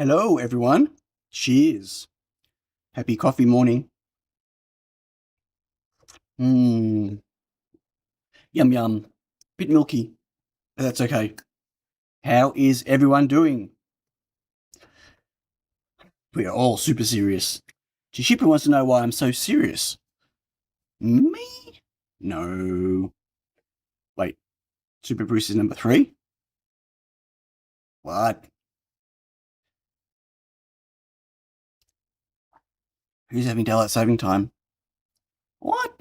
Hello, everyone. Cheers. Happy coffee morning. Mmm. Yum, yum. Bit milky, but that's okay. How is everyone doing? We are all super serious. Chishipa wants to know why I'm so serious. Me? No. Wait. Super Bruce is number 3? What? Who's having daylight saving time? What?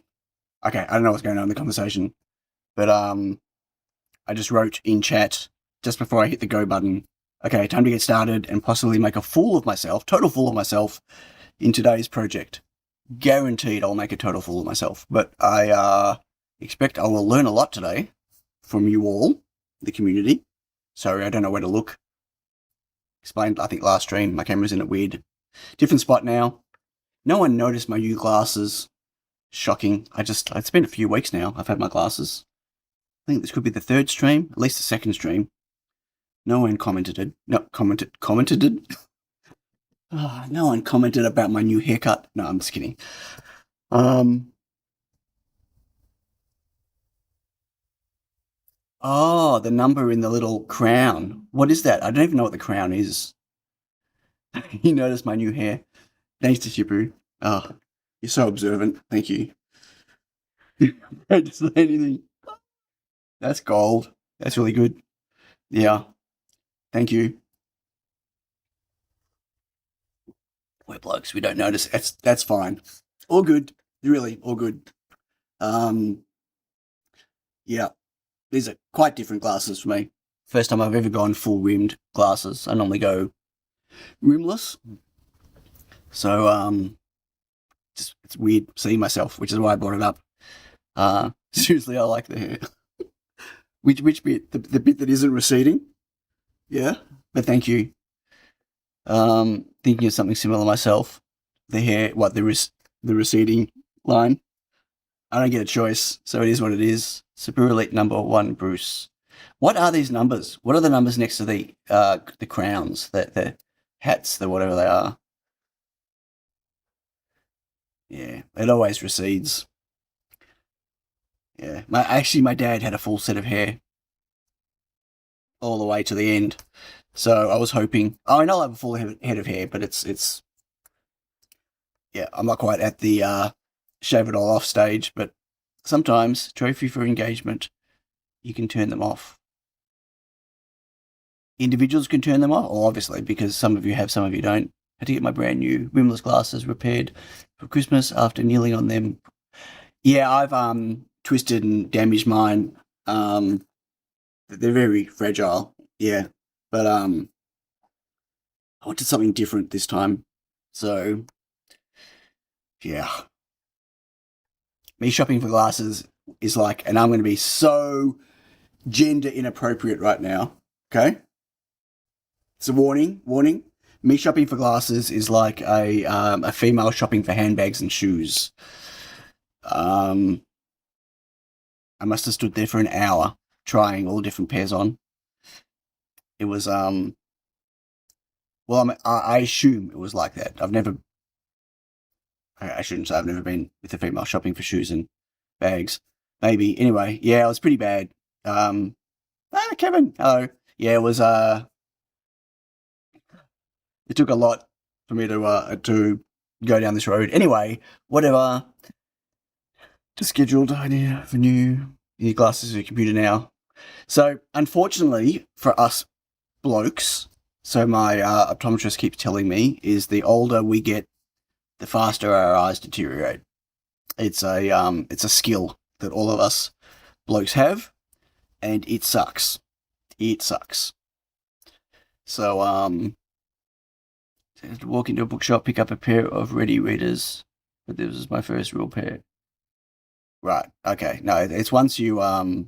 Okay, I don't know what's going on in the conversation, but I just wrote in chat just before I hit the go button. Okay, time to get started and possibly make a fool of myself, total fool of myself, in today's project. Guaranteed I'll make a total fool of myself. But I expect I will learn a lot today from you all, the community. Sorry, I don't know where to look. Explained, I think, last stream. My camera's in a weird, different spot now. No one noticed my new glasses. Shocking. It's been a few weeks now I've had my glasses. I think this could be the 3rd stream, at least the 2nd stream. No one commented. No, commented? No one commented about my new haircut. No, I'm just kidding. Oh, the number in the little crown. What is that? I don't even know what the crown is. You noticed my new hair. Thanks to Shipu. Oh, you're so observant. Thank you. Don't say anything. That's gold. That's really good. Yeah. Thank you. We're blokes. We don't notice. That's fine. All good. Really, all good. Yeah. These are quite different glasses for me. First time I've ever gone full rimmed glasses. I normally go rimless. So it's weird seeing myself, which is why I brought it up. Seriously, I like the hair. Which bit? The bit that isn't receding? Yeah, but thank you. Thinking of something similar myself. The hair, the receding line. I don't get a choice, so it is what it is. Super Elite number 1, Bruce. What are these numbers? What are the numbers next to the crowns, the hats, the whatever they are? Yeah, it always recedes. Yeah, my dad had a full set of hair all the way to the end, so I was hoping. I know I have a full head of hair, but it's yeah, I'm not quite at the shave it all off stage, but sometimes trophy for engagement, you can turn them off. Individuals can turn them off, obviously, because some of you have, some of you don't. I had to get my brand new rimless glasses repaired for Christmas after kneeling on them. Yeah, I've twisted and damaged mine. They're very fragile. Yeah, but I wanted something different this time. So yeah, me shopping for glasses is like, and I'm going to be so gender inappropriate right now. Okay, it's a warning. Warning. Me shopping for glasses is like a female shopping for handbags and shoes. I must have stood there for an hour trying all different pairs on. It was well, I assume it was like that. I shouldn't say I've never been with a female shopping for shoes and bags. Maybe. Anyway, yeah, it was pretty bad. Kevin, hello. Yeah, it was it took a lot for me to go down this road. Anyway, whatever. Just scheduled. I need new glasses for your computer now. So unfortunately for us blokes, so my optometrist keeps telling me, is the older we get, the faster our eyes deteriorate. It's a skill that all of us blokes have, and it sucks. It sucks. So to walk into a bookshop, pick up a pair of Ready Readers, but this was my first real pair. Right. Okay. No, it's once you you're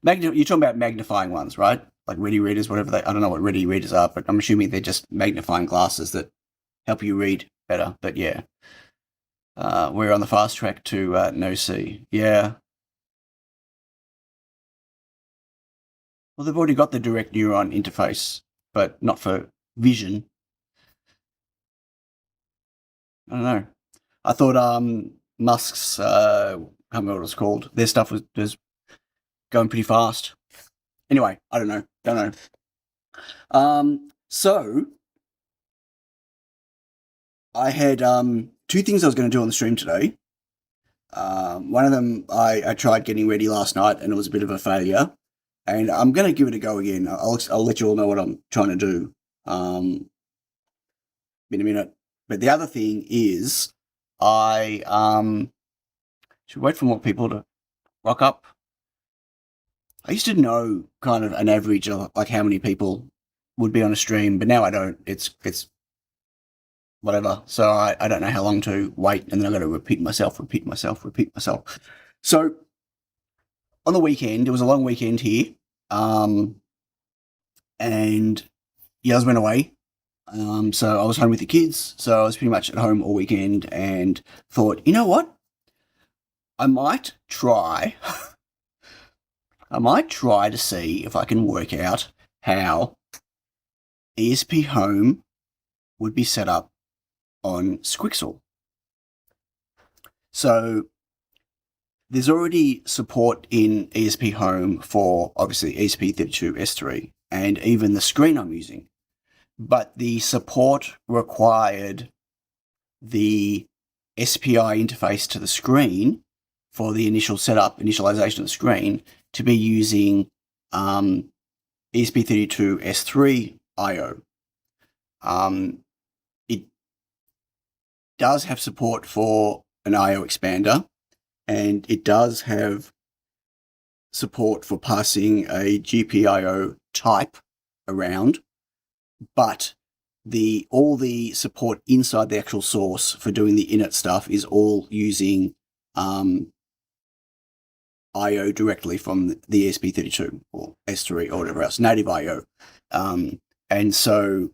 talking about magnifying ones, right? Like Ready Readers, whatever I don't know what Ready Readers are, but I'm assuming they're just magnifying glasses that help you read better. But yeah, we're on the fast track to no see. Yeah. Well, they've already got the direct neuron interface, but not for vision. I don't know. I thought Musk's I can't remember what it was called. Their stuff was going pretty fast. Anyway, I don't know. So I had two things I was going to do on the stream today. One of them I tried getting ready last night and it was a bit of a failure, and I'm going to give it a go again. I'll let you all know what I'm trying to do in a minute. But the other thing is I should wait for more people to rock up. I used to know kind of an average of like how many people would be on a stream, but now I don't. It's whatever. So I don't know how long to wait, and then I've got to repeat myself. So on the weekend, it was a long weekend here, and Yaz went away. So I was home with the kids, so I was pretty much at home all weekend and thought, you know what? I might try to see if I can work out how ESP Home would be set up on SQUIXL. So there's already support in ESP Home for obviously ESP32S3 and even the screen I'm using. But the support required the SPI interface to the screen for the initial initialization of the screen to be using ESP32S3 I/O. It does have support for an I/O expander, and it does have support for passing a GPIO type around, but all the support inside the actual source for doing the init stuff is all using I/O directly from the ESP32 or S3 or whatever else, native I/O. And so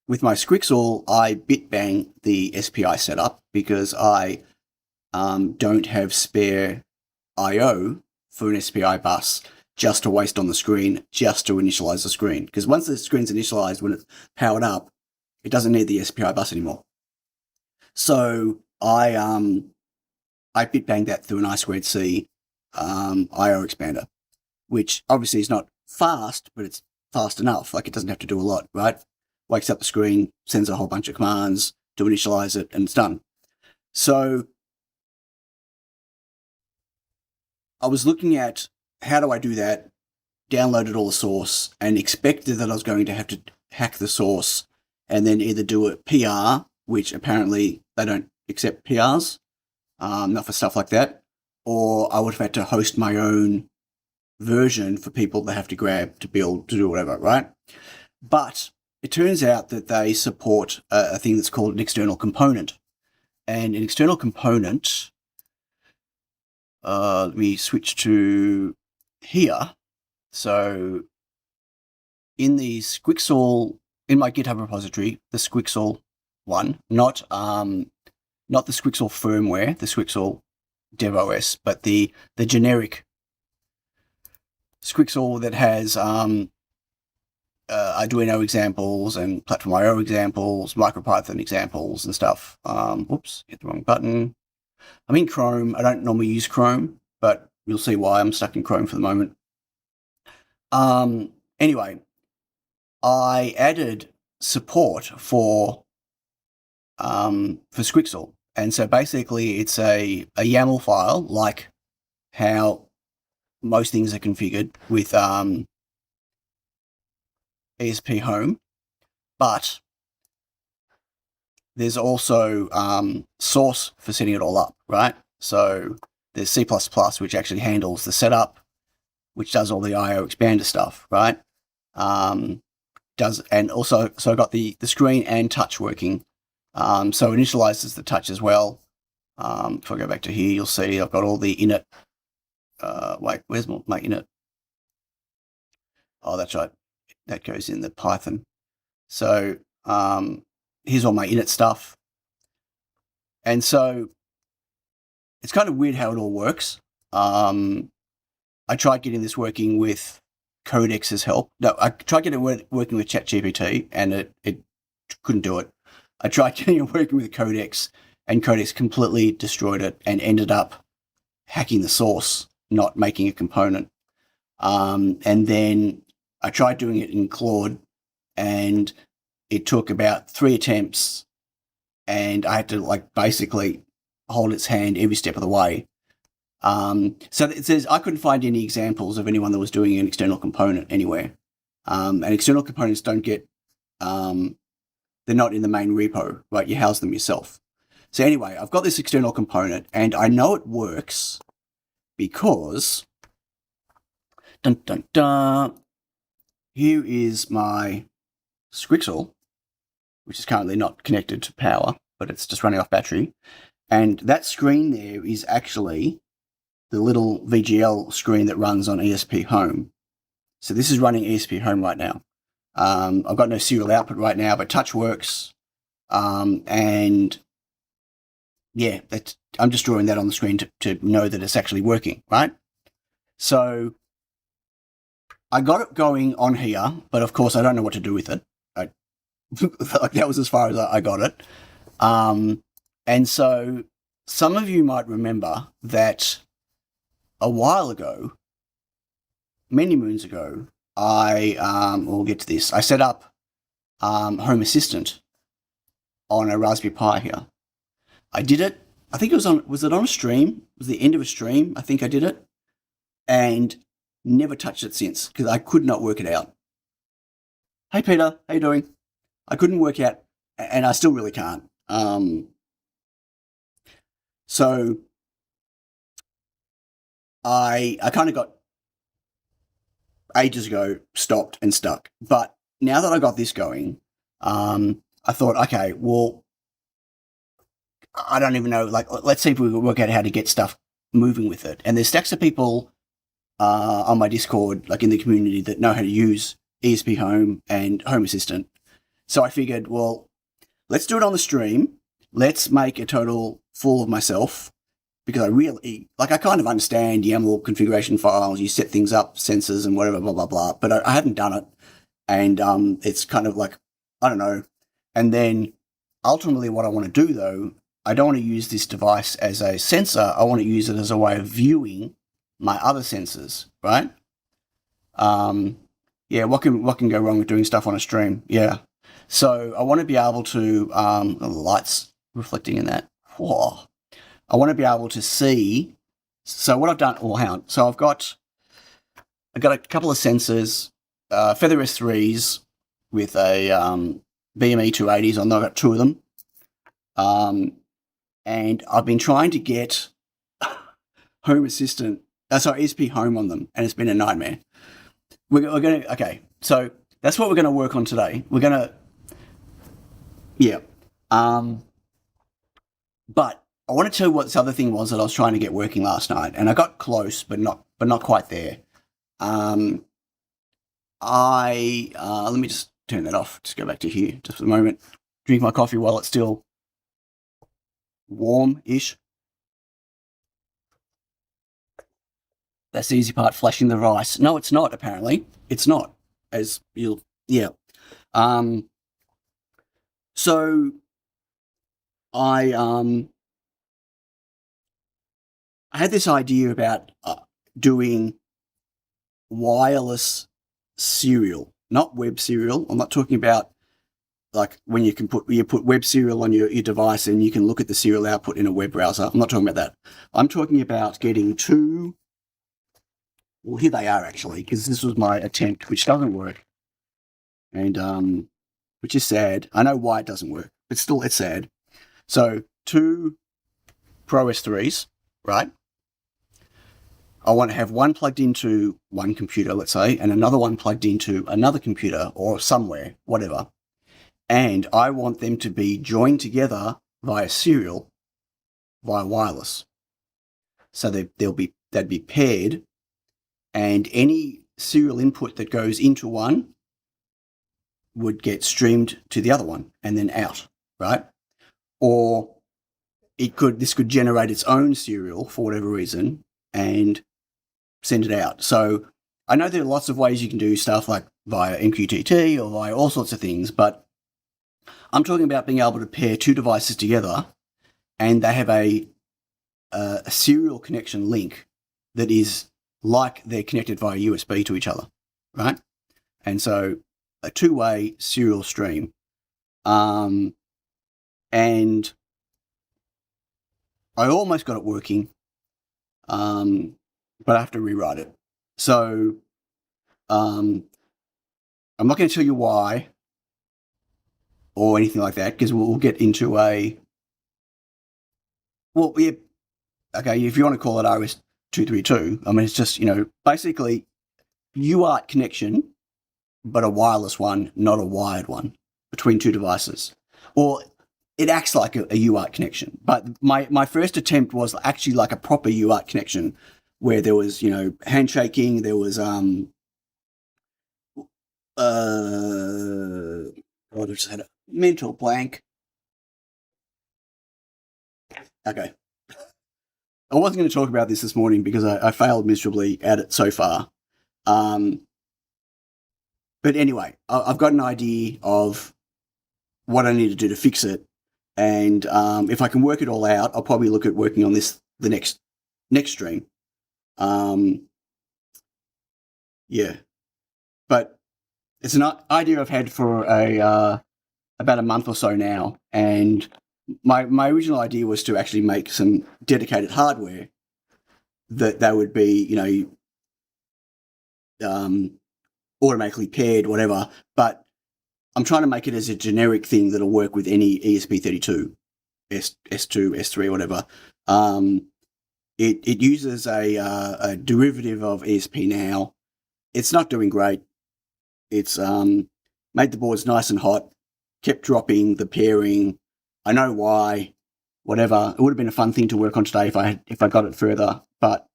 with my SQUIXL, I bitbang the SPI setup because I don't have spare I/O for an SPI bus just to waste on the screen, just to initialize the screen. Because once the screen's initialized, when it's powered up, it doesn't need the SPI bus anymore. So I bitbang that through an I2C I/O expander, which obviously is not fast, but it's fast enough. Like, it doesn't have to do a lot, right? Wakes up the screen, sends a whole bunch of commands to initialize it, and it's done. So I was looking at how do I do that, downloaded all the source, and expected that I was going to have to hack the source and then either do a PR, which apparently they don't accept PRs, not for stuff like that, or I would have had to host my own version for people that have to grab to build, to do whatever, right? But it turns out that they support a thing that's called an external component. And an external component, let me switch to here. So in the SQUIXL, in my GitHub repository, the SQUIXL one, not the SQUIXL firmware, the SQUIXL DevOS, but the generic SQUIXL that has Arduino examples and Platform I/O examples, MicroPython examples and stuff. Whoops, hit the wrong button. I'm in Chrome. I don't normally use Chrome, but you'll see why I'm stuck in Chrome for the moment. Anyway, I added support for SQUIXL. And so basically it's a YAML file, like how most things are configured with ESP Home, but there's also source for setting it all up, right? So there's C++, which actually handles the setup, which does all the I/O expander stuff, right? And also, so I got the screen and touch working. So it initializes the touch as well. If I go back to here, you'll see I've got all the init. Wait, where's my init? Oh, that's right. That goes in the Python. So here's all my init stuff. And so it's kind of weird how it all works. I tried getting this working with Codex's help. No, I tried getting it working with ChatGPT, and it couldn't do it. I tried getting it working with Codex, and Codex completely destroyed it and ended up hacking the source, not making a component. And then I tried doing it in Claude, and it took about 3 attempts, and I had to like basically hold its hand every step of the way. So it says I couldn't find any examples of anyone that was doing an external component anywhere. And external components don't get, they're not in the main repo, right? You house them yourself. So anyway, I've got this external component, and I know it works because, dun dun dun, here is my SQUIXL, which is currently not connected to power, but it's just running off battery. And that screen there is actually the little VGL screen that runs on ESP Home. So this is running ESP Home right now. I've got no serial output right now, but touch works. And yeah, I'm just drawing that on the screen to know that it's actually working, right? So I got it going on here, but of course I don't know what to do with it. Like that was as far as I got it. And so some of you might remember that a while ago, many moons ago, we'll get to this. I set up Home Assistant on a Raspberry Pi here. I did it. I think was it on a stream? It was the end of a stream. I think I did it, and never touched it since because I could not work it out. Hey Peter, how you doing? I couldn't work out, and I still really can't. So I kind of got ages ago stopped and stuck, but now that I got this going, I thought, okay, well, I don't even know. Like, let's see if we can work out how to get stuff moving with it. And there's stacks of people on my Discord, like in the community, that know how to use ESP Home and Home Assistant. So I figured, well, let's do it on the stream. Let's make a total fool of myself, because I kind of understand YAML configuration files. You set things up, sensors and whatever, blah, blah, blah. But I hadn't done it. And it's kind of like, I don't know. And then ultimately what I want to do, though, I don't want to use this device as a sensor. I want to use it as a way of viewing my other sensors, right? Yeah, what can go wrong with doing stuff on a stream? Yeah. So I want to be able to, the lights reflecting in that. Whoa. I want to be able to see. So what I've done, hang on. So I've got a couple of sensors, Feather S3s with a BME 280s on. I've got 2 of them. And I've been trying to get Home Assistant, ESP Home on them, and it's been a nightmare. We're going to, okay, so that's what we're going to work on today. We're going to, yeah. But I want to tell you what this other thing was that I was trying to get working last night, and I got close, but not quite there. Let me just turn that off. Just go back to here just for a moment. Drink my coffee while it's still warm-ish. That's the easy part, flashing the rice. No, it's not, apparently. It's not, as you'll, yeah. So I had this idea about doing wireless serial, not web serial. I'm not talking about like when you put web serial on your device and you can look at the serial output in a web browser. I'm not talking about that. I'm talking about getting 2. Well, here they are actually, because this was my attempt, which doesn't work, and which is sad. I know why it doesn't work, but still, it's sad. So 2 Pro S3s, right? I want to have one plugged into one computer, let's say, and another one plugged into another computer or somewhere, whatever. And I want them to be joined together via serial, via wireless. So they'd be paired, and any serial input that goes into one would get streamed to the other one and then out, right? Or this could generate its own serial for whatever reason and send it out. So I know there are lots of ways you can do stuff like via MQTT or via all sorts of things, but I'm talking about being able to pair two devices together and they have a serial connection link that is like they're connected via USB to each other, right? And so a two-way serial stream. And I almost got it working, but I have to rewrite it. So I'm not going to tell you why or anything like that, because we'll get into okay, if you want to call it RS 232, I mean, it's just, basically UART connection, but a wireless one, not a wired one, between two devices. Or it acts like a UART connection. But my first attempt was actually like a proper UART connection where there was, handshaking, there was, I just had a mental blank. Okay. I wasn't going to talk about this morning because I failed miserably at it so far. But anyway, I've got an idea of what I need to do to fix it. And if I can work it all out, I'll probably look at working on this the next stream. Yeah. But it's an idea I've had for about a month or so now. And my original idea was to actually make some dedicated hardware that would be, automatically paired, whatever. But I'm trying to make it as a generic thing that'll work with any ESP32, S2, S3, whatever. It uses a derivative of ESP now. It's not doing great. It's made the boards nice and hot, kept dropping the pairing. I know why, whatever. It would have been a fun thing to work on today if I got it further, but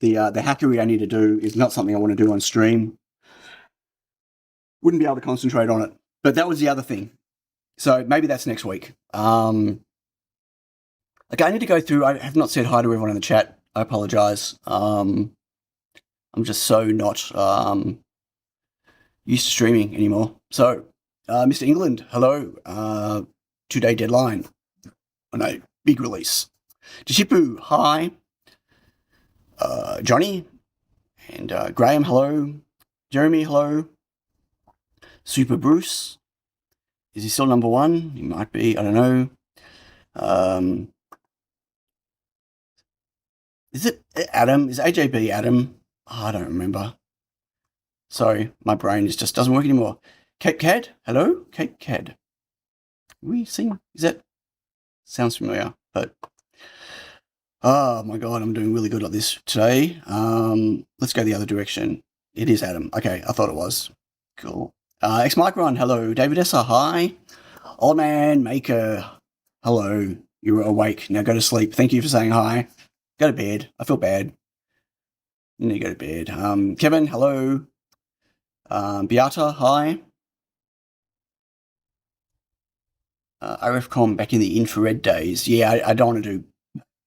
the hackery I need to do is not something I want to do on stream. Wouldn't be able to concentrate on it. But that was the other thing. So maybe that's next week. Okay, I need to go through. I have not said hi to everyone in the chat. I apologize. I'm just so not used to streaming anymore. So, Mr. England, hello. 2-day deadline on a big release. Dishipu, hi. Johnny and Graham, hello. Jeremy, hello. Super Bruce, is he still number one? He might be, I don't know. Is it Adam? Is AJB Adam? Oh, I don't remember. Sorry, my brain just doesn't work anymore. Cape Cad, hello? Cape Cad. We sing, is that? Sounds familiar, but oh my god, I'm doing really good at this today. Let's go the other direction. It is Adam. Okay, I thought it was. Cool. X-Micron, hello. David Esser, hi. Old Man Maker, hello. You're awake. Now go to sleep. Thank you for saying hi. Go to bed. I feel bad. You need to go to bed. Kevin, hello. Beata, hi. RFCom back in the infrared days. Yeah, I don't want to do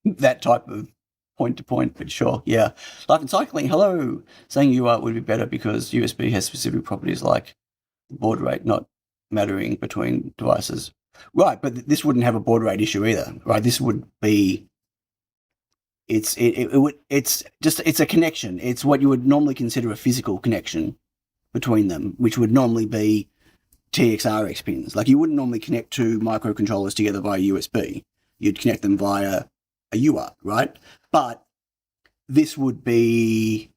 that type of point-to-point, but sure, yeah. Life and Cycling, hello. Saying UART would be better because USB has specific properties like baud rate not mattering between devices. Right, but this wouldn't have a baud rate issue either, right? This would be, it's a connection. It's what you would normally consider a physical connection between them, which would normally be TXRX pins. Like you wouldn't normally connect two microcontrollers together via USB. You'd connect them via a UART, right? But this would be,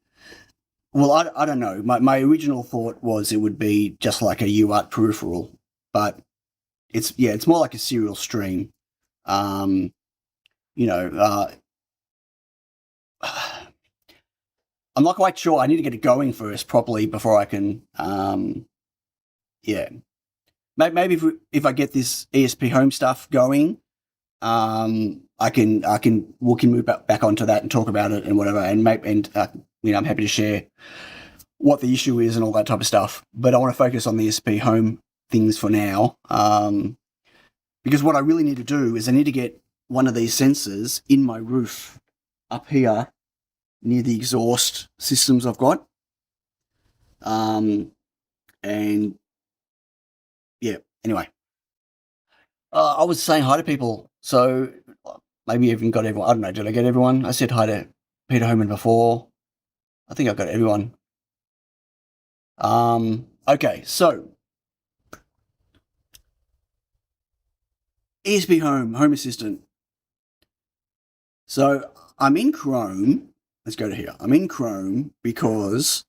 well, I don't know. My original thought was it would be just like a UART peripheral, but it's more like a serial stream. I'm not quite sure. I need to get it going first properly before I can, Maybe if I get this ESP home stuff going, we can move back onto that and talk about it and whatever, and I'm happy to share what the issue is and all that type of stuff. But I want to focus on the ESP home things for now, because what I really need to do is I need to get one of these sensors in my roof up here near the exhaust systems I've got, And yeah, anyway, I was saying hi to people, so maybe even got everyone. I don't know, did I get everyone? I said hi to Peter Homan before. I think I got everyone. Okay, so ESP Home Assistant. So I'm in Chrome. Let's go to here. I'm in Chrome because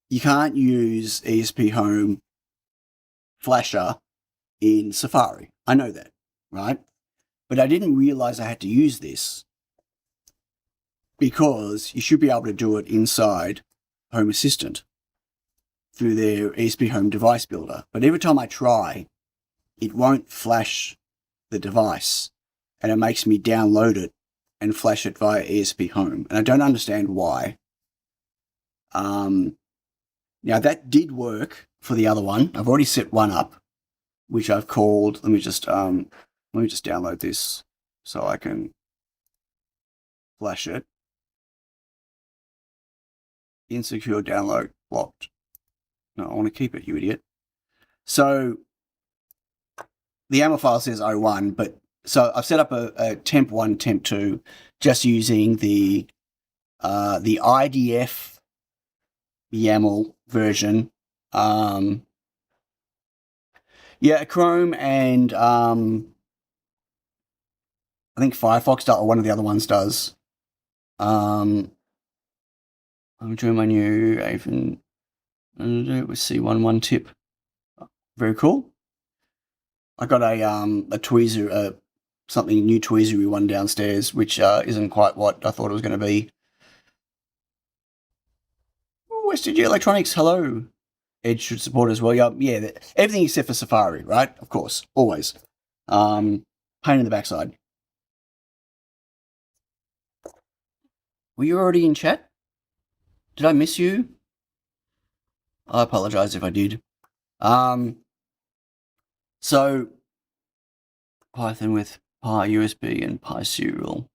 you can't use ESP Home Flasher in Safari. I know that, right? But I didn't realize I had to use this because you should be able to do it inside Home Assistant through their ESP Home device builder. But every time I try, it won't flash the device and it makes me download it and flash it via ESP Home. And I don't understand why. Now that did work for the other one. I've already set one up, which I've called, let me just download this so I can flash it. Insecure download blocked. No, I want to keep it, you idiot. So the YAML file says 01, but so I've set up a temp1, temp2, just using the IDF YAML version. Yeah, Chrome and I think Firefox does, or one of the other ones does. I'm doing my new Avon with C11 tip. Very cool. I got a tweezer, something new tweezery one downstairs, which isn't quite what I thought it was going to be. Western Electronics, hello. Edge should support as well. Yeah, everything except for Safari, right? Of course, always. Pain in the backside. Were you already in chat? Did I miss you? I apologize if I did. So Python with PyUSB and PySerial.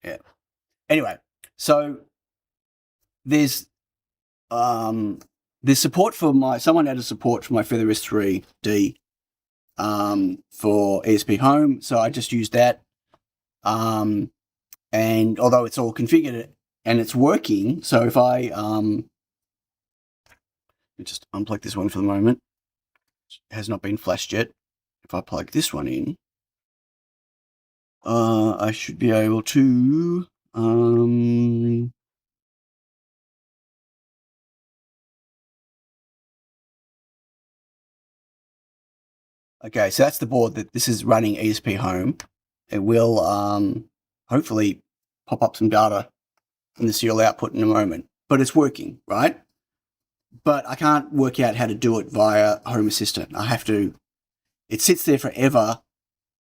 Yeah. Anyway, so there's support for someone added support for my Featherwrist 3D for ESP Home, so I just used that. And although it's all configured and it's working, so if I let me just unplug this one for the moment. It has not been flashed yet. If I plug this one in, I should be able to okay, so that's the board that this is running ESP Home. It will hopefully pop up some data in the serial output in a moment, but it's working, right? But I can't work out how to do it via Home Assistant. I have to, it sits there forever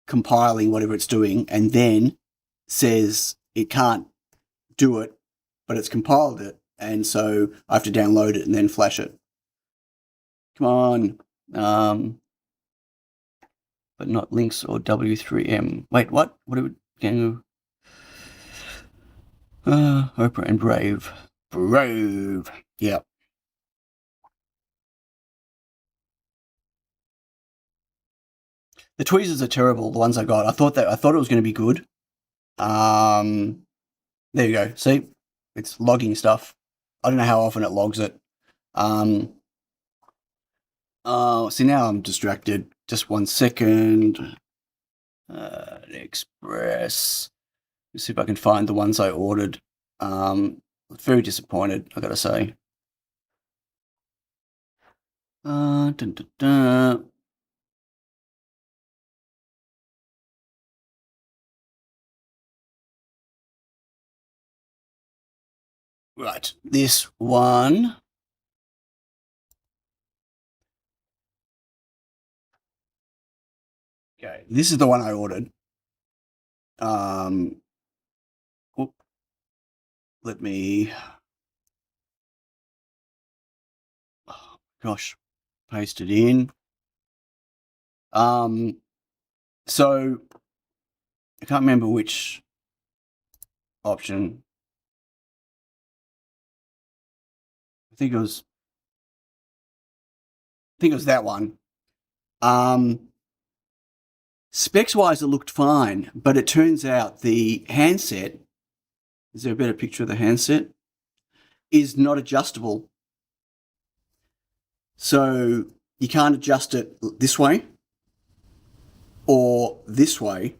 compiling whatever it's doing and then says it can't do it, but it's compiled it. And so I have to download it and then flash it. Come on. But not links or W3M. Wait, what? What are we going to... Oprah and Brave. Brave. Yeah. The tweezers are terrible, the ones I got. I thought it was going to be good. There you go. See? It's logging stuff. I don't know how often it logs it. See, now I'm distracted. Just 1 second. Express. Let's see if I can find the ones I ordered. Very disappointed, I gotta say. Dun, dun, dun. Right, this one. Okay, this is the one I ordered. Let me. Oh, gosh, paste it in. So I can't remember which option. I think it was that one. Specs wise, it looked fine, but it turns out the handset, is there a better picture of the handset, is not adjustable. So you can't adjust it this way or this way.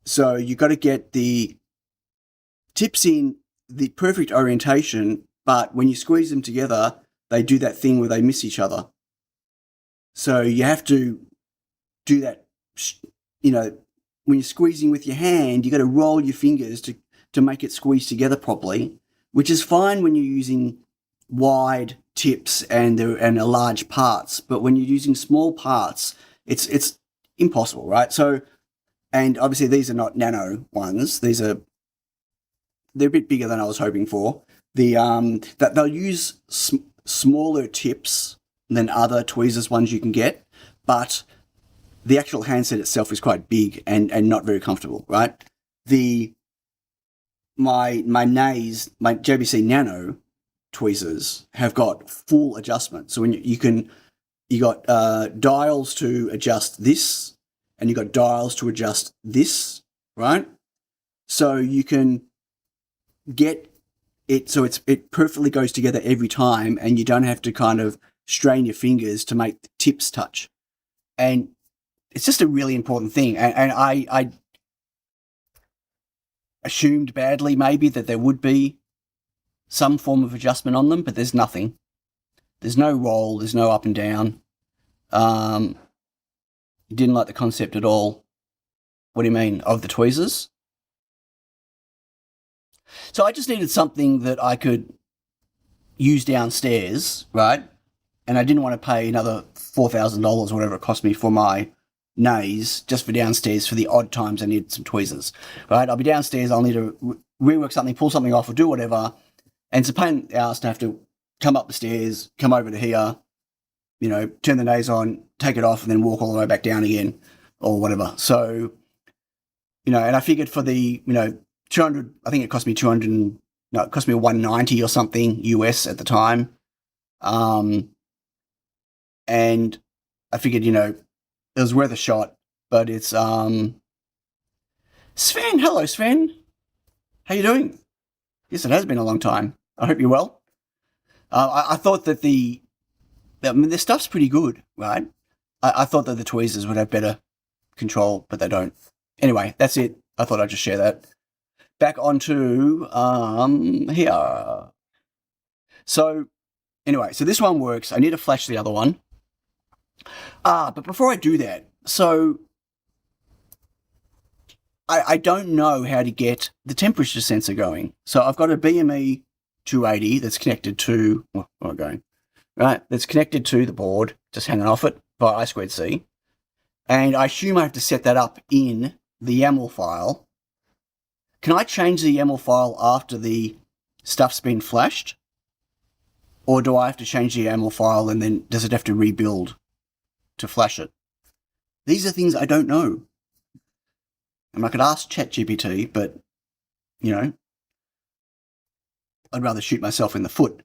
So you got to get the tips in the perfect orientation, but when you squeeze them together, they do that thing where they miss each other. So you have to do that, you know, when you're squeezing with your hand, you got to roll your fingers to make it squeeze together properly, which is fine when you're using wide tips and are large parts, but when you're using small parts, it's impossible, right? So, and obviously these are not nano ones; they're a bit bigger than I was hoping for. That they'll use smaller tips than other tweezers ones you can get, but the actual handset itself is quite big and not very comfortable, right? My JBC Nano tweezers have got full adjustment. So when you got dials to adjust this, and you got dials to adjust this, right? So you can get it so it perfectly goes together every time, and you don't have to kind of strain your fingers to make the tips touch. And it's just a really important thing. And I assumed badly maybe that there would be some form of adjustment on them, but there's nothing. There's no roll, there's no up and down. Didn't like the concept at all. What do you mean? Of the tweezers? So I just needed something that I could use downstairs, right? And I didn't want to pay another $4,000 or whatever it cost me for my nays just for downstairs for the odd times I need some tweezers, right? I'll be downstairs, I'll need to rework something, pull something off, or do whatever. And it's a pain in the ass to have to come up the stairs, come over to here, you know, turn the nays on, take it off, and then walk all the way back down again or whatever. So, you know, and I figured for the, you know, 200, I think it cost me 200, no, it cost me 190 or something US at the time. And I figured, you know, it was worth a shot, but it's, Sven, hello Sven. How you doing? Yes, it has been a long time. I hope you're well. I thought that the stuff's pretty good, right? I thought that the tweezers would have better control, but they don't. Anyway, that's it. I thought I'd just share that. Back onto here. So anyway, so this one works. I need to flash the other one. But before I do that, so I don't know how to get the temperature sensor going. So I've got a BME 280 that's connected to, where am I going? Right, that's connected to the board, just hanging off it by SQUiXL. And I assume I have to set that up in the YAML file. Can I change the YAML file after the stuff's been flashed? Or do I have to change the YAML file and then does it have to rebuild to flash it? These are things I don't know. And I could ask ChatGPT, but, you know, I'd rather shoot myself in the foot.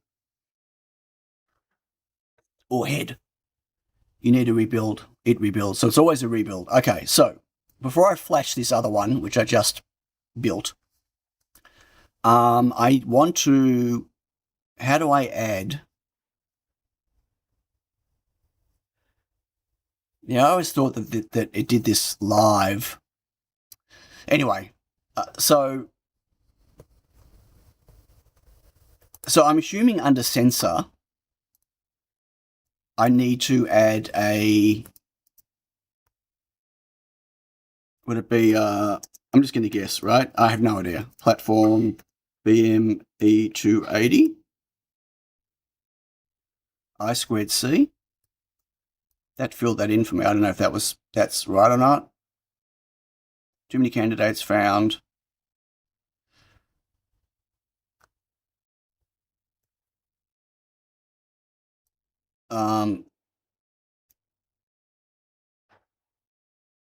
Or head. You need to rebuild, it rebuilds. So it's always a rebuild. Okay, so before I flash this other one, which I just built, I want to, how do I add? Yeah, I always thought that it did this live. Anyway, so I'm assuming under sensor, I need to add a, would it be, I'm just going to guess, right? I have no idea. Platform BME 280. SQUiXL. That filled that in for me. I don't know if that's right or not. Too many candidates found.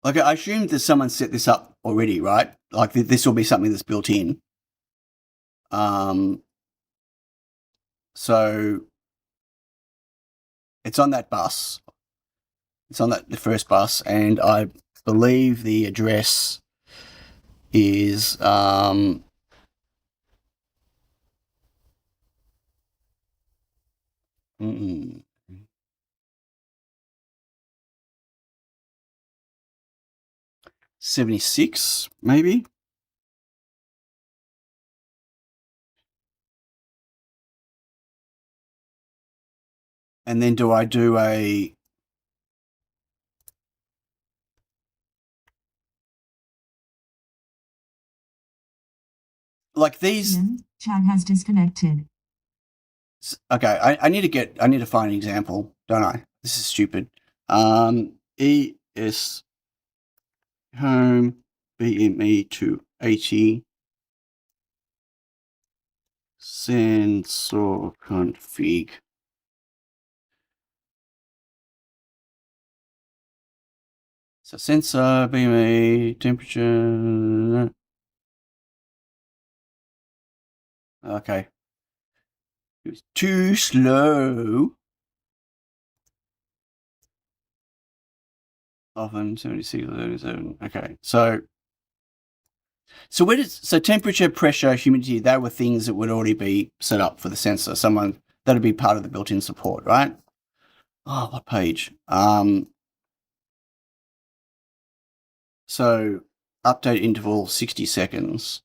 Like I assumed that someone set this up already, right? Like this will be something that's built in. So it's on that bus. It's on the first bus, and I believe the address is 76, maybe. And then do I do a... like these... Chat has disconnected. Okay, I need to find an example, don't I? This is stupid. ES home BME to 80 sensor config. So sensor BME temperature. Okay. It was too slow. Often 76 or 37. Okay. So temperature, pressure, humidity, they were things that would already be set up for the sensor. That'd be part of the built-in support, right? Oh, what page? So update interval 60 seconds.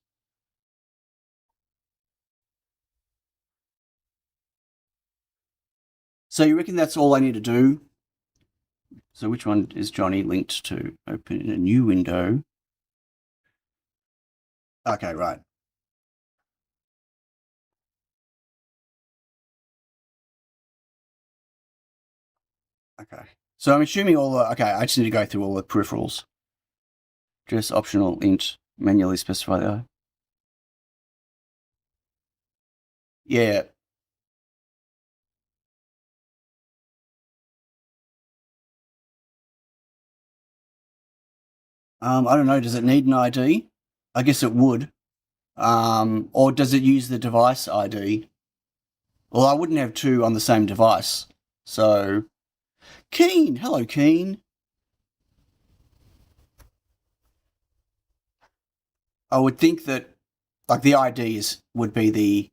So you reckon that's all I need to do? So which one is Johnny linked to? Open in a new window. Okay, right. Okay. So I'm assuming okay, I just need to go through all the peripherals. Just optional int, manually specify the... Yeah. I don't know, does it need an ID? I guess it would. Or does it use the device ID? Well, I wouldn't have two on the same device. So, Keen! Hello, Keen. I would think that, like, the ID would be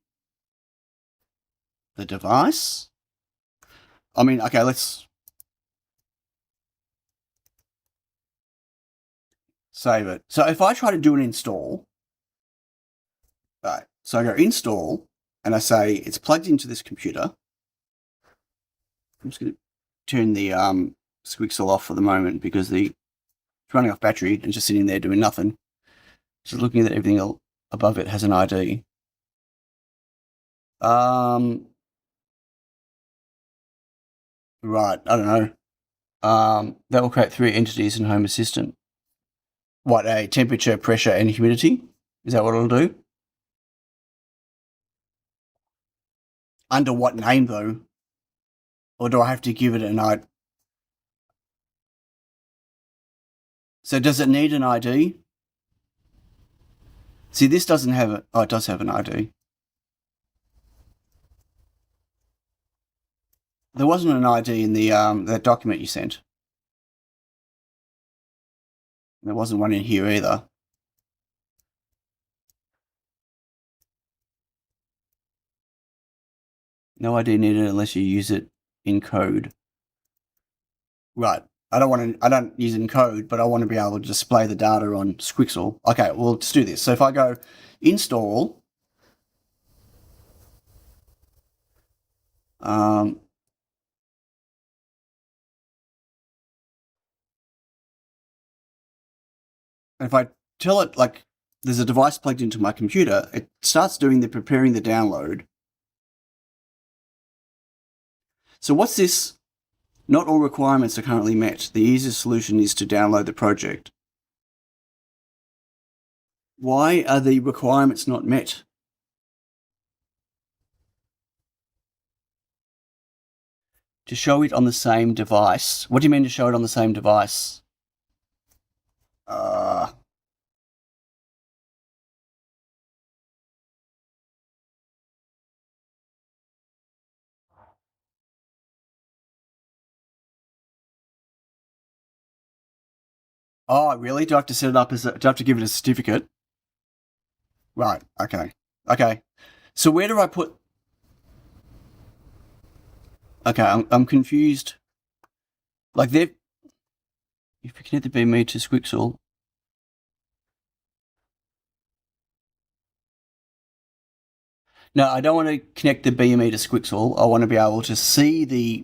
the device. I mean, okay, let's save it. So if I try to do an install, right, so I go install, and I say it's plugged into this computer. I'm just going to turn the SQUiXL off for the moment because it's running off battery and just sitting there doing nothing. Just looking at everything above it has an ID. Right, I don't know. That will create 3 entities in Home Assistant. What, a temperature, pressure, and humidity? Is that what it'll do? Under what name, though? Or do I have to give it an ID? So does it need an ID? See, this doesn't have it. Oh, it does have an ID. There wasn't an ID in the that document you sent. There wasn't one in here either. No ID needed unless you use it in code. Right. I don't use it in code, but I want to be able to display the data on SQUiXL. Okay, well, let's do this. So if I go install, if I tell it, like, there's a device plugged into my computer, it starts doing preparing the download. So what's this? Not all requirements are currently met. The easiest solution is to download the project. Why are the requirements not met? To show it on the same device. What do you mean to show it on the same device? Oh, really? Do I have to set it up do I have to give it a certificate? Right. Okay. Okay. So where do I put? Okay, I'm confused. Like if you connect the BME to SQUIXL. No, I don't want to connect the BME to SQUIXL. I want to be able to see the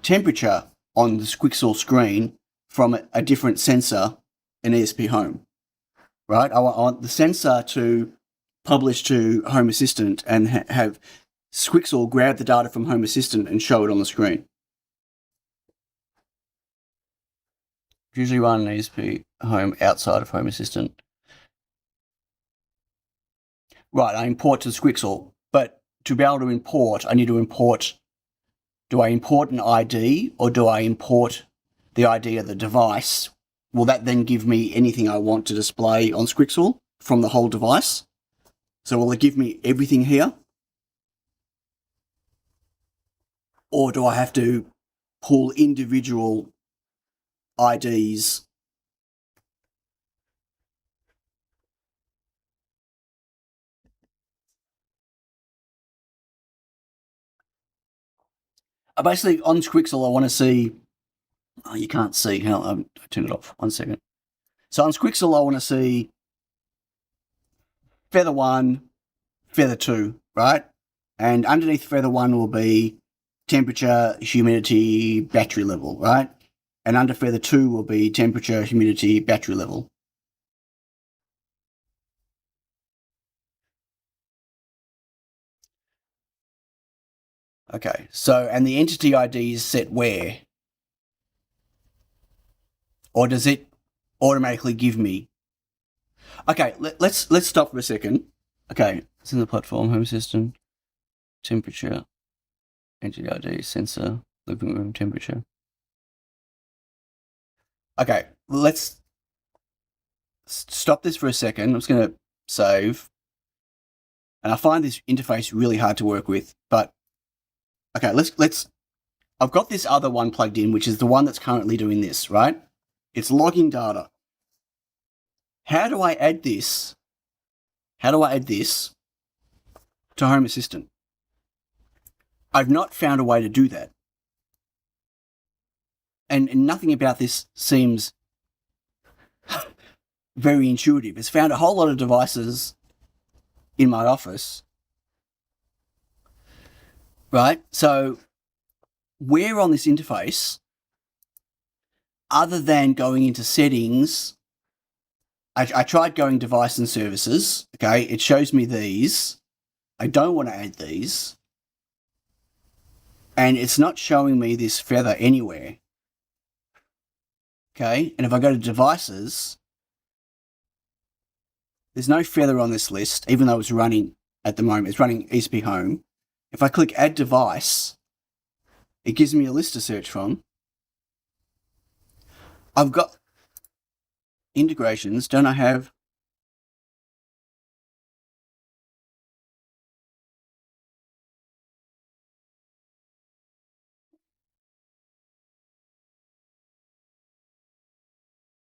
temperature on the SQUIXL screen from a different sensor in ESP Home, right? I want the sensor to publish to Home Assistant and have SQUIXL grab the data from Home Assistant and show it on the screen. Usually run an ESP Home outside of Home Assistant. Right, I import to SQUIXL, but to be able to import, I need to import. Do I import an ID or do I import the ID of the device? Will that then give me anything I want to display on SQUIXL from the whole device? So will it give me everything here? Or do I have to pull individual IDs? Basically, on SQUIXL, I want to see. Oh, you can't see. Hell, I turned it off. 1 second. So on SQUIXL, I want to see feather 1, feather 2, right? And underneath feather 1 will be temperature, humidity, battery level, right? And under feather 2 will be temperature, humidity, battery level. Okay, so, and the entity ID is set where? Or does it automatically give me? Okay, let's stop for a second. Okay, it's in the platform, home system, temperature, entity ID, sensor, living room temperature. Okay, let's stop this for a second. I'm just going to save. And I find this interface really hard to work with, but okay, let's I've got this other one plugged in, which is the one that's currently doing this, right? It's logging data. How do I add this? How do I add this to Home Assistant? I've not found a way to do that. And nothing about this seems very intuitive. It's found a whole lot of devices in my office, right? So where on this interface, other than going into settings, I tried going device and services, okay? It shows me these. I don't want to add these. And it's not showing me this feather anywhere. Okay, and if I go to devices, there's no feather on this list, even though it's running at the moment. It's running ESP Home. If I click Add Device, it gives me a list to search from. I've got integrations. Don't I have?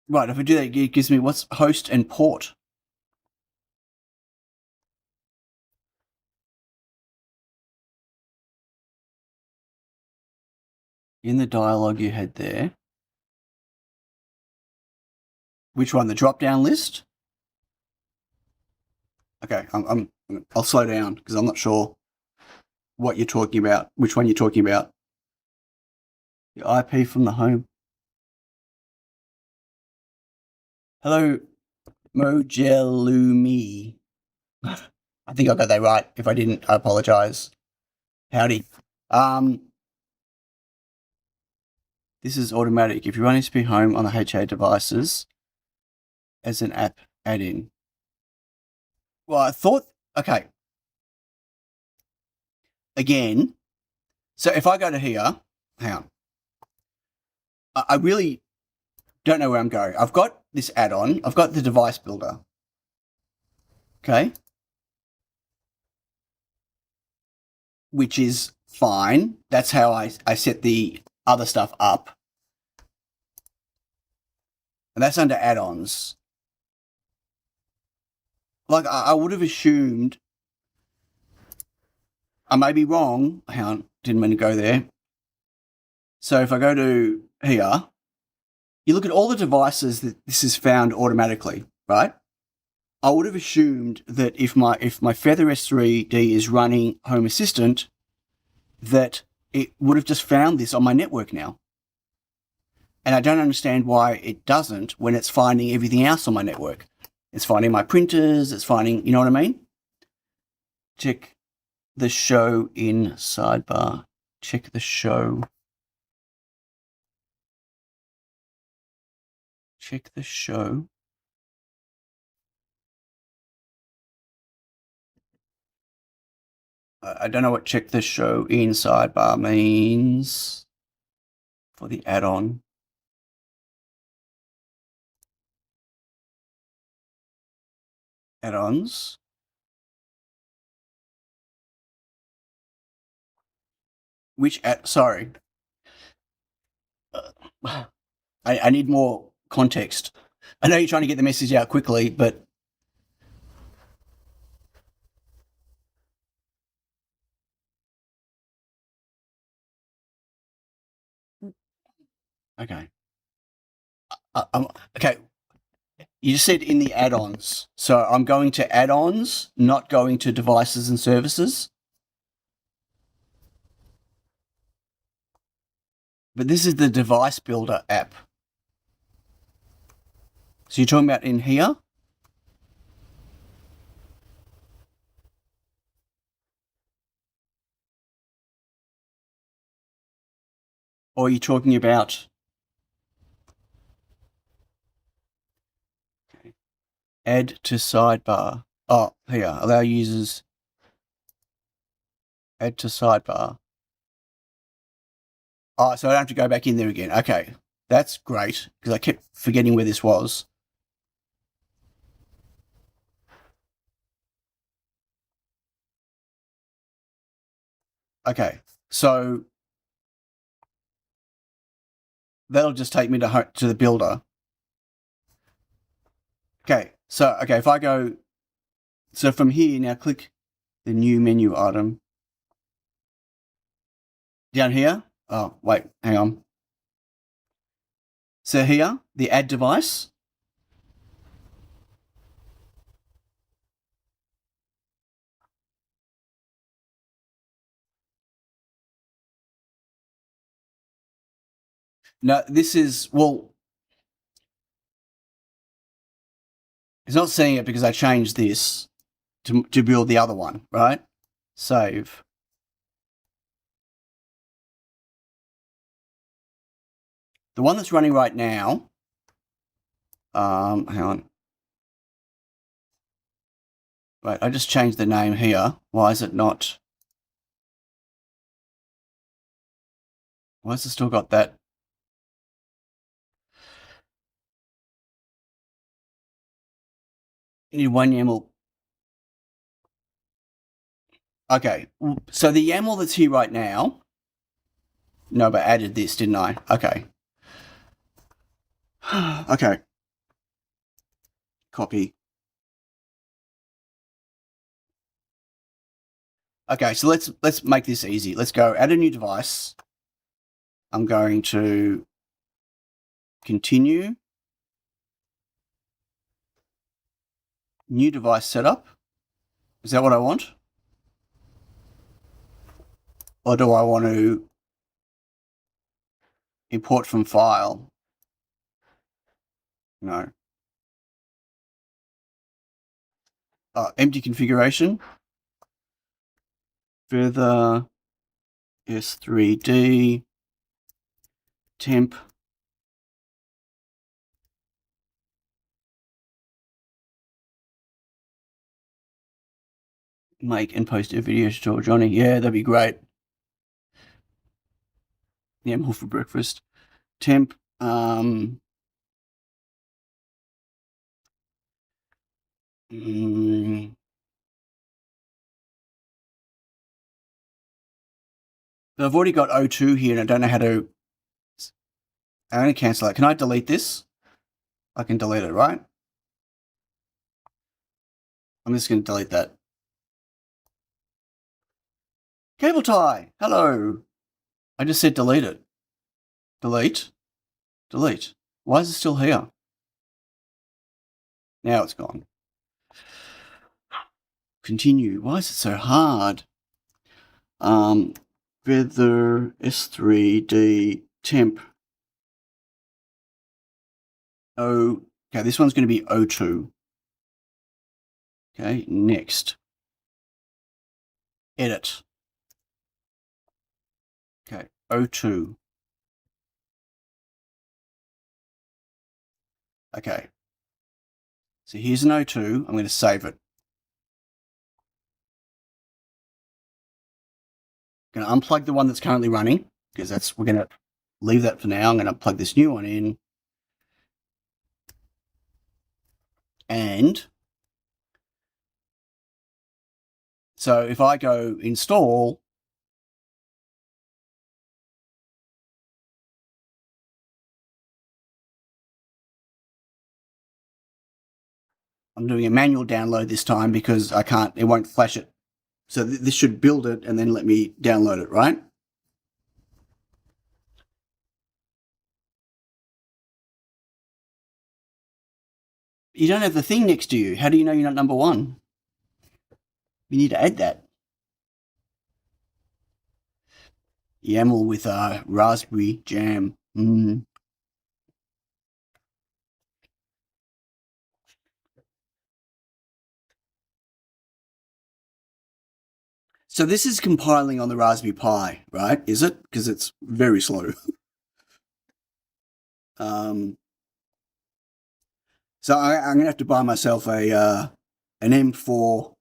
Right, if I do that, it gives me what's host and port. In the dialog you had there. Which one? The drop-down list? Okay, I'll slow down because I'm not sure what you're talking about. Which one you're talking about? The IP from the home. Hello, Mojelumi. I think I got that right. If I didn't, I apologize. Howdy. This is automatic. If you run ESP Home on the HA devices as an app add-in. Well, I thought, okay. Again, so if I go to here, hang on. I really don't know where I'm going. I've got this add-on. I've got the device builder. Okay. Which is fine. That's how I set the other stuff up. And that's under add-ons. Like, I would have assumed, I may be wrong. Hang on, didn't mean to go there. So if I go to here, you look at all the devices that this is found automatically, right? I would have assumed that if my Feather S3D is running Home Assistant, that it would have just found this on my network now. And I don't understand why it doesn't when it's finding everything else on my network. It's finding my printers, it's finding, you know what I mean? Check the show in sidebar. Check the show. Check the show. I don't know what check the show in sidebar means for the add-on. Add-ons. Which sorry. I need more context. I know you're trying to get the message out quickly, but okay. Okay. You just said in the add-ons. So I'm going to add-ons, not going to devices and services. But this is the device builder app. So you're talking about in here? Or are you talking about... Okay. Add to sidebar. Oh, here. Allow users... Add to sidebar. Oh, so I don't have to go back in there again. Okay. That's great, because I kept forgetting where this was. Okay. So that'll just take me to the builder. Okay. So, okay, if I go... So from here, now click the new menu item. Down here? Oh, wait, hang on. So here, the add device. No, this is, well, it's not seeing it because I changed this to build the other one, right? Save. The one that's running right now, hang on. Wait, I just changed the name here. Why is it not? Why has it still got that? You need one YAML. Okay, so the YAML that's here right now, no, but I added this, didn't I? Okay. Okay. Copy. Okay, so let's make this easy. Let's go add a new device. I'm going to continue. New device setup. Is that what I want? Or do I want to import from file? No. Empty configuration. Further S3D temp. Make and post a video tutorial, Johnny. Yeah, that'd be great. Yeah, more for breakfast. Temp. I've already got O2 here and I don't know how to... I'm going to cancel that. Can I delete this? I can delete it, right? I'm just going to delete that. Cable tie! Hello! I just said delete it. Delete. Delete. Why is it still here? Now it's gone. Continue. Why is it so hard? Feather S3D temp. Okay, this one's going to be O2. Okay, next. Edit. Okay, O2. Okay. So here's an O2. I'm going to save it. I'm going to unplug the one that's currently running because we're going to leave that for now. I'm going to plug this new one in. And so if I go install, I'm doing a manual download this time because it won't flash it. So this should build it and then let me download it, right? You don't have the thing next to you. How do you know you're not number one? You need to add that. YAML with raspberry jam. So this is compiling on the Raspberry Pi, right? Is it? Because it's very slow. So I'm gonna have to buy myself an M4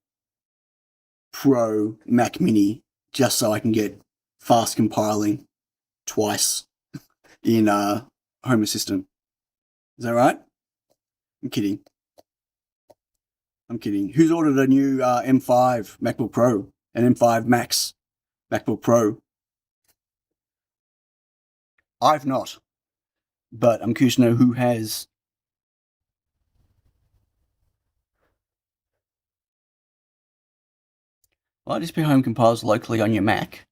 Pro Mac Mini just so I can get fast compiling twice in Home Assistant. Is that right? I'm kidding. I'm kidding. Who's ordered a new M5 MacBook Pro? An M5 Max MacBook Pro? I've not, but I'm curious to know who has. Will IDSP Home compiles locally on your Mac?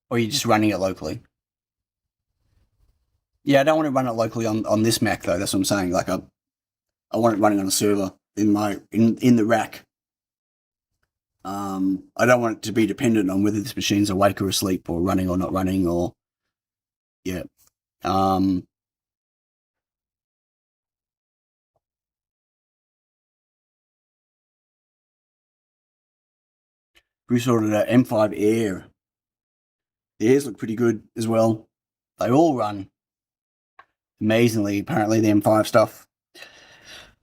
Or are you just running it locally? Yeah, I don't want to run it locally on this Mac though. That's what I'm saying. Like I want it running on a server in the rack. I don't want it to be dependent on whether this machine's awake or asleep or running or not running or yeah. Bruce ordered a M5 Air. The Airs look pretty good as well. They all run amazingly, apparently, the M5 stuff.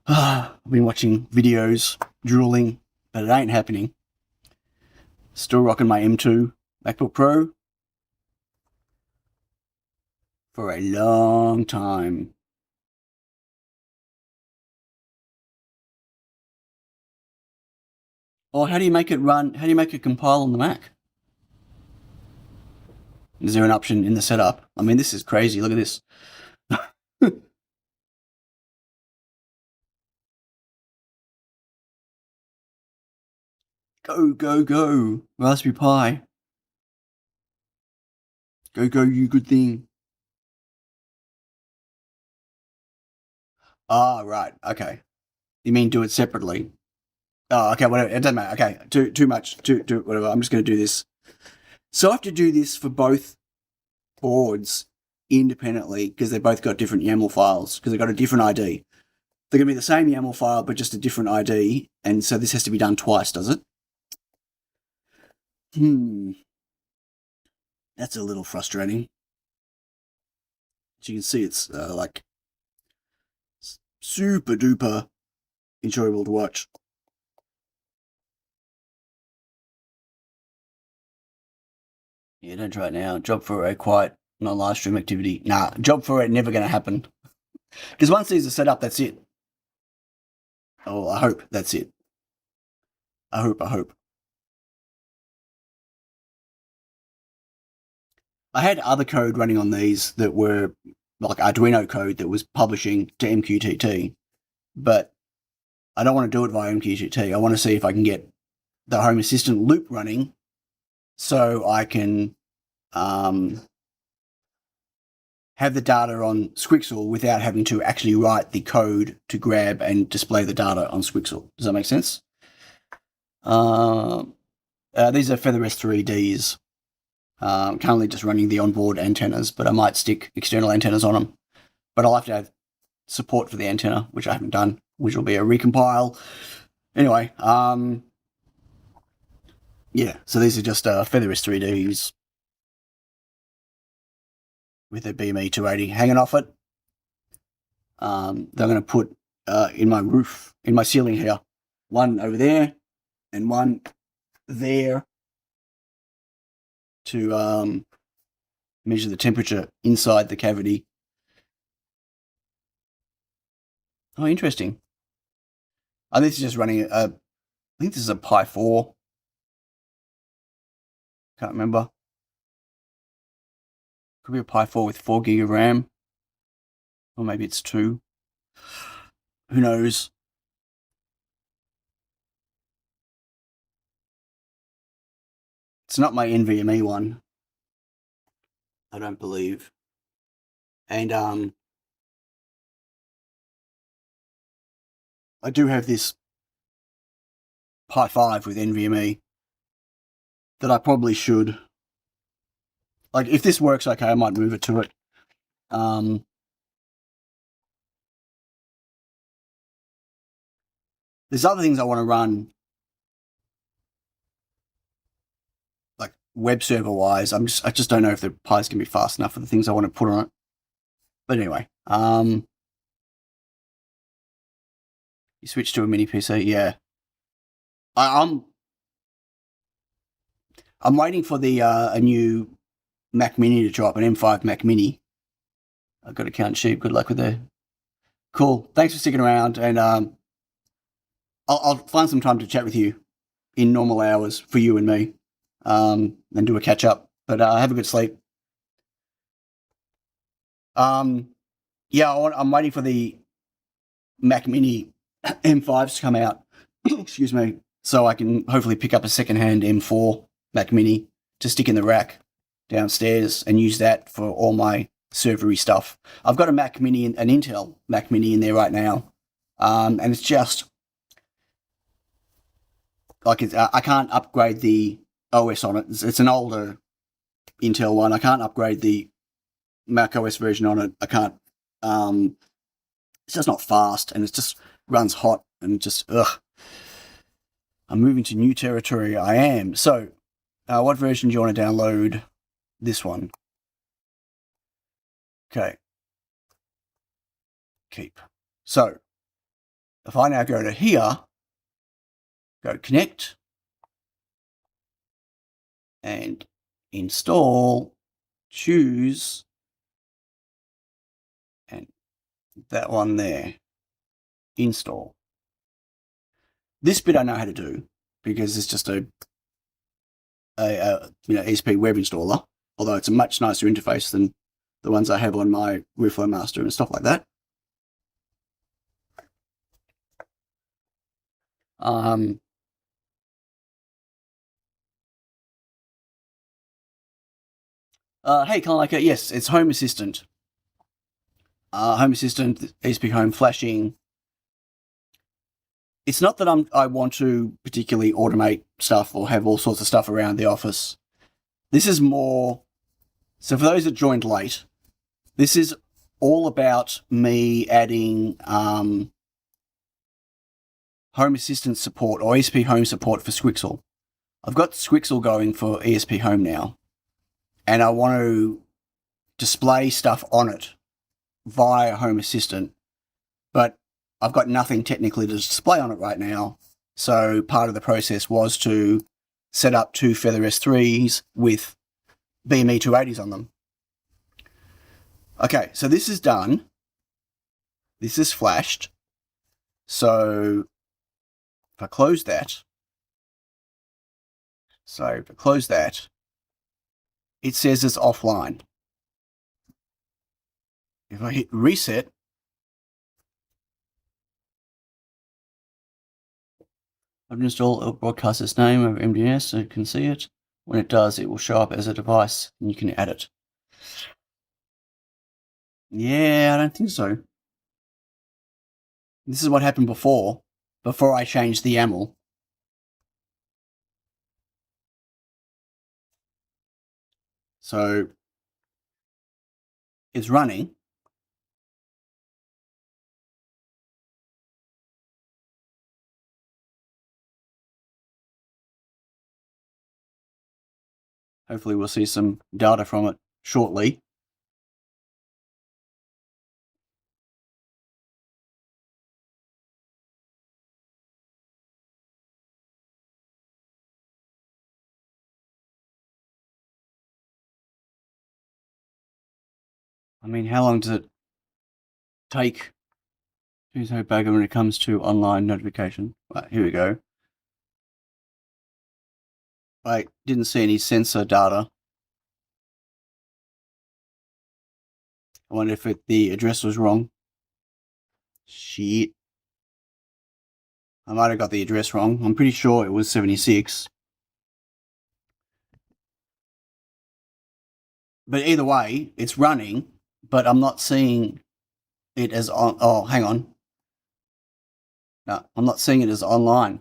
I've been watching videos, drooling, but it ain't happening. Still rocking my M2 MacBook Pro for a long time. Oh, how do you make it run? How do you make it compile on the Mac? Is there an option in the setup? I mean, this is crazy. Look at this. Go, go, go. Raspberry Pi. Go, go, you good thing. Ah, right. Okay. You mean do it separately? Oh, okay. Whatever. It doesn't matter. Okay. Too much. Too whatever. I'm just going to do this. So I have to do this for both boards independently because they've both got different YAML files because they've got a different ID. They're going to be the same YAML file but just a different ID, and so this has to be done twice, does it? That's a little frustrating. As you can see, it's like super duper enjoyable to watch. Yeah, don't try it now. Job for a quiet, non live stream activity. Nah, job for it never going to happen. Because once these are set up, that's it. Oh, I hope that's it. I hope. I had other code running on these that were like Arduino code that was publishing to MQTT, but I don't want to do it via MQTT. I want to see if I can get the Home Assistant loop running so I can have the data on SQUiXL without having to actually write the code to grab and display the data on SQUiXL. Does that make sense? These are FeatherS 3Ds. Currently just running the onboard antennas, but I might stick external antennas on them. But I'll have to have support for the antenna, which I haven't done, which will be a recompile. Anyway, yeah, so these are just FeatherS 3Ds with a BME 280 hanging off it. They're going to put in my roof, in my ceiling here, one over there and one there to measure the temperature inside the cavity. Oh, interesting. This is just running I think this is a Pi 4. Can't remember. Could be a Pi 4 with 4 gig of RAM. Or maybe it's 2. Who knows? It's not my NVMe one. I don't believe. And I do have this Pi 5 with NVMe that I probably should. Like, if this works okay, I might move it to it. There's other things I want to run, like web server wise. I just don't know if the Pi's can be fast enough for the things I want to put on it. But anyway, you switch to a mini PC, yeah. I'm waiting for the a new Mac Mini to drop, an M5 Mac Mini. I've got to count sheep. Good luck with that. Cool. Thanks for sticking around, and I'll find some time to chat with you in normal hours for you and me, and do a catch up. But have a good sleep. Yeah, I'm waiting for the Mac Mini M5s to come out. Excuse me, so I can hopefully pick up a secondhand M4 Mac Mini to stick in the rack downstairs and use that for all my servery stuff. I've got a Mac Mini, an Intel Mac Mini in there right now, and it's just like I can't upgrade the OS on it. It's an older Intel one. I can't upgrade the Mac OS version on it. I can't. It's just not fast, and it just runs hot, and just ugh. I'm moving to new territory. I am. So, what version do you want to download? This one. Okay. Keep. So, if I now go to here, go connect, and install, choose, and that one there, install. This bit I know how to do because it's just a ESP web installer, although it's a much nicer interface than the ones I have on my Rooflow Master and stuff like that. Hey, Kalika, yes, it's Home Assistant. Home Assistant, ESP Home flashing. It's not that I want to particularly automate stuff or have all sorts of stuff around the office. This is more, so for those that joined late, this is all about me adding Home Assistant support or ESP Home support for SQUiXL. I've got SQUiXL going for ESP Home now, and I want to display stuff on it via Home Assistant, but I've got nothing technically to display on it right now. So part of the process was to set up 2 FeatherS 3s with BME 280s on them. Okay, so this is done. This is flashed. So if I close that, it says it's offline. if I hit reset, I've installed a broadcaster's name over MDNS so you can see it. When it does, it will show up as a device and you can add it. Yeah, I don't think so. This is what happened before I changed the YAML. So it's running. Hopefully we'll see some data from it shortly. I mean, how long does it take to go back when it comes to online notification? Right, here we go. I didn't see any sensor data. I wonder if the address was wrong. Shit. I might have got the address wrong. I'm pretty sure it was 76. But either way, it's running, but I'm not seeing it as on. Oh, hang on. No, I'm not seeing it as online.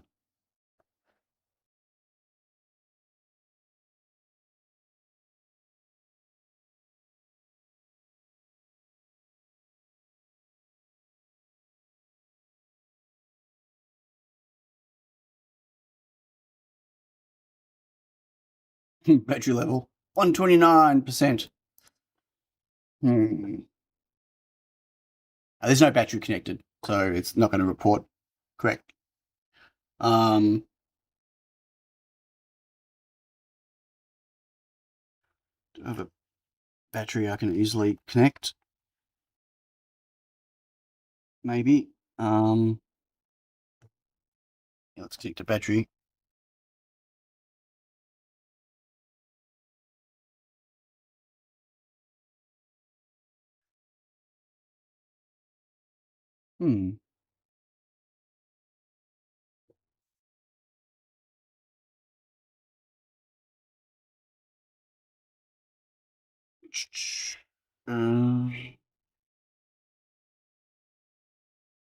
Battery level 129%. There's no battery connected, so it's not going to report correct. I have a battery I can easily connect. Maybe. Yeah, let's connect a battery.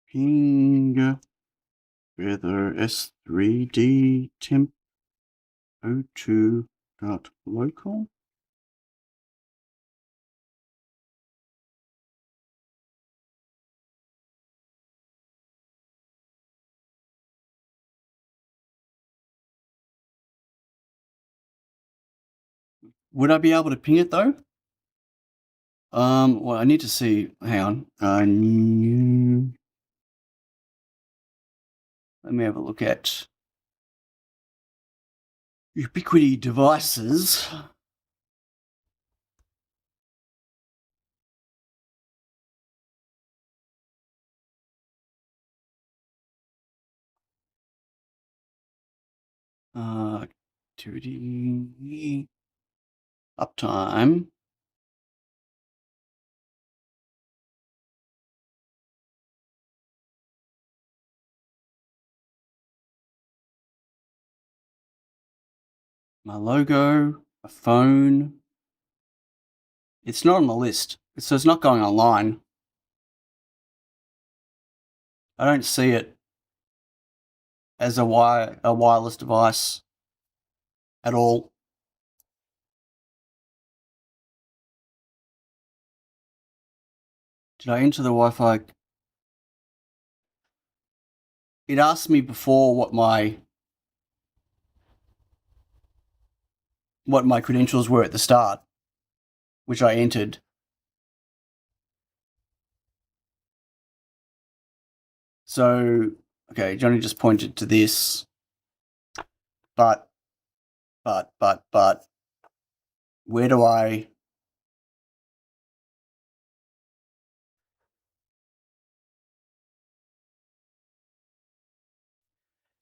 Ping weather S3D temp 02.local. Would I be able to ping it though? Well, I need to see. Hang on. Let me have a look at Ubiquiti devices. Activity uptime. My logo, a phone. It's not on the list, so it's not going online. I don't see it as a wireless device at all. Did I enter the Wi-Fi? It asked me before what my credentials were at the start, which I entered. So, okay, Johnny just pointed to this, but, where do I...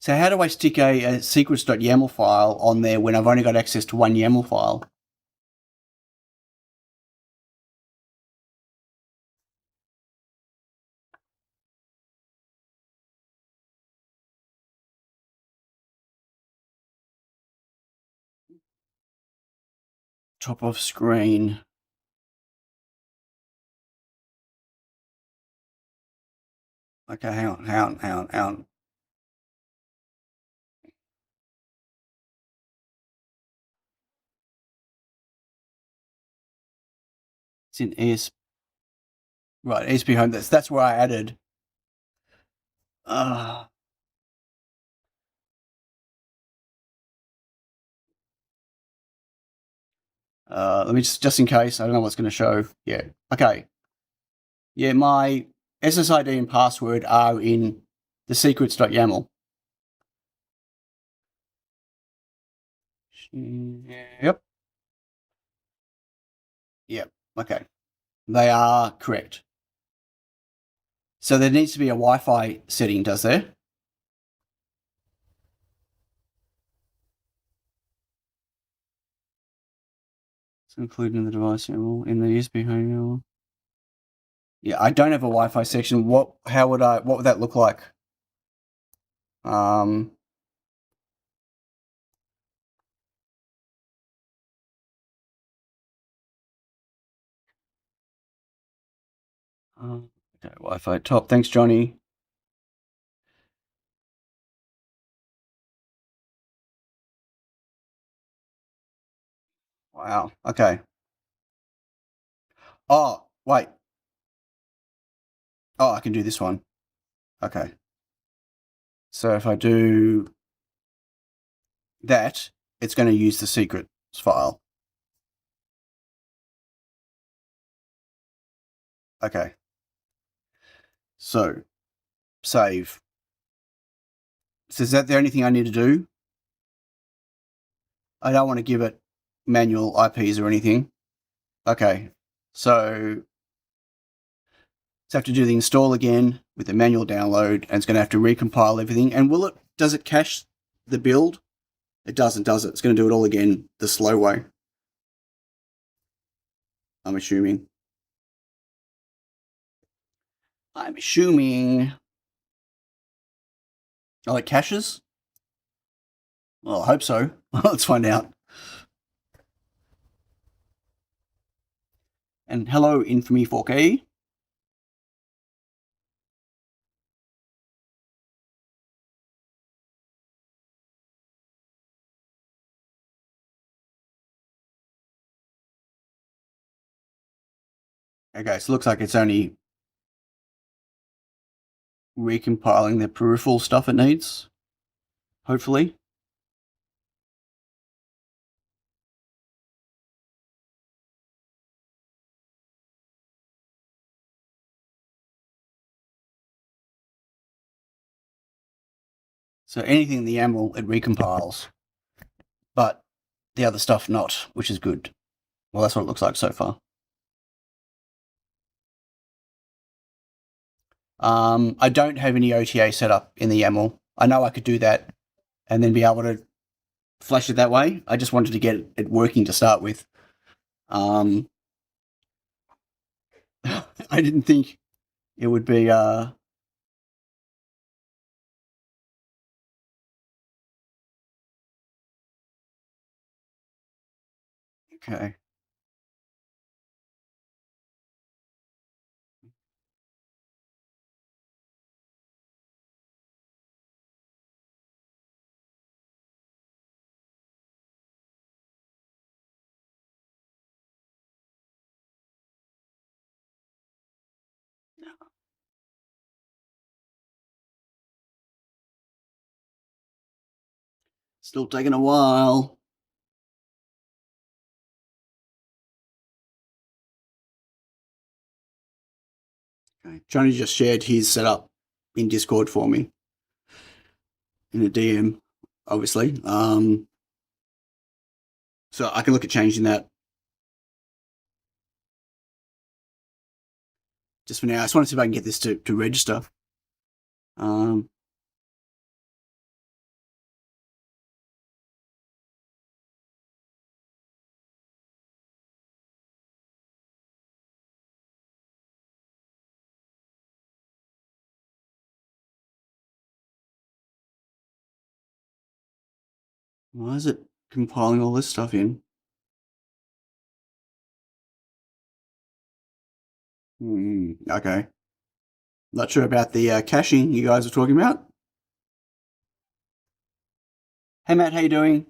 So how do I stick a secrets.yaml file on there when I've only got access to one YAML file? top of screen. Okay, hang on. It's in right, ESP home. That's where I added. Let me just in case. I don't know what's going to show. Yeah. Okay. Yeah, my SSID and password are in the secrets.yaml. Yep. Yep. Okay. They are correct. So there needs to be a Wi-Fi setting, does there? It's included in the device YAML, in the USB home YAML. Yeah, I don't have a Wi-Fi section. What would that look like? Okay, Wi-Fi top. Thanks, Johnny. Wow. Okay. Oh, wait. Oh, I can do this one. Okay. So if I do that, it's going to use the secrets file. Okay. So save. So is that the only thing I need to do? I don't want to give it manual IPs or anything. Okay. So have to do the install again with the manual download, and it's going to have to recompile everything. And does it cache the build? It doesn't, does it? It's going to do it all again the slow way, I'm assuming. Oh, it caches? Well, I hope so. Let's find out. And hello, Infamy 4K. Okay, so it looks like it's only recompiling the peripheral stuff it needs, hopefully. So anything in the YAML, it recompiles, but the other stuff not, which is good. Well, that's what it looks like so far. I don't have any OTA set up in the YAML. I know I could do that and then be able to flash it that way. I just wanted to get it working to start with. I didn't think it would be okay. Still taking a while. Okay. Johnny just shared his setup in Discord for me in a DM, obviously. So I can look at changing that. Just for now, I just want to see if I can get this to register. Why is it compiling all this stuff in? Okay. Not sure about the caching you guys are talking about. Hey Matt, how you doing?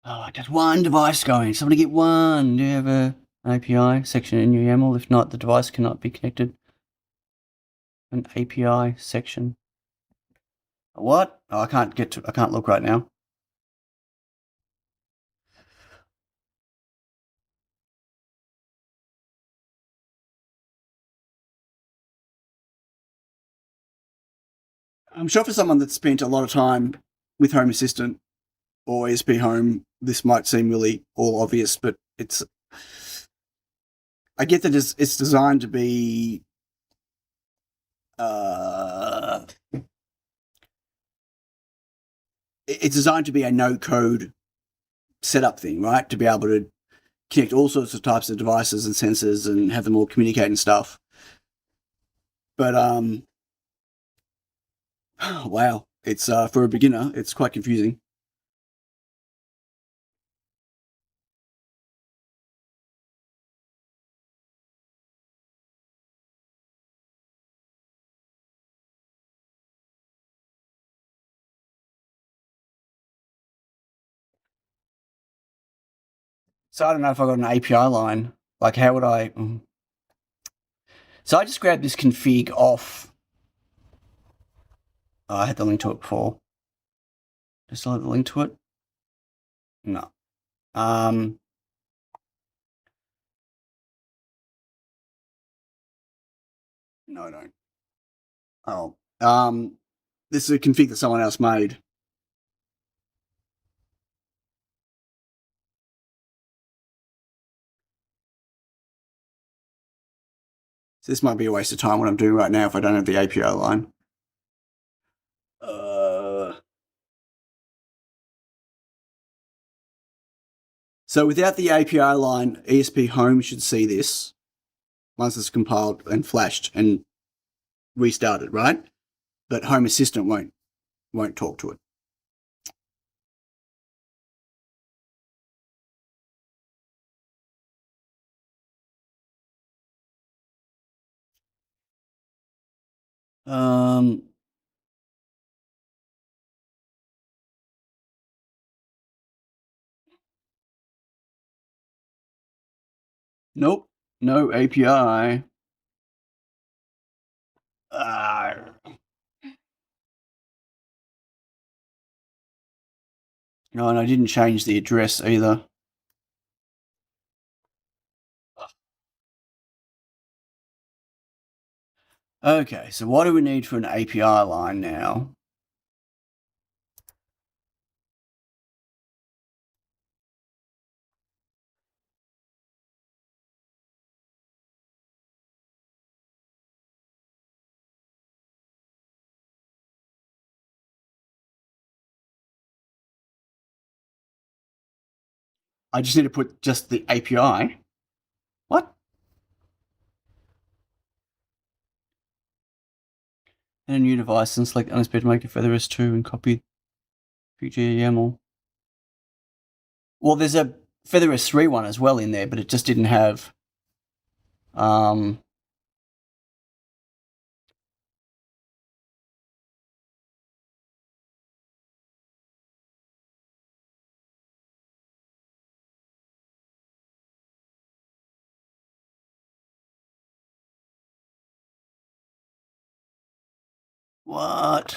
Oh, just one device going. Somebody get one. Do you have an API section in your YAML? If not, the device cannot be connected. An API section. What? Oh, I can't look right now. I'm sure for someone that's spent a lot of time with Home Assistant or ESP Home, this might seem really all obvious, but I get that it's designed to be it's designed to be a no-code setup thing, right? To be able to connect all sorts of types of devices and sensors and have them all communicate and stuff. But wow, it's for a beginner, it's quite confusing. So I don't know if I got an API line. Like, how would I? So I just grabbed this config off. Oh, I had the link to it before. Do I still have the link to it? No. No, I don't. Oh. This is a config that someone else made. So this might be a waste of time what I'm doing right now if I don't have the API line. So without the API line, ESP Home should see this once it's compiled and flashed and restarted, right? But Home Assistant won't talk to it. Nope, no API. No, and I didn't change the address either. Okay, so what do we need for an API line now? I just need to put just the API. What? And a new device and select unexpected make a FeatherS2 and copy YAML. Well, there's a FeatherS3 one as well in there, but it just didn't have what?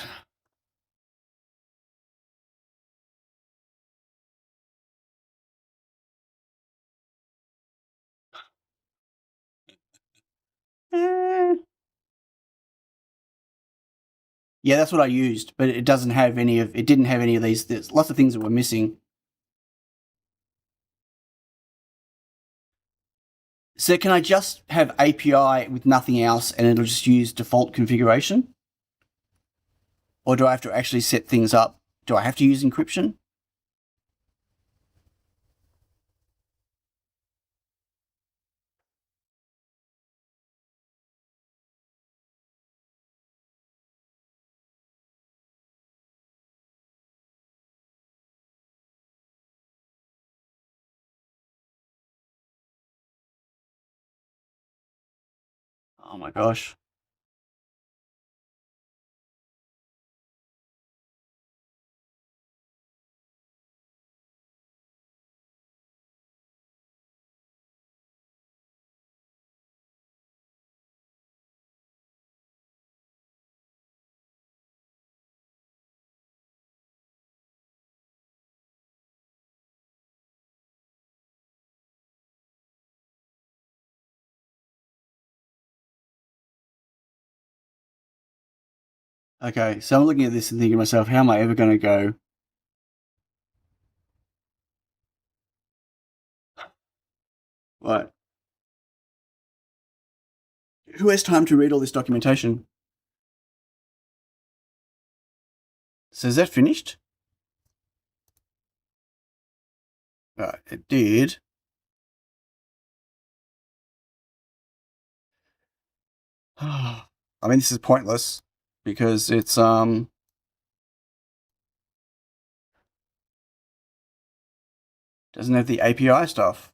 Yeah, that's what I used, but it didn't have any of these. There's lots of things that were missing. So can I just have API with nothing else and it'll just use default configuration? Or do I have to actually set things up? Do I have to use encryption? Oh my gosh. Okay, so I'm looking at this and thinking to myself, how am I ever going to go? What? Who has time to read all this documentation? So is that finished? It did. I mean, this is pointless because it's doesn't have the API stuff.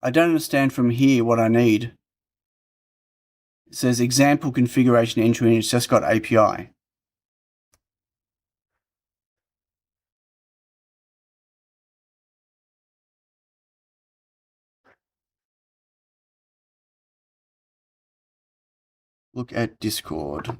I don't understand from here what I need. It says example configuration entry and it's just got API. Look at Discord.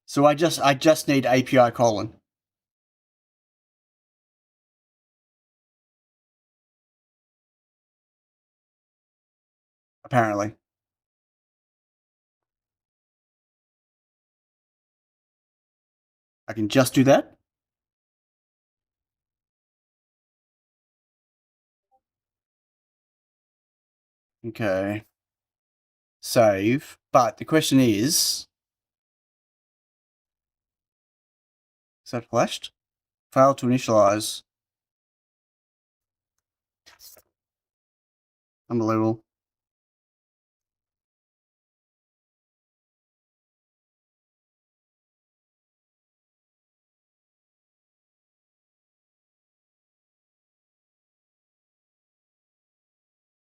So I just need API colon. Apparently. I can just do that? Okay. Save. But the question is that flashed? Failed to initialize. Unbelievable.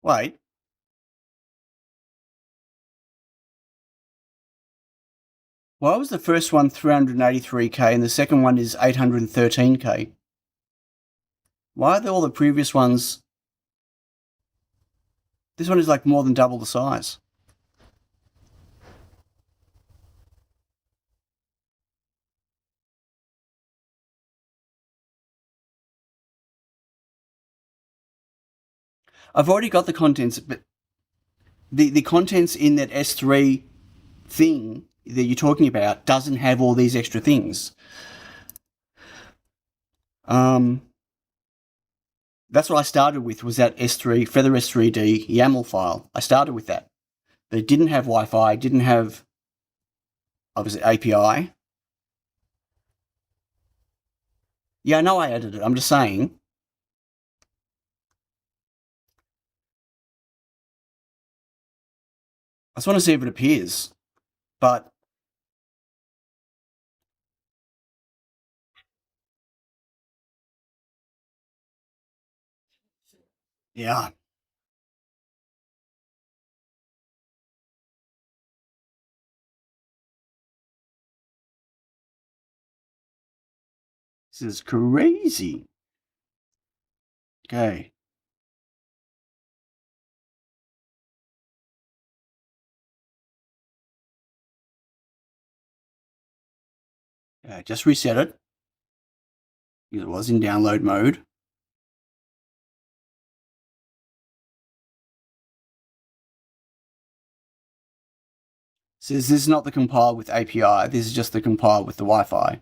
Wait. Why was the first one 383k and the second one is 813k? Why are all the previous ones... This one is like more than double the size. I've already got the contents, but the contents in that S3 thing that you're talking about doesn't have all these extra things. That's what I started with, was that S3, Feather S3D YAML file. I started with that. But it didn't have Wi-Fi, didn't have, obviously, API. Yeah, I know I added it. I'm just saying. I just want to see if it appears. But yeah. This is crazy. Okay. Just reset it. It was in download mode. So this is not the compile with API. This is just the compile with the Wi-Fi.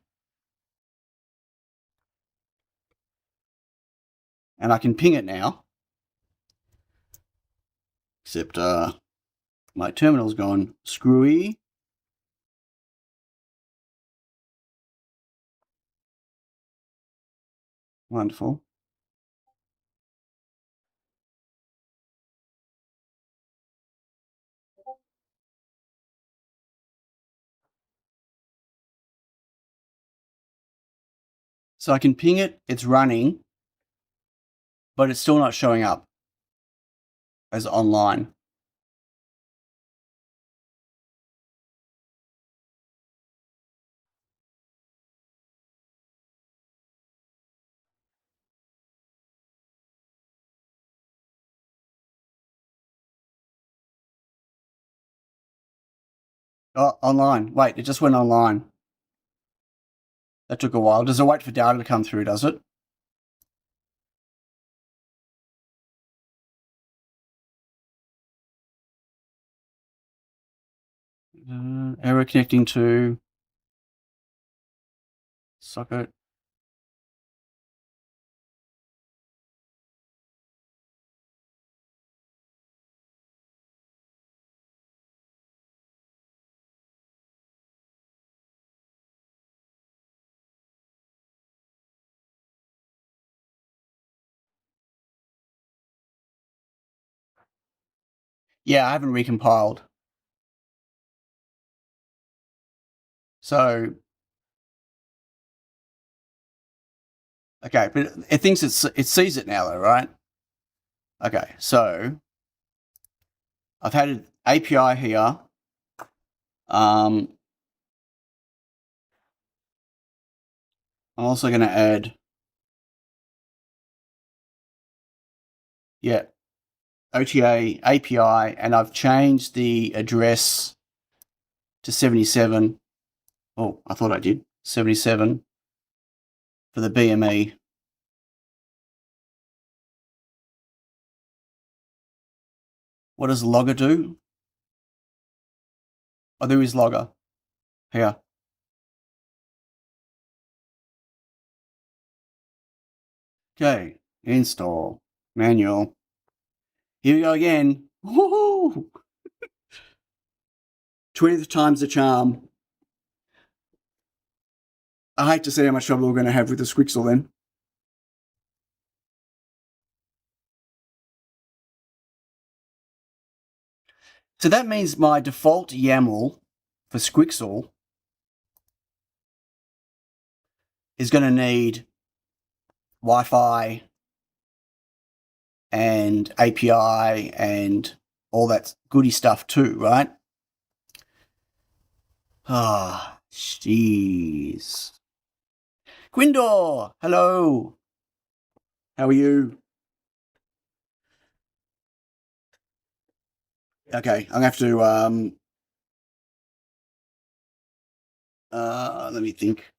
And I can ping it now. Except, my terminal's gone screwy. Wonderful. So I can ping it, it's running, but it's still not showing up as online. Oh, online. Wait, it just went online. That took a while. Does it wait for data to come through, does it? Error connecting to socket. Yeah, I haven't recompiled. So, okay, but it thinks it sees it now though, right? Okay, so I've had an API here. I'm also going to add, yeah, OTA API, and I've changed the address to 77. Oh, I thought I did. 77 for the BME. What does logger do? Oh, there is logger. Here. Okay, install, manual. Here we go again. Woohoo! 20th time's the charm. I hate to see how much trouble we're going to have with the SQUIXL then. So that means my default YAML for SQUIXL is going to need Wi-Fi and API and all that goody stuff too, right? Ah, jeez. Gwindor, hello. How are you? Okay, I'm going to have to, let me think.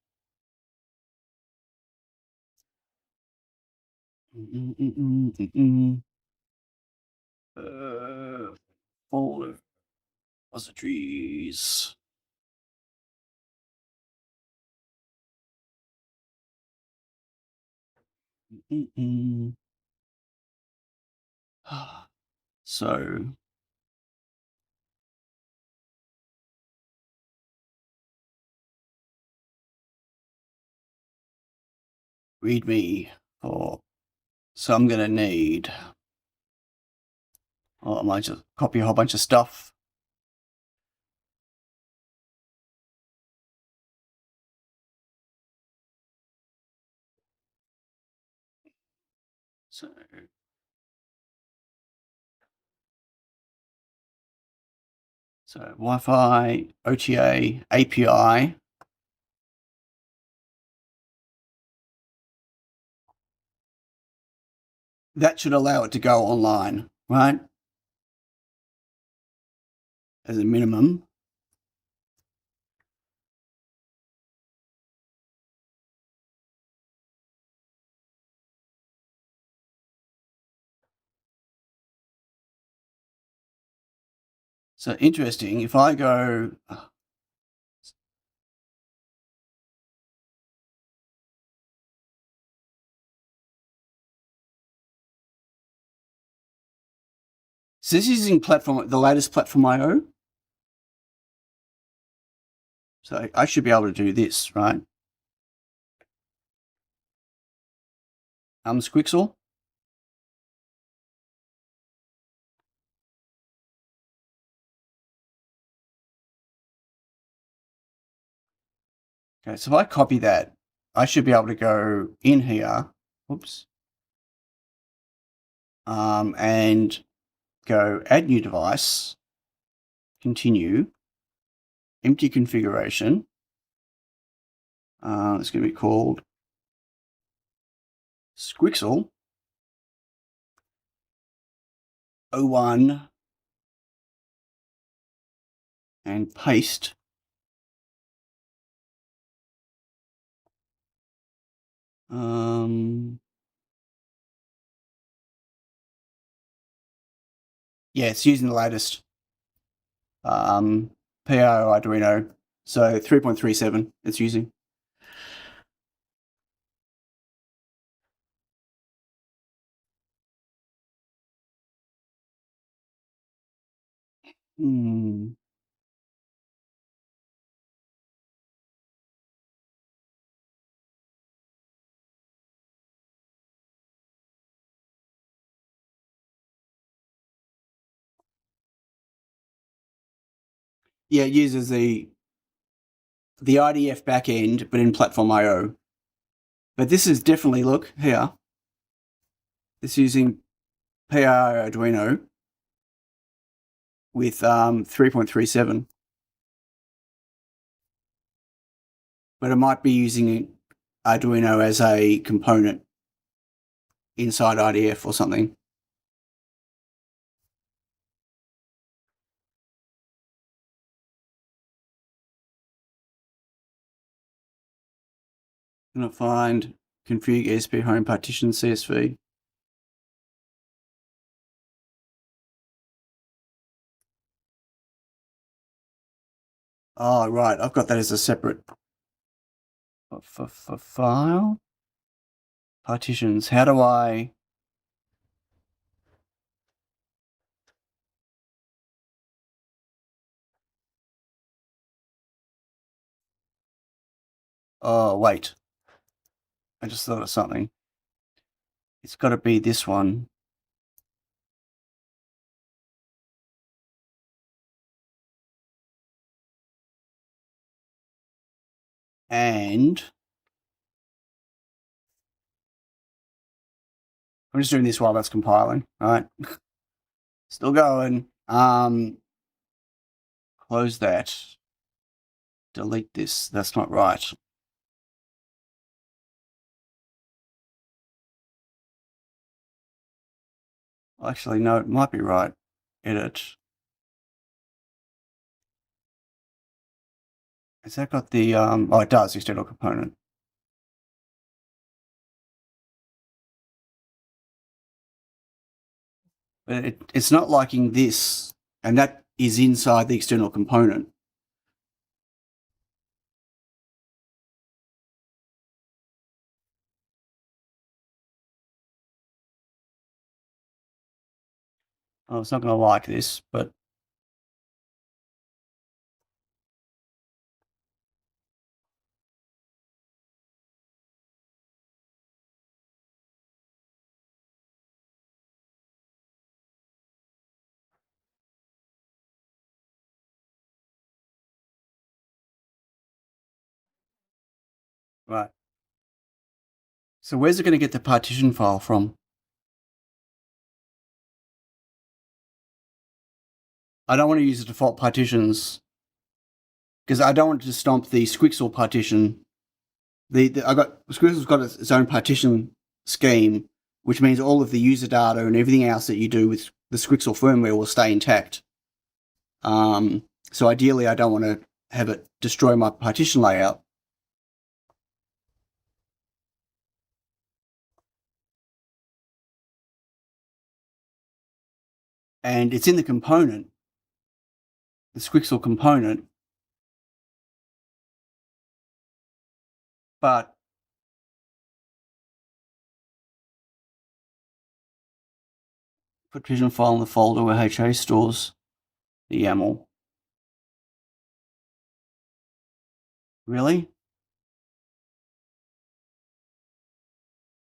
Folder repositories. So readme for, so I'm going to need, I might just copy a whole bunch of stuff. So Wi-Fi, OTA, API. That should allow it to go online, right? As a minimum. So interesting, if I go, So this is using the latest platform IO. So I should be able to do this, right? SQUiXL. Okay, so if I copy that, I should be able to go in here, oops, and go add new device, continue, empty configuration. It's going to be called SQUiXL 01 and paste. Yeah, it's using the latest PIO Arduino. So 3.37 it's using. Yeah, it uses the IDF backend, but in platform IO. But this is definitely, look here, it's using PIO Arduino with 3.37. But it might be using Arduino as a component inside IDF or something. I'm going to find config ESP home partition CSV. Oh, right. I've got that as a separate file. Partitions. How do I... Oh, wait. I just thought of something. It's got to be this one. And I'm just doing this while that's compiling, right? Still going. Close that. Delete this. That's not right. Actually, no, it might be right. Edit. Has that got the, oh, it does, external component. But it's not liking this, and that is inside the external component. Oh, it's not going to like this, but right. So where's it going to get the partition file from? I don't want to use the default partitions because I don't want to stomp the SQUiXL partition. SQUiXL's got its own partition scheme, which means all of the user data and everything else that you do with the SQUiXL firmware will stay intact. So ideally, I don't want to have it destroy my partition layout. And it's in the component, the SQUiXL component, but Put Patron file in the folder where HA stores the YAML. Really?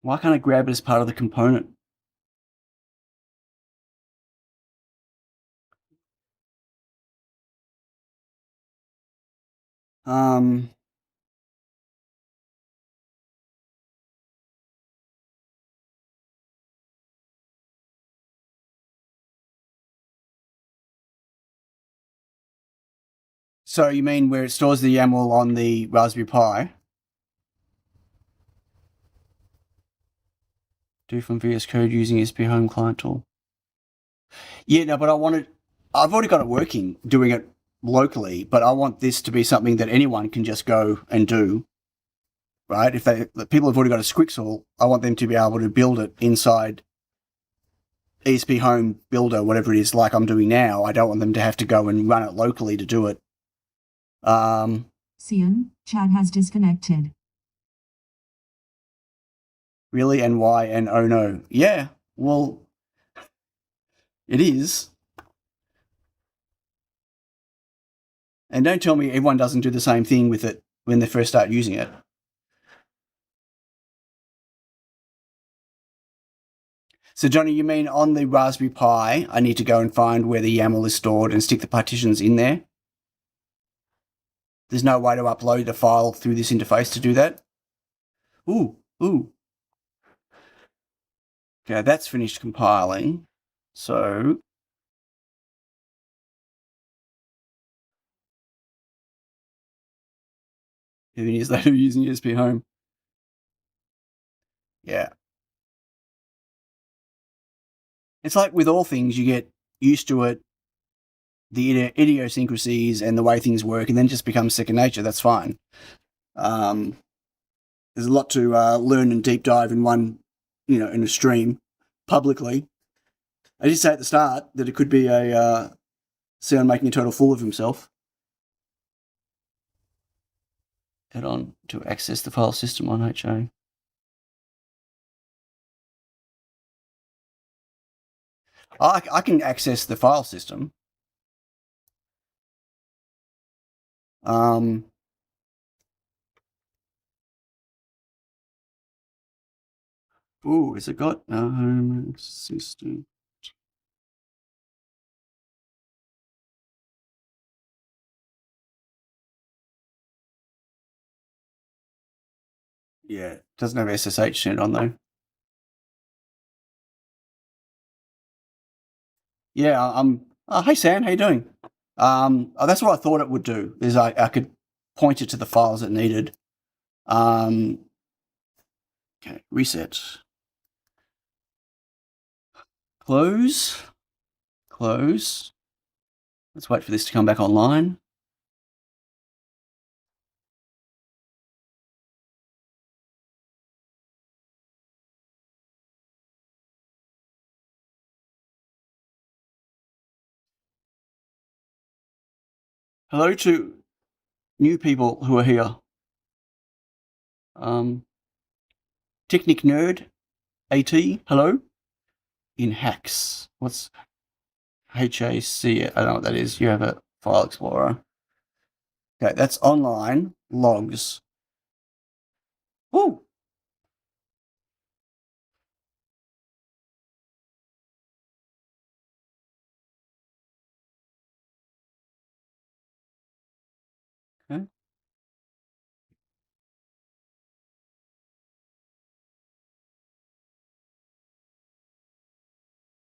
Why can't I grab it as part of the component? So you mean where it stores the YAML on the Raspberry Pi? Do from VS Code using SP Home Client tool. Yeah, no, but I've already got it working, doing it locally, but I want this to be something that anyone can just go and do, right? If people have already got a SQUiXL, I want them to be able to build it inside ESP Home Builder, whatever it is, like I'm doing now. I don't want them to have to go and run it locally to do it. Cian, chat has disconnected. Really? And why? And oh no. Yeah, well, it is. And don't tell me everyone doesn't do the same thing with it when they first start using it. So, Johnny, you mean on the Raspberry Pi, I need to go and find where the YAML is stored and stick the partitions in there? There's no way to upload a file through this interface to do that? Ooh. Okay, that's finished compiling. So, 7 years later using USB Home. Yeah. It's like with all things, you get used to it, the idiosyncrasies and the way things work, and then it just becomes second nature. That's fine. There's a lot to learn and deep dive in one, in a stream publicly. I did say at the start that it could be a Sion making a total fool of himself. Head on to access the file system on HA. I can access the file system. Ooh, is it got a home assistant? Yeah, it doesn't have SSH in it on though. Yeah, hey Sam, how you doing? That's what I thought it would do. Is I could point it to the files it needed. Okay, reset. Close. Let's wait for this to come back online. Hello to new people who are here. Technic Nerd AT, hello. In hacks. What's HAC? I don't know what that is. You have a file explorer. Okay, that's online logs. Ooh. Okay.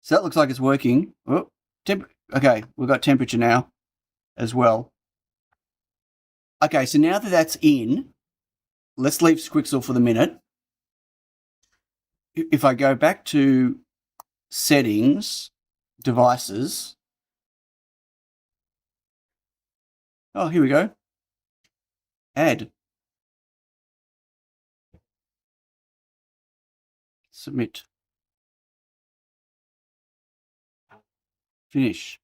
So that looks like it's working. Oh, okay, we've got temperature now as well. Okay, so now that that's in, let's leave SQUiXL for the minute. If I go back to settings, devices. Oh, here we go. Add. Submit. Finish.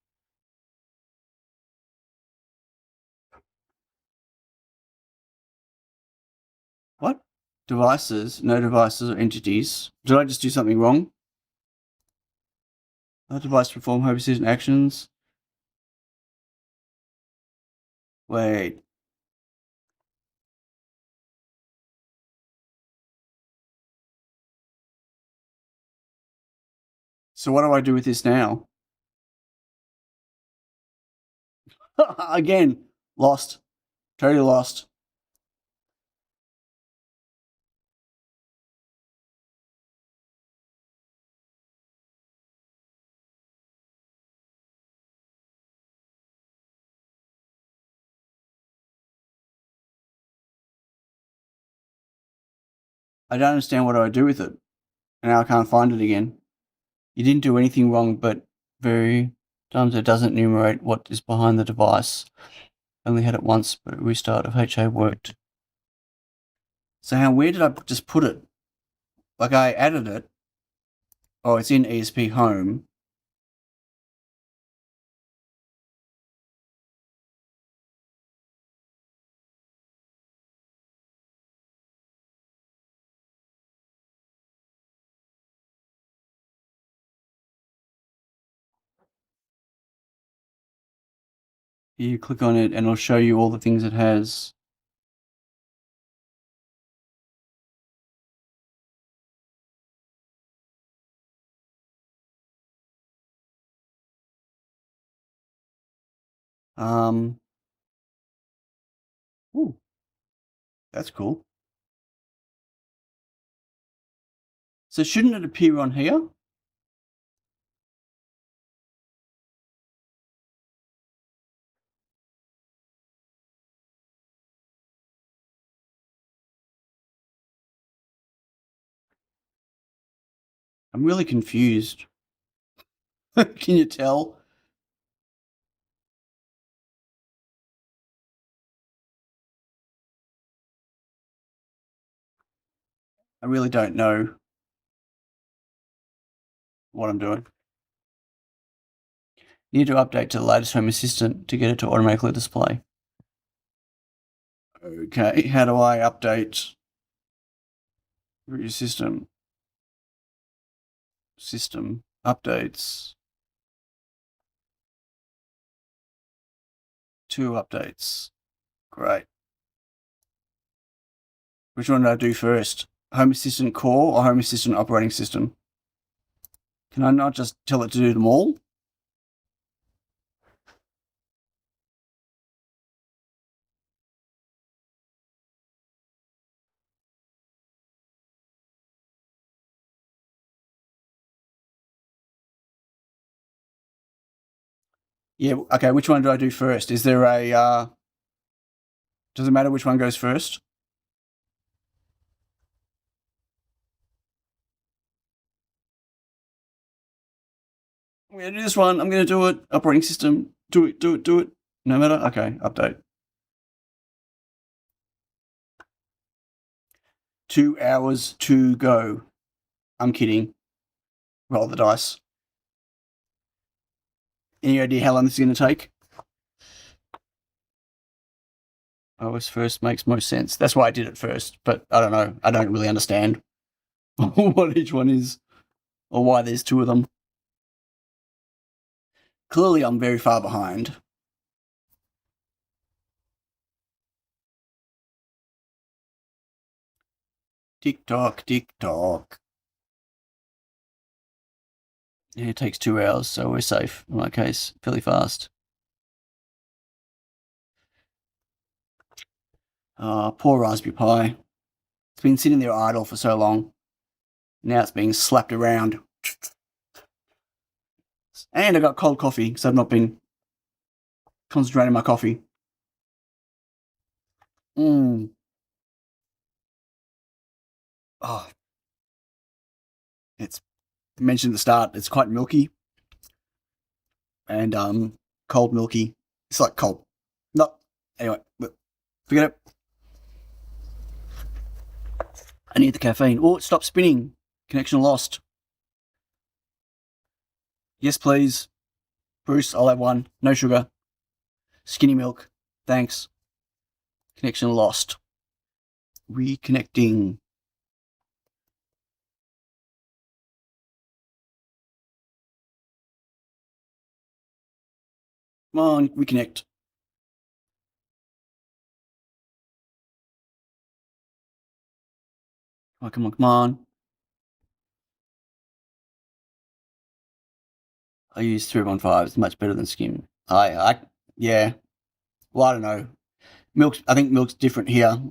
What? Devices, no devices or entities. Did I just do something wrong? That device perform Home Assistant actions. Wait. So what do I do with this now? Again, lost. Totally lost. I don't understand what do I do with it. And now I can't find it again. You didn't do anything wrong, but very times it doesn't enumerate what is behind the device. Only had it once, but a restart of HA worked. So where did I just put it? Like I added it. Oh, it's in ESP Home. You click on it and it'll show you all the things it has. Ooh, that's cool. So shouldn't it appear on here? I'm really confused. Can you tell? I really don't know what I'm doing. Need to update to the latest Home Assistant to get it to automatically display. Okay, how do I update your system? System updates. 2 updates. Great. Which one do I do first? Home Assistant Core or Home Assistant Operating System? Can I not just tell it to do them all? Yeah, okay, which one do I do first? Is there a, does it matter which one goes first? I'm going to do this one. I'm going to do it. Operating system. Do it. No matter. Okay, update. 2 hours to go. I'm kidding. Roll the dice. Any idea how long this is going to take? OS first makes most sense. That's why I did it first, but I don't know. I don't really understand what each one is or why there's 2 of them. Clearly, I'm very far behind. Tick tock, tick tock. Yeah, it takes 2 hours, so we're safe in my case. Fairly fast. Poor Raspberry Pi. It's been sitting there idle for so long. Now it's being slapped around. And I got cold coffee because I've not been concentrating on my coffee. Oh, it's mentioned at the start. It's quite milky and cold milky. It's like cold. No, anyway, forget it. I need the caffeine. Oh, it stopped spinning. Connection lost. Yes, please. Bruce, I'll have one. No sugar. Skinny milk. Thanks. Connection lost. Reconnecting. Come on, reconnect. Oh, come on, come on. I use 315. It's much better than skim. Yeah. Well, I don't know. I think milk's different here.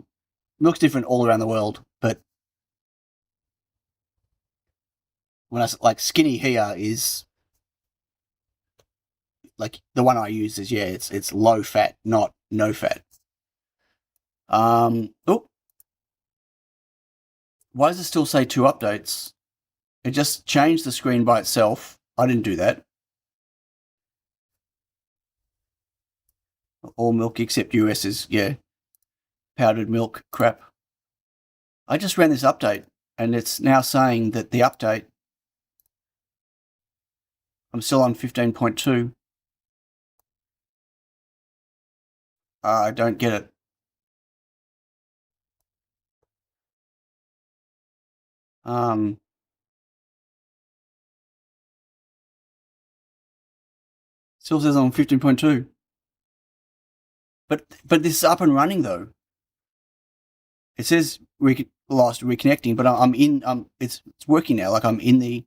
Milk's different all around the world, but when I like skinny here is like the one I use is it's low fat, not no fat. Oh, why does it still say 2 updates? It just changed the screen by itself. I didn't do that. All milk except US is, yeah, powdered milk crap. I just ran this update and it's now saying that the update, I'm still on 15.2. I don't get it. Still says I'm 15.2. But this is up and running though. It says lost reconnecting, but I'm in. It's working now. Like I'm in the.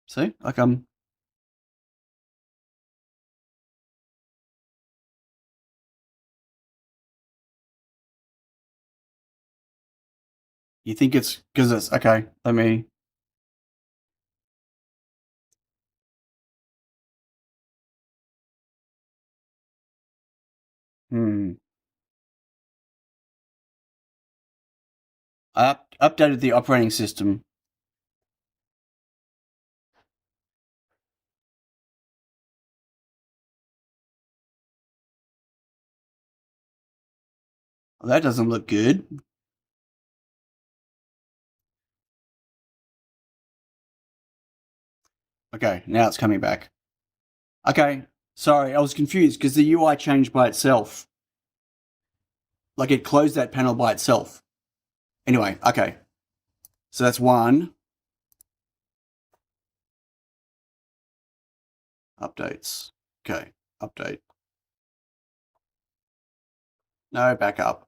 See, like I'm. You think it's because it's okay? Let me. I updated the operating system. Well, that doesn't look good. Okay, now it's coming back. Okay, sorry, I was confused because the UI changed by itself. Like it closed that panel by itself. Anyway, okay. So that's one. Updates. Okay, update. No backup.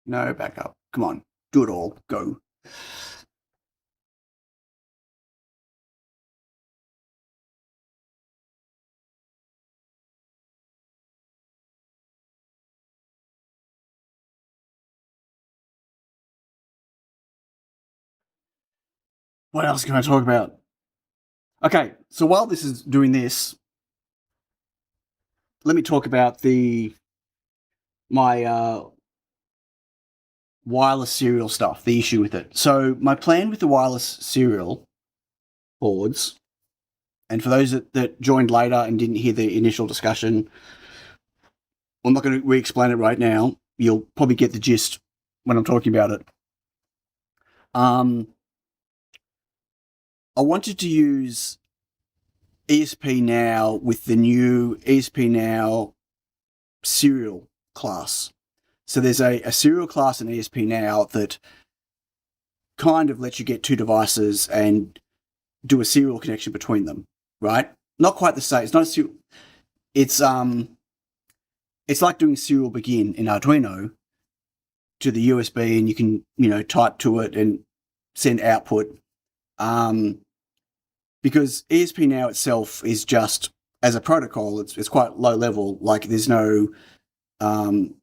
No backup. Come on, do it all. Go. What else can I talk about? Okay, so while this is doing this, let me talk about my wireless serial stuff, the issue with it. So my plan with the wireless serial boards, and for those that joined later and didn't hear the initial discussion, I'm not going to re-explain it right now. You'll probably get the gist when I'm talking about it. I wanted to use ESP Now with the new ESP Now serial class. So there's a serial class in ESP Now that kind of lets you get 2 devices and do a serial connection between them, right? Not quite the same. It's not a serial. It's like doing serial begin in Arduino to the USB, and you can type to it and send output. Because ESP Now itself is just as a protocol, it's quite low level. Like there's no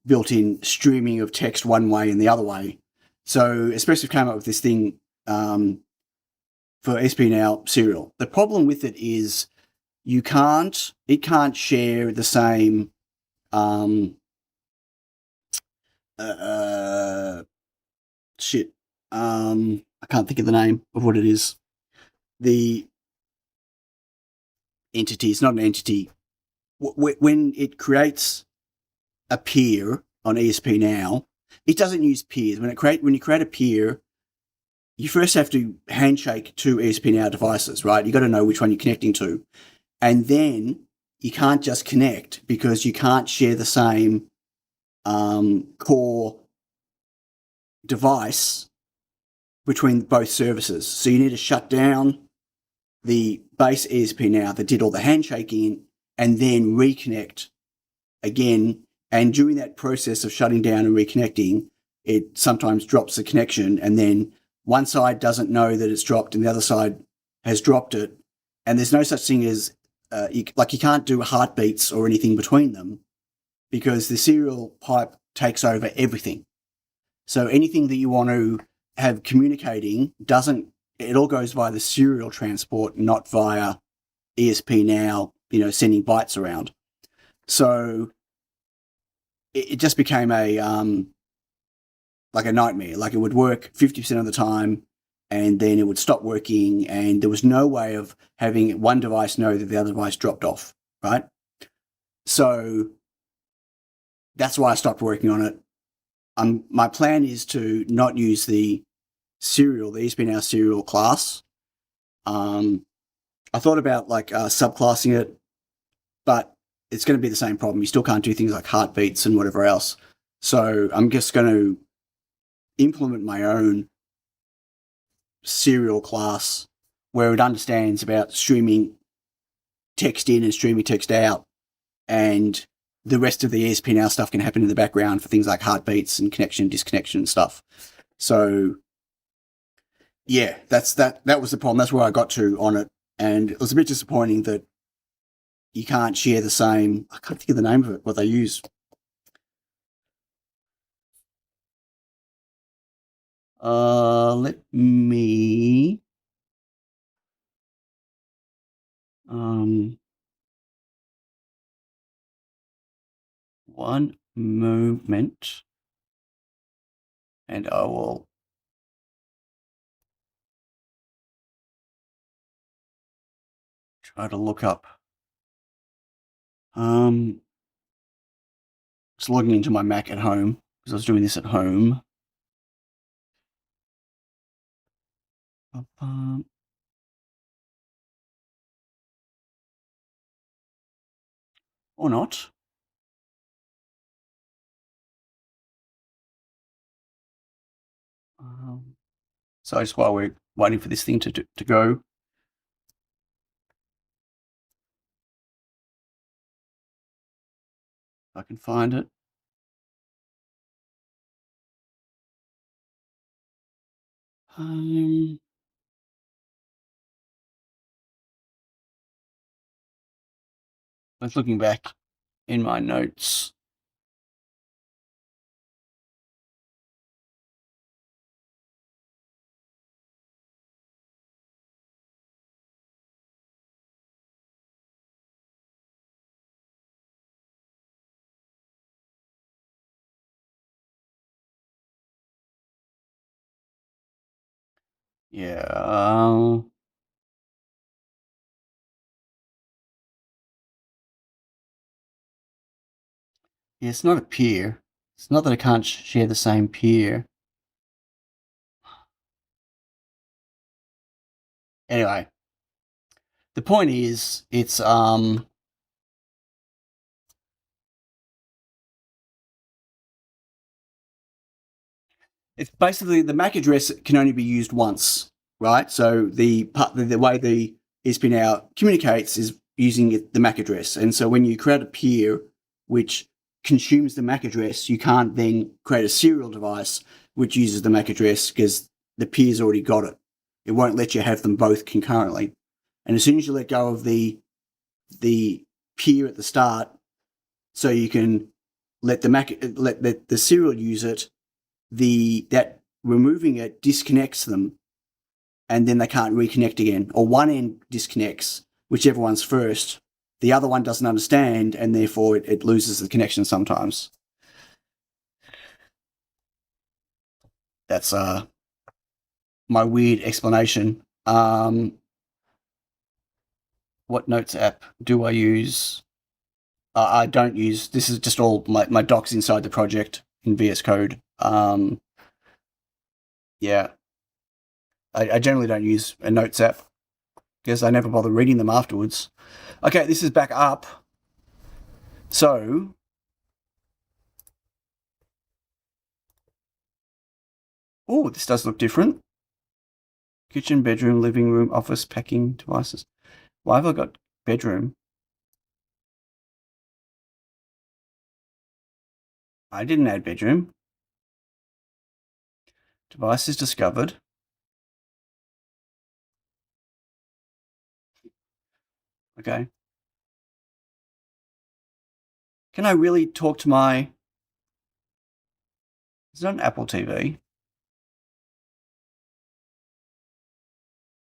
built-in streaming of text one way and the other way. So especially came up with this thing for ESP Now serial. The problem with it is it can't share the same I can't think of the name of what it is. The entity, it's not an entity. When it creates a peer on ESP Now, it doesn't use peers. When you create a peer, you first have to handshake 2 ESP Now devices, right? You got to know which one you're connecting to. And then you can't just connect because you can't share the same core device between both services. So you need to shut down the base ESP now that did all the handshaking and then reconnect again. And during that process of shutting down and reconnecting, it sometimes drops the connection, and then one side doesn't know that it's dropped and the other side has dropped it. And there's no such thing as, you can't do heartbeats or anything between them because the serial pipe takes over everything. So anything that you want to have communicating it all goes via the serial transport, not via ESP now, sending bytes around. So it just became a nightmare. Like, it would work 50% of the time and then it would stop working, and there was no way of having one device know that the other device dropped off, right? So that's why I stopped working on it. My plan is to not use the ESP Now serial class. I thought about subclassing it, but it's going to be the same problem. You still can't do things like heartbeats and whatever else. So I'm just going to implement my own serial class where it understands about streaming text in and streaming text out, and the rest of the ESP Now stuff can happen in the background for things like heartbeats and connection, disconnection and stuff. So yeah, that was the problem. That's where I got to on it. And it was a bit disappointing that you can't share the same, I can't think of the name of it, what they use. Let me, one moment, and I will try to look up. Just logging into my Mac at home because I was doing this at home. Or not. So just while we're waiting for this thing to go, I can find it. I was looking back in my notes. Yeah. Yeah, it's not a peer. It's not that I can't share the same peer. Anyway, the point is, it's basically the MAC address can only be used once, right? So the way the ESP Now communicates is using the MAC address, and so when you create a peer which consumes the MAC address, you can't then create a serial device which uses the MAC address because the peer's already got it. It won't let you have them both concurrently. And as soon as you let go of the peer at the start, so you can let the serial use it, that removing it disconnects them, and then they can't reconnect again. Or one end disconnects, whichever one's first. The other one doesn't understand, and therefore it loses the connection sometimes. That's my weird explanation. What notes app do I use? I don't use. This is just all my docs inside the project in VS Code. Yeah. I generally don't use a notes app because I never bother reading them afterwards. Okay, this is back up. So, oh, this does look different. Kitchen, bedroom, living room, office, packing devices. Why have I got bedroom? I didn't add bedroom. Devices discovered. Okay. Can I really talk to my... It's not an Apple TV.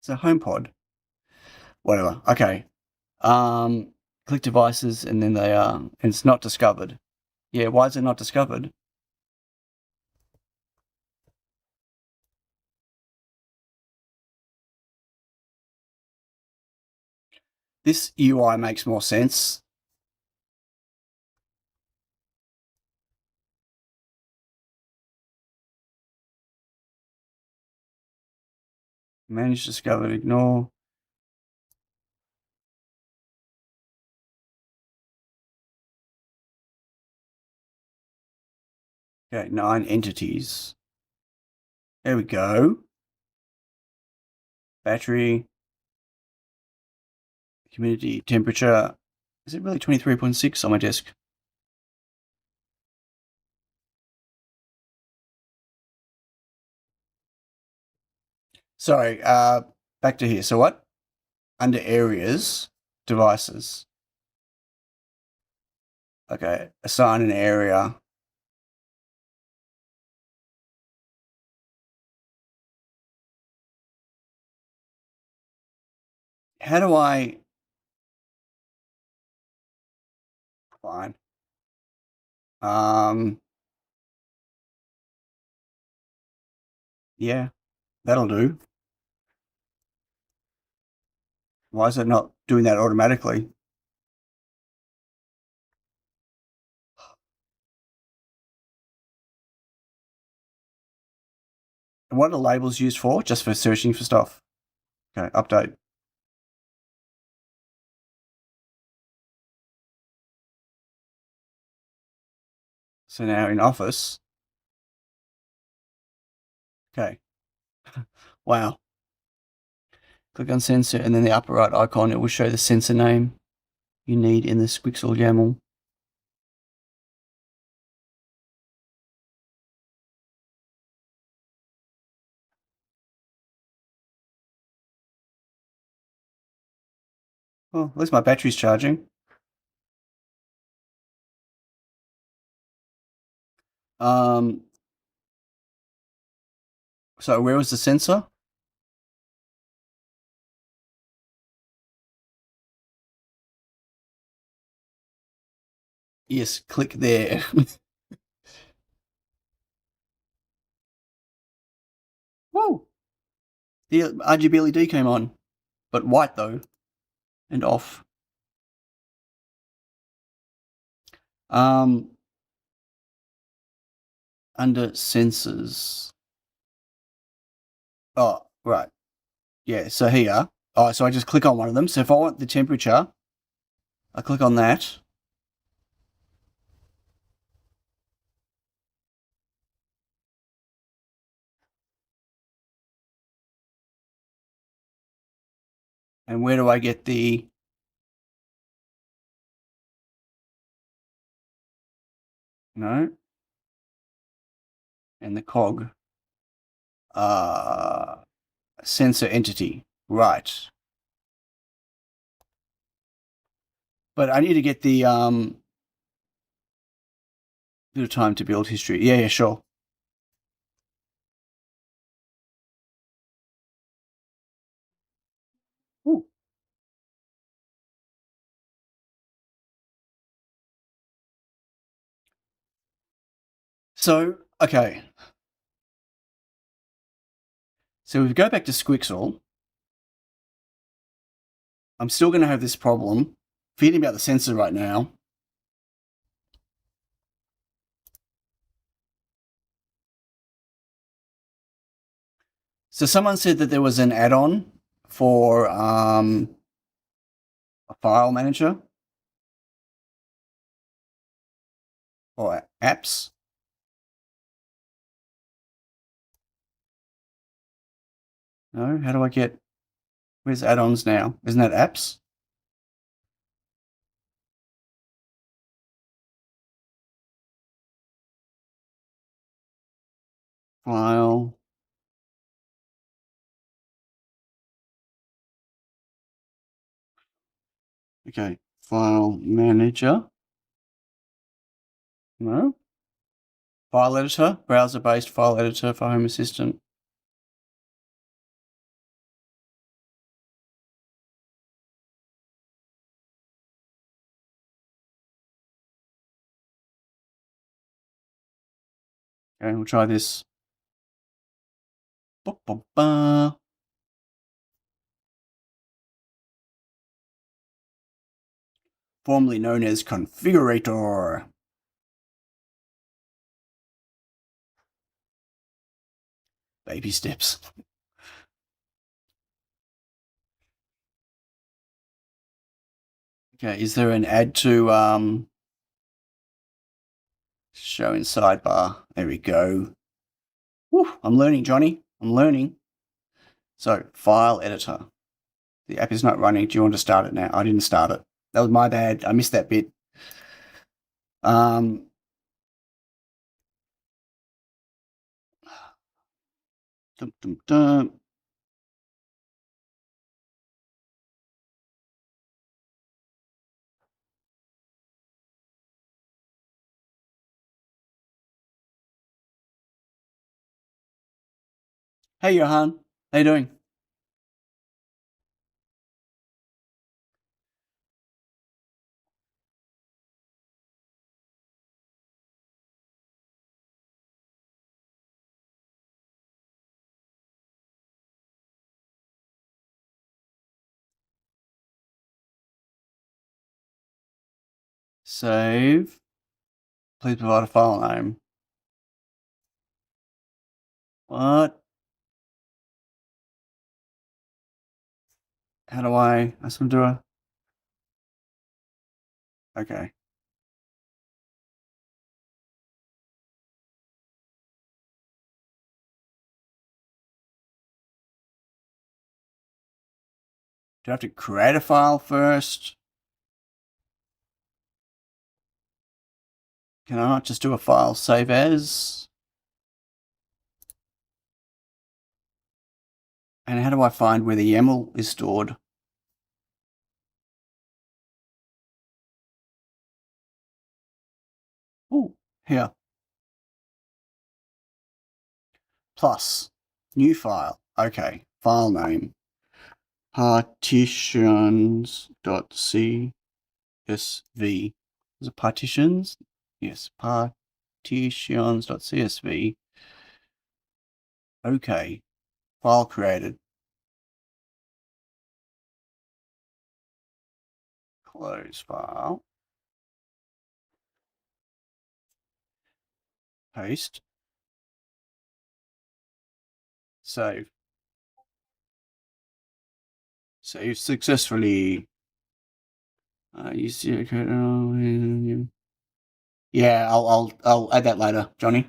It's a HomePod. Whatever. Okay. Click devices and then they are... And it's not discovered. Yeah, why is it not discovered? This UI makes more sense. Manage, discovered, ignore. Okay, 9 entities. There we go. Battery. Humidity, temperature. Is it really 23.6 on my desk? Sorry, back to here. So what? Under areas, devices. Okay, assign an area. How do I... Fine. Yeah, that'll do. Why is it not doing that automatically? And what are labels used for? Just for searching for stuff. Okay, update. So now in Office. Okay. Wow. Click on sensor and then the upper right icon, it will show the sensor name you need in the SQUiXL YAML. Oh, at least my battery's charging. So where was the sensor? Yes, click there. Whoa! The RGB LED came on, but white though, and off. Under sensors. Oh, right. Yeah, so here. Oh, so I just click on one of them. So if I want the temperature, I click on that. And where do I get the... No. And the cog. Sensor entity. Right. But I need to get the bit of time to build history. Yeah, sure. Ooh. So, okay. So if we go back to SQUiXL, I'm still going to have this problem. Forgetting about the sensor right now. So someone said that there was an add-on for a file manager or apps. No, how do I get... Where's add-ons now? Isn't that apps? File. Okay, file manager. No. File editor, browser-based file editor for Home Assistant. Okay, we'll try this. Ba-ba-ba. Formerly known as Configurator. Baby steps. Okay, is there an add to show in sidebar? There we go. Woo, I'm learning, Johnny. I'm learning. So, file editor. The app is not running. Do you want to start it now? I didn't start it. That was my bad. I missed that bit. Dum, dum, dum. Hey, Johan. How you doing? Save. Please provide a file name. What? How do I just do a... Okay. Do I have to create a file first? Can I not just do a file save as? And how do I find where the YAML is stored? Oh, here. Plus, new file. Okay, file name. Partitions.csv. Is it partitions? Yes, partitions.csv. Okay, file created. Close file. Paste. Save. Save successfully. You see, okay. Yeah, I'll add that later, Johnny.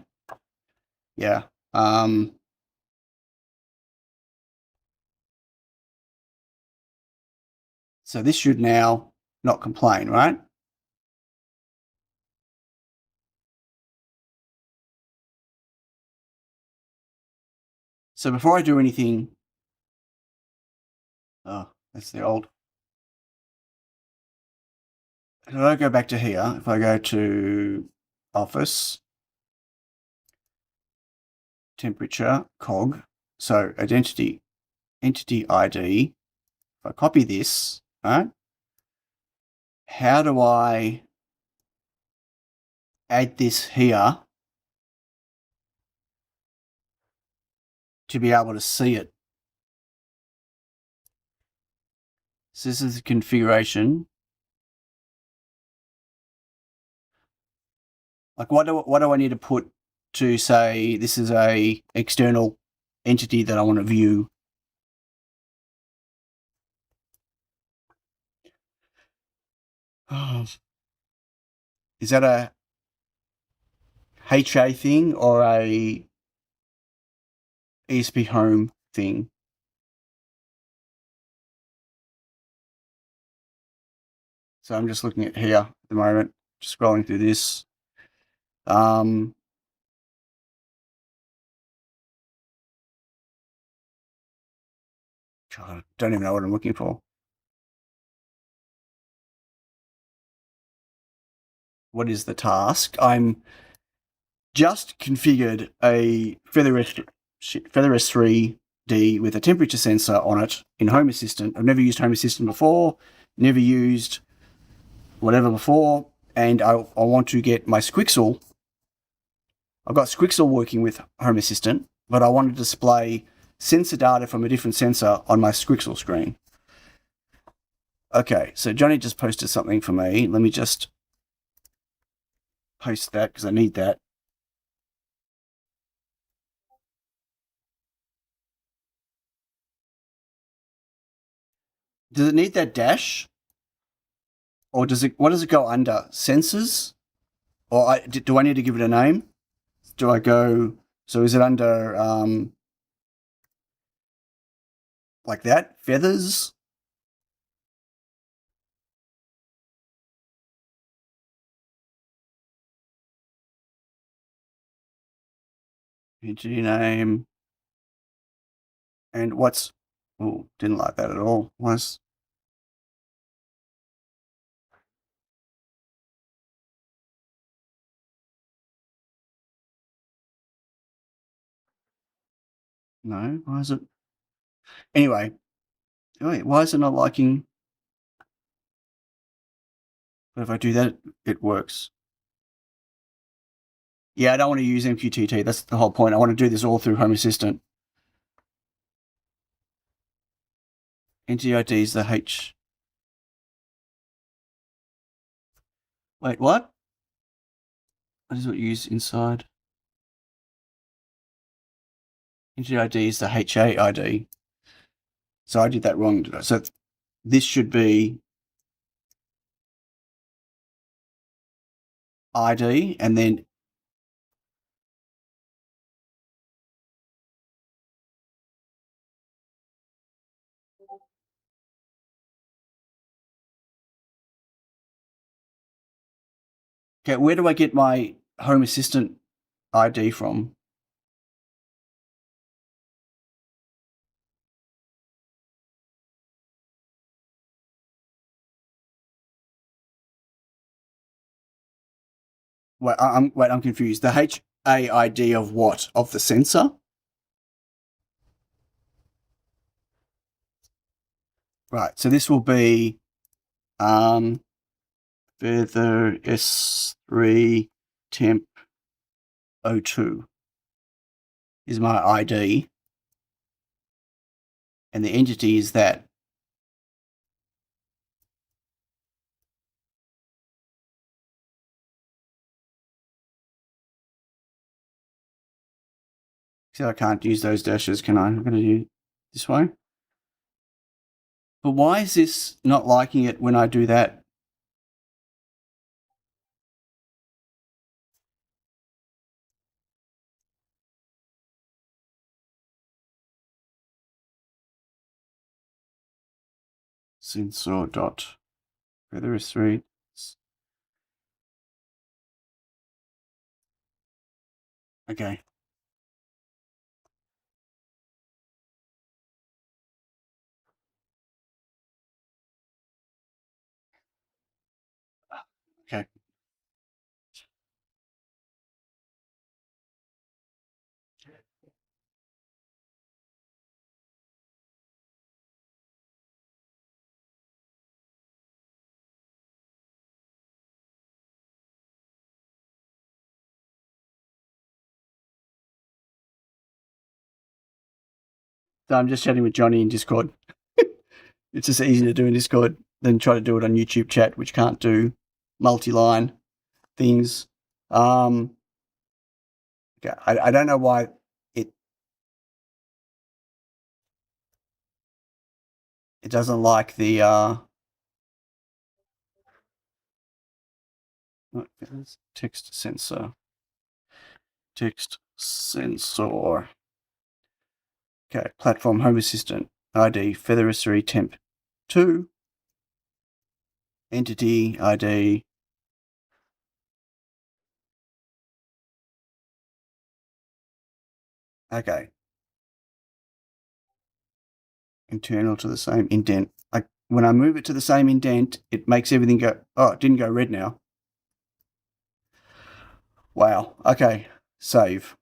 Yeah. So this should now not complain, right? So before I do anything, oh, that's the old. If I go back to here, if I go to Office, temperature, cog, so entity ID, if I copy this, right, how do I add this here to be able to see it? So this is the configuration. Like what do I need to put to say this is a external entity that I want to view? Is that a HA thing or a ESP Home thing? So I'm just looking at here at the moment, just scrolling through this. God, I don't even know what I'm looking for. What is the task? I'm just configured a Feather S3D with a temperature sensor on it in Home Assistant. I've never used Home Assistant before, never used whatever before, and I want to get my SQUiXL. I've got SQUiXL working with Home Assistant, but I want to display sensor data from a different sensor on my SQUiXL screen. Okay, so Johnny just posted something for me. Let me just post that because I need that. Does it need that dash? Or does it? What does it go under? Sensors? Or do I need to give it a name? Do I go? So is it under like that? Feathers? Entity name. And what's? Oh, didn't like that at all. Was no? Why is it? Anyway, wait, why is it not liking? But if I do that, it works. Yeah, I don't want to use MQTT. That's the whole point. I want to do this all through Home Assistant. Entity ID is the H. Wait, what? What is it used inside? Entity ID is the HA ID. So I did that wrong. So this should be ID and then okay, where do I get my Home Assistant ID from? Wait, I'm confused. The HA ID of what? Of the sensor? Right. So this will be Feather S3 temp 02 is my ID. And the entity is that. So I can't use those dashes, can I? I'm going to do this way. But why is this not liking it when I do that? Sensor dot Feather S3. Okay. Okay. So I'm just chatting with Johnny in Discord. It's just easier to do in Discord than try to do it on YouTube chat, which can't do multi-line things. Okay, I don't know why it doesn't like the text sensor. Text sensor. Okay, platform Home Assistant ID Feather S3 temp 2. entity ID. Okay. Internal to the same indent. When I move it to the same indent, it makes everything go, oh, it didn't go red now. Wow. Okay. Save.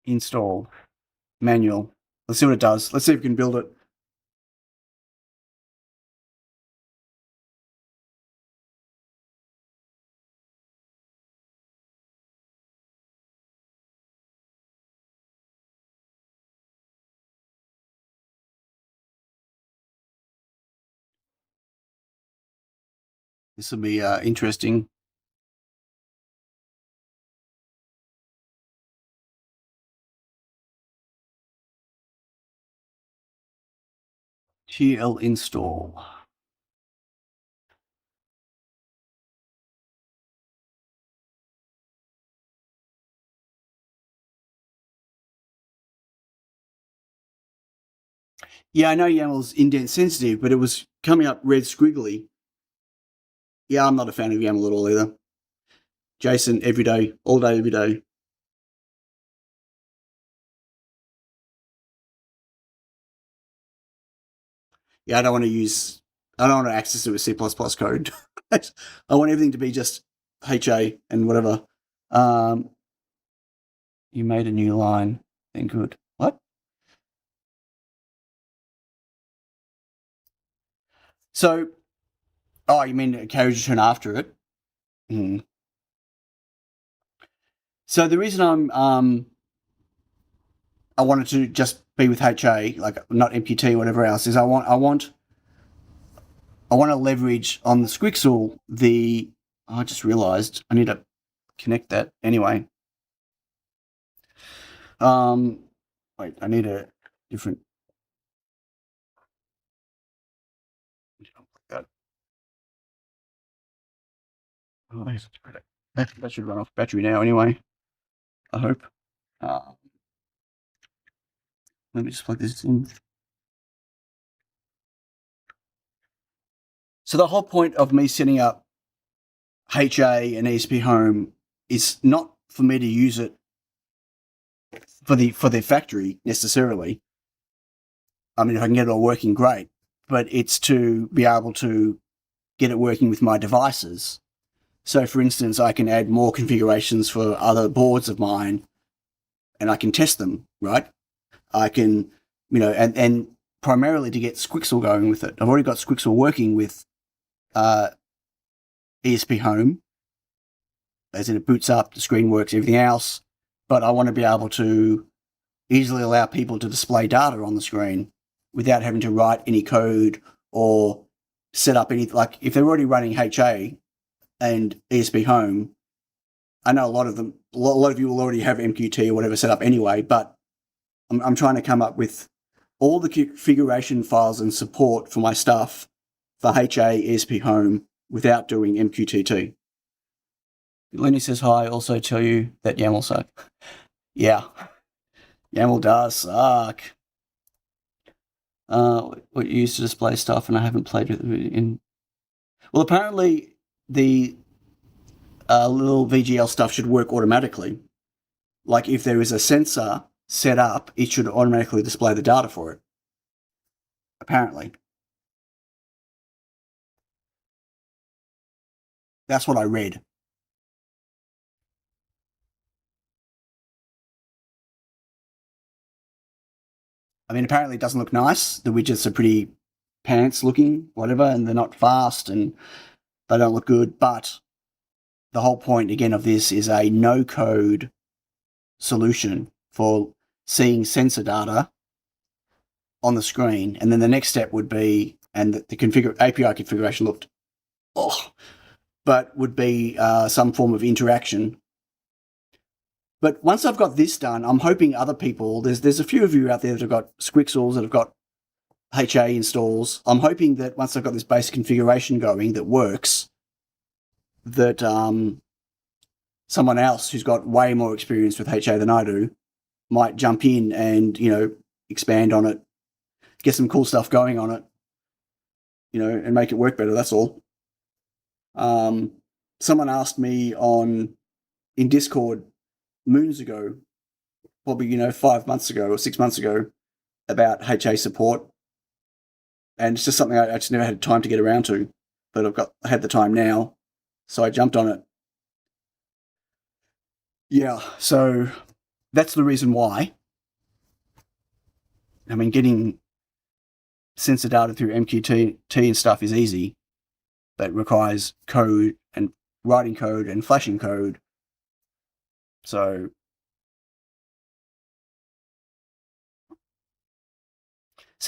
Install. Manual. Let's see what it does. Let's see if we can build it. This will be interesting. TL install. Yeah, I know YAML's indent sensitive, but it was coming up red squiggly. Yeah, I'm not a fan of YAML at all either. JSON every day, all day, every day. Yeah, I don't want to access it with C++ code. I want everything to be just HA and whatever. You made a new line. Then good. What? So, oh, you mean a carriage return after it? So the reason I wanted to just be with HA, like not MQT or whatever else, is I want to leverage on the SQUIXL I just realized I need to connect that anyway. Wait, I need a different. Oh, that should run off battery now anyway. I hope. Let me just plug this in. So the whole point of me setting up HA and ESP Home is not for me to use it for their factory necessarily. I mean, if I can get it all working, great. But it's to be able to get it working with my devices. So, for instance, I can add more configurations for other boards of mine, and I can test them, right? I can, and primarily to get SQUIXL going with it. I've already got SQUIXL working with ESP Home, as in it boots up, the screen works, everything else. But I want to be able to easily allow people to display data on the screen without having to write any code or set up any, like if they're already running HA and ESP Home, I know a lot of you will already have MQT or whatever set up anyway, but I'm trying to come up with all the configuration files and support for my stuff for HA, ESP Home without doing MQTT. Lenny says hi, also tell you that YAML sucks. Yeah, YAML does suck. What you use to display stuff, and I haven't played with it in. Well, apparently the little VGL stuff should work automatically. Like if there is a sensor set up, it should automatically display the data for it. Apparently. That's what I read. I mean, apparently it doesn't look nice. The widgets are pretty pants looking, whatever, and they're not fast and they don't look good. But the whole point, again, of this is a no-code solution for seeing sensor data on the screen. And then the next step would be, and the API configuration looked, but would be some form of interaction. But once I've got this done, I'm hoping other people, there's a few of you out there that have got SQUIXLs, that have got HA installs. I'm hoping that once I've got this basic configuration going that works, that someone else who's got way more experience with HA than I do might jump in and, expand on it, get some cool stuff going on it, and make it work better. That's all. Someone asked me in Discord moons ago, probably, 5 months ago or 6 months ago, about HA support. And it's just something I just never had time to get around to, but I had the time now, so I jumped on it. Yeah, so that's the reason why. I mean, getting sensor data through MQT and stuff is easy, but it requires code and writing code and flashing code. So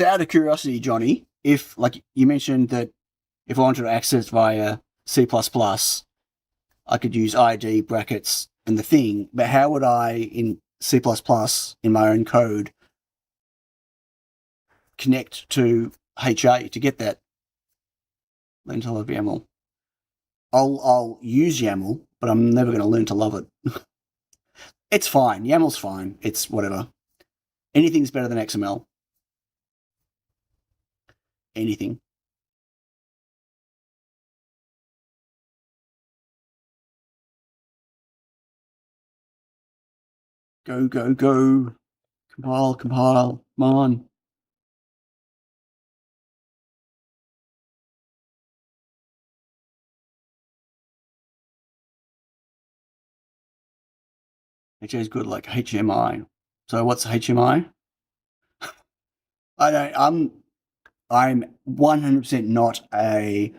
out of curiosity, Johnny, if, like you mentioned that if I wanted to access via C++, I could use ID, brackets, and the thing, but how would I, in C++, in my own code, connect to HA to get that? Learn to love YAML. I'll use YAML, but I'm never going to learn to love it. It's fine. YAML's fine. It's whatever. Anything's better than XML. Anything. Go, go, go. Compile, compile. Come on. HA is good, like HMI. So what's HMI? I'm 100% not a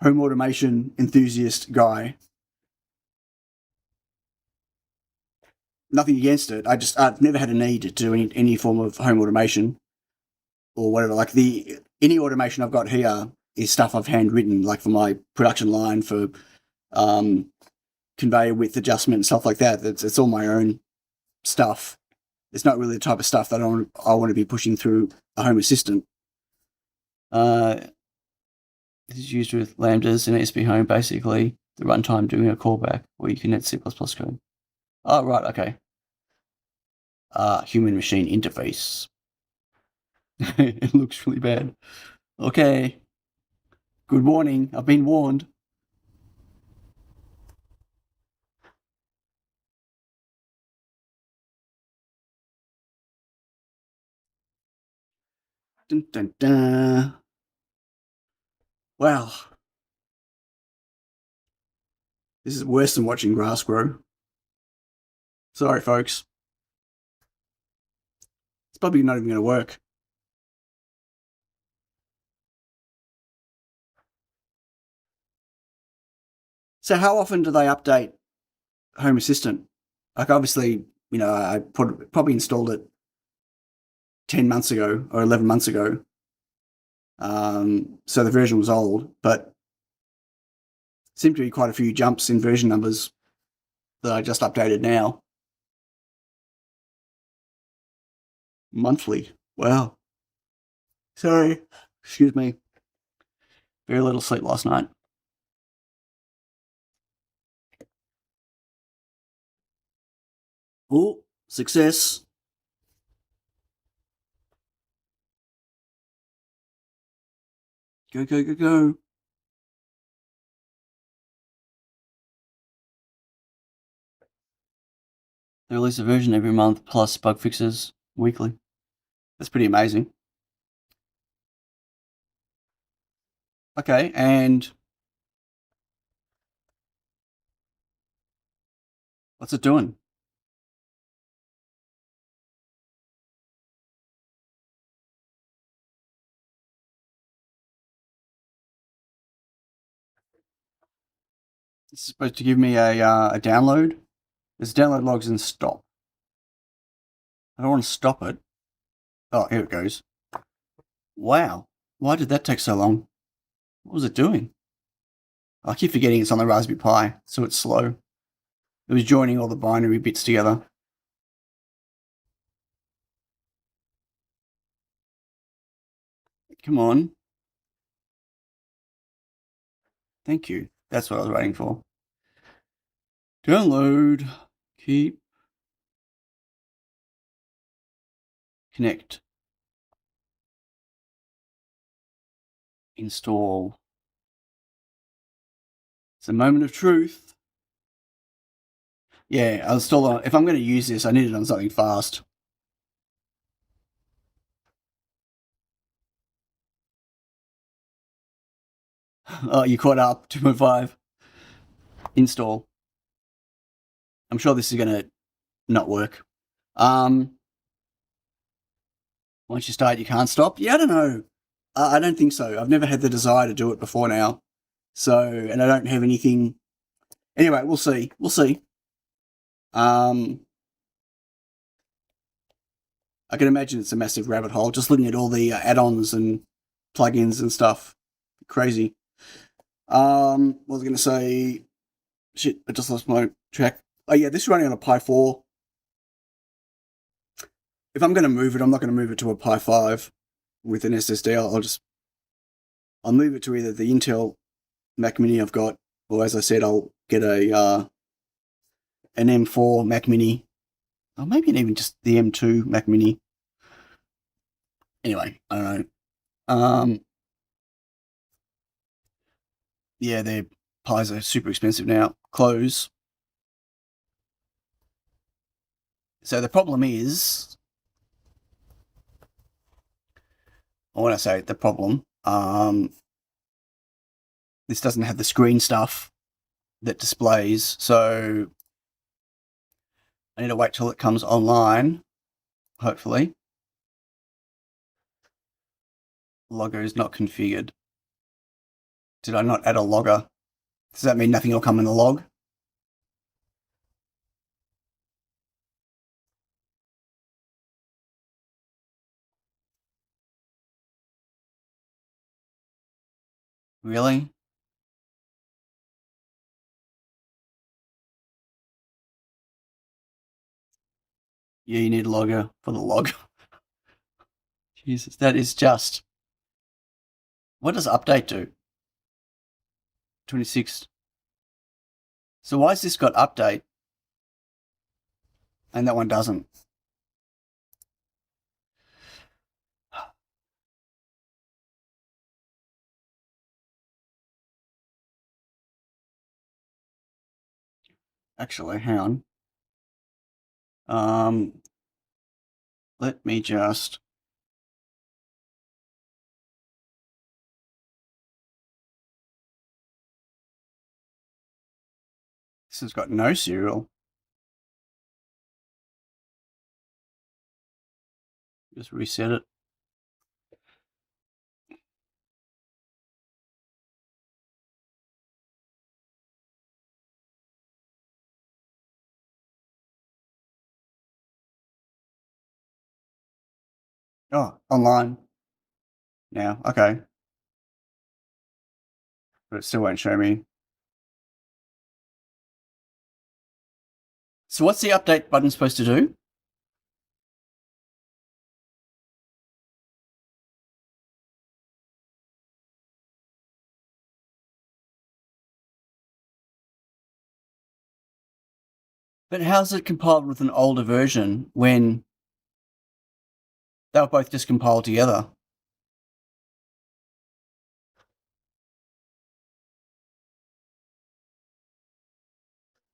home automation enthusiast guy. Nothing against it. I've never had a need to do any form of home automation or whatever. Like any automation I've got here is stuff I've handwritten, like for my production line, for conveyor width adjustment and stuff like that. It's all my own stuff. It's not really the type of stuff that I want to be pushing through a Home Assistant. This is used with lambdas and SP Home, basically the runtime doing a callback where you can add C++ code. Oh, right, okay. Human machine interface. It looks really bad. Okay. Good warning. I've been warned. Dun, dun, dun. Wow. This is worse than watching grass grow. Sorry, folks. It's probably not even going to work. So how often do they update Home Assistant? Like, obviously, I probably installed it 10 months ago or 11 months ago. So the version was old, but seemed to be quite a few jumps in version numbers that I just updated now. Monthly. Wow. Sorry. Excuse me. Very little sleep last night. Oh, success. Go, go, go, go. They release a version every month, plus bug fixes weekly. That's pretty amazing. Okay, and what's it doing? It's supposed to give me a download. There's download logs and stop. I don't want to stop it. Oh, here it goes. Wow. Why did that take so long? What was it doing? I keep forgetting it's on the Raspberry Pi, so it's slow. It was joining all the binary bits together. Come on. Thank you. That's what I was waiting for. Download. Keep. Connect. Install. It's a moment of truth. Yeah, I'll install on. If I'm going to use this, I need it on something fast. Oh, you caught up. 2.5. Install. I'm sure this is going to not work. Once you start, you can't stop. Yeah, I don't know. I don't think so. I've never had the desire to do it before now. So, and I don't have anything. Anyway, we'll see. We'll see. I can imagine it's a massive rabbit hole. Just looking at all the add-ons and plugins and stuff. Crazy. What was I going to say? Shit, I just lost my track. Oh yeah, this is running on a Pi 4. If I'm going to move it, I'm not going to move it to a Pi 5 with an SSD. I'll move it to either the Intel Mac Mini I've got, or as I said, I'll get an M4 Mac Mini, or maybe even just the M2 Mac Mini. Anyway, I don't know. Yeah, their Pis are super expensive now. Close. So the problem is, or when I say the problem, this doesn't have the screen stuff that displays, so I need to wait till it comes online, hopefully. Logger is not configured. Did I not add a logger? Does that mean nothing will come in the log? Really? Yeah, you need a logger for the log. Jesus, that is just... What does update do? 26. So why has this got update and that one doesn't? Actually, hang on. Let me just... This has got no serial. Just reset it. Oh, online. Now, okay. But it still won't show me. So what's the update button supposed to do? But how's it compiled with an older version when they were both just compiled together?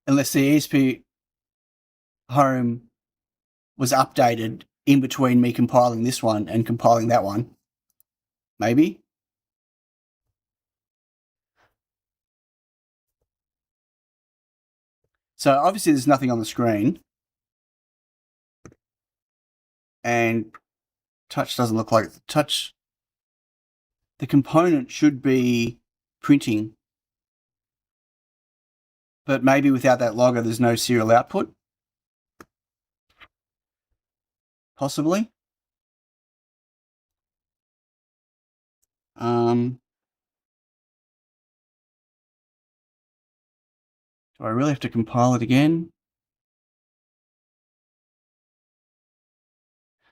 Unless the ESP home was updated in between me compiling this one and compiling that one. Maybe? So obviously there's nothing on the screen. And touch doesn't look like touch. The component should be printing. But maybe without that logger, there's no serial output. Possibly. Do I really have to compile it again?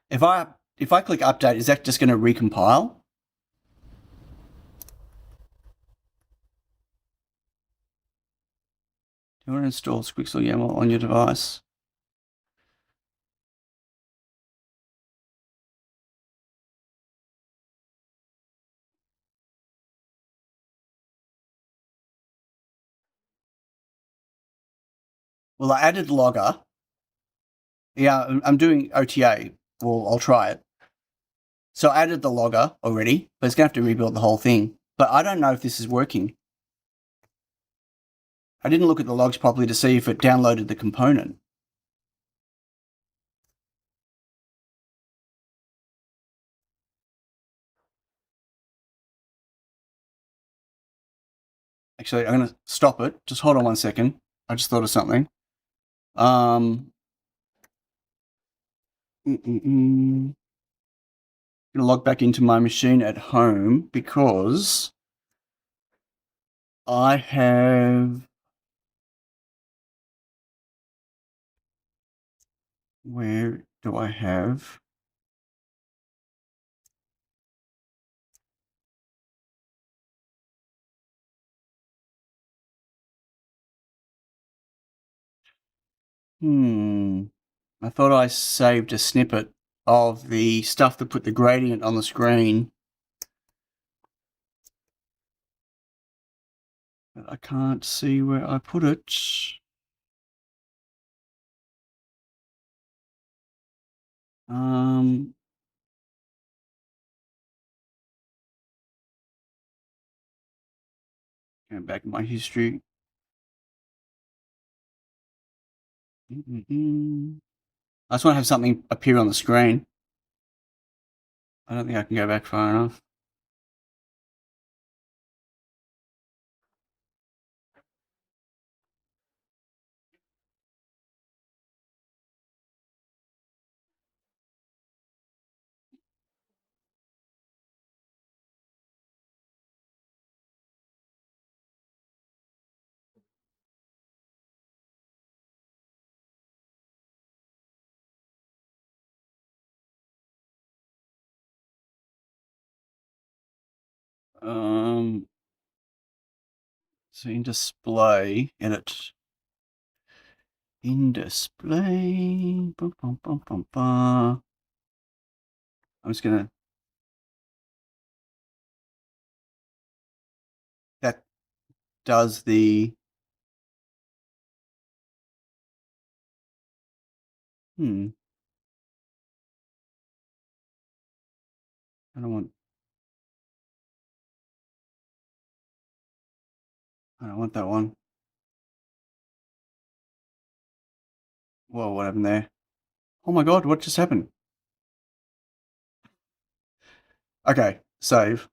If I click update, is that just going to recompile? Do you want to install SQUiXL YAML on your device? Well, I added logger. Yeah, I'm doing OTA. Well, I'll try it. So I added the logger already, but it's going to have to rebuild the whole thing. But I don't know if this is working. I didn't look at the logs properly to see if it downloaded the component. Actually, I'm going to stop it. Just hold on 1 second. I just thought of something. I'm going to log back into my machine at home because I have... Where do I have... I thought I saved a snippet of the stuff that put the gradient on the screen. But I can't see where I put it. Going back in my history. I just want to have something appear on the screen. I don't think I can go back far enough. So in display, edit. In display. I'm just gonna... That does the... I don't want... I don't want that one. Whoa, what happened there? Oh my god, what just happened? Okay, save.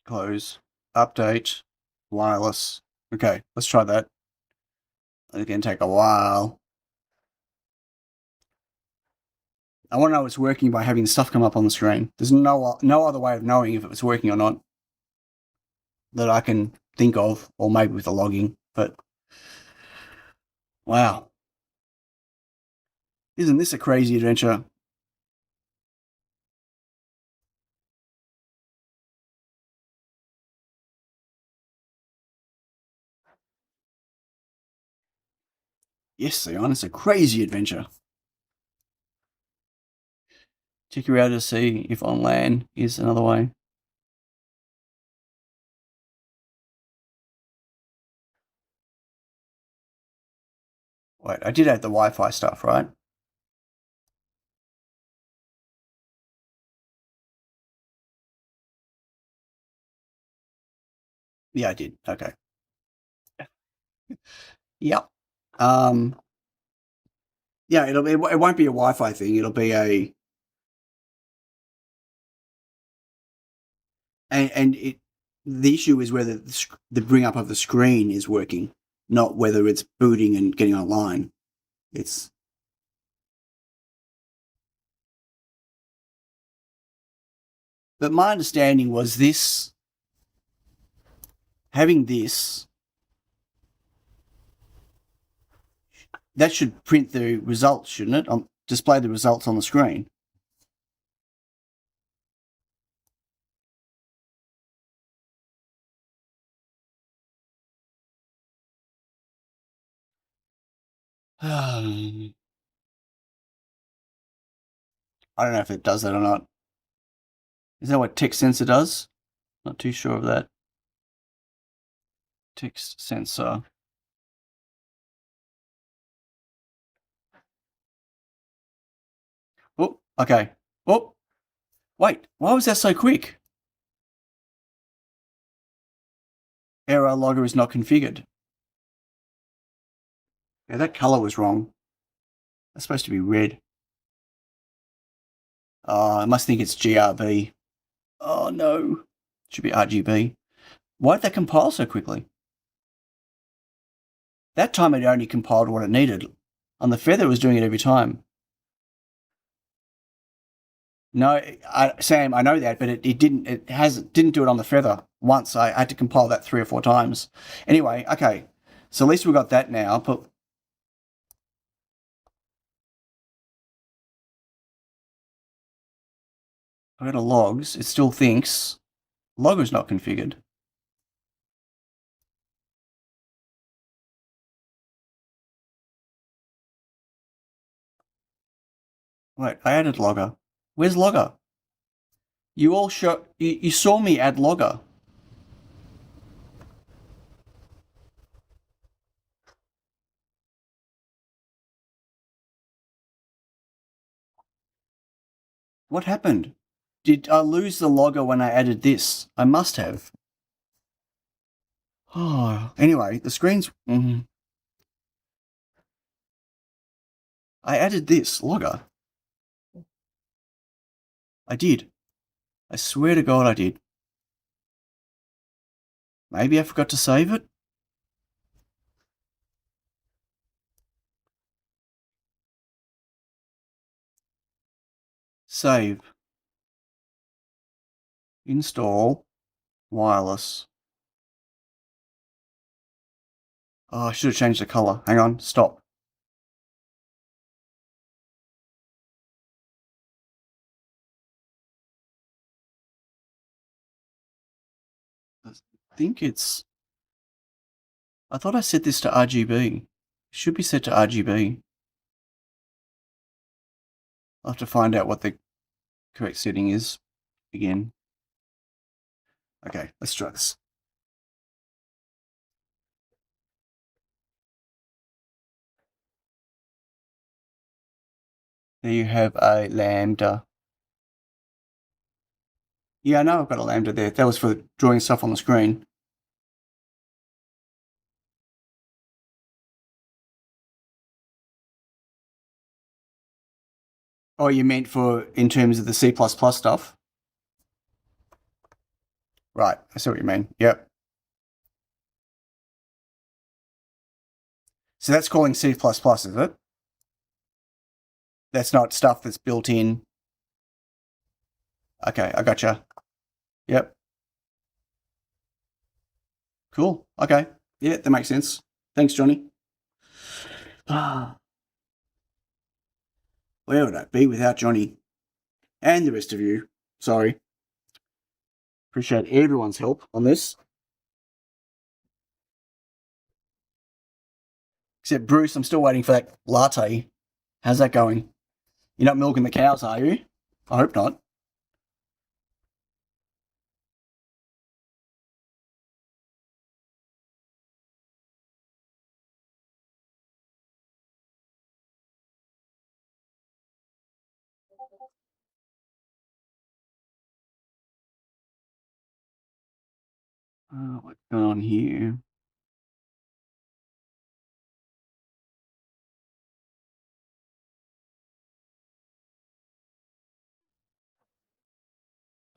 Close. Update. Wireless. Okay, let's try that. It's going to take a while. I want to know it's working by having stuff come up on the screen. There's no other way of knowing if it's working or not that I can think of, or maybe with the logging, but wow. Isn't this a crazy adventure? Yes, Leon, it's a crazy adventure. Check your router to see if on LAN is another way. Wait, I did add the Wi-Fi stuff, right? Yeah, I did. Okay. Yep. Yeah, it won't be a Wi-Fi thing. It'll be a... And it... The issue is whether the bring up of the screen is working, not whether it's booting and getting online. It's... But my understanding was this... Having this... That should print the results, shouldn't it? Display the results on the screen. I don't know if it does that or not. Is that what text sensor does? Not too sure of that. Text sensor. Okay. Oh, wait. Why was that so quick? Error logger is not configured. Yeah, that color was wrong. That's supposed to be red. I must think it's GRB. Oh no. Should be RGB. Why did that compile so quickly? That time it only compiled what it needed. On the Feather, it was doing it every time. No, Sam, I know that, but it didn't. Didn't do it on the Feather once. I had to compile that 3 or 4 times. Anyway, okay. So at least we got that now. But I go to logs. It still thinks logger's not configured. Wait, I added logger. Where's logger? You all you saw me add logger. What happened? Did I lose the logger when I added this? I must have. Oh, anyway, the screen's. I added this logger. I did. I swear to God I did. Maybe I forgot to save it? Save. Install. Wireless. Oh, I should have changed the color. Hang on, stop. I think it's. I thought I set this to RGB. It should be set to RGB. I'll have to find out what the correct setting is again. Okay, let's try this. There you have a lambda. Yeah, I know I've got a lambda there. That was for drawing stuff on the screen. Oh, you meant for in terms of the C++ stuff? Right, I see what you mean. Yep. So that's calling C++, is it? That's not stuff that's built in. Okay, I gotcha. Yep. Cool. Okay. Yeah, that makes sense. Thanks, Johnny. Where would I be without Johnny? And the rest of you. Sorry. Appreciate everyone's help on this. Except Bruce, I'm still waiting for that latte. How's that going? You're not milking the cows, are you? I hope not. What's going on here?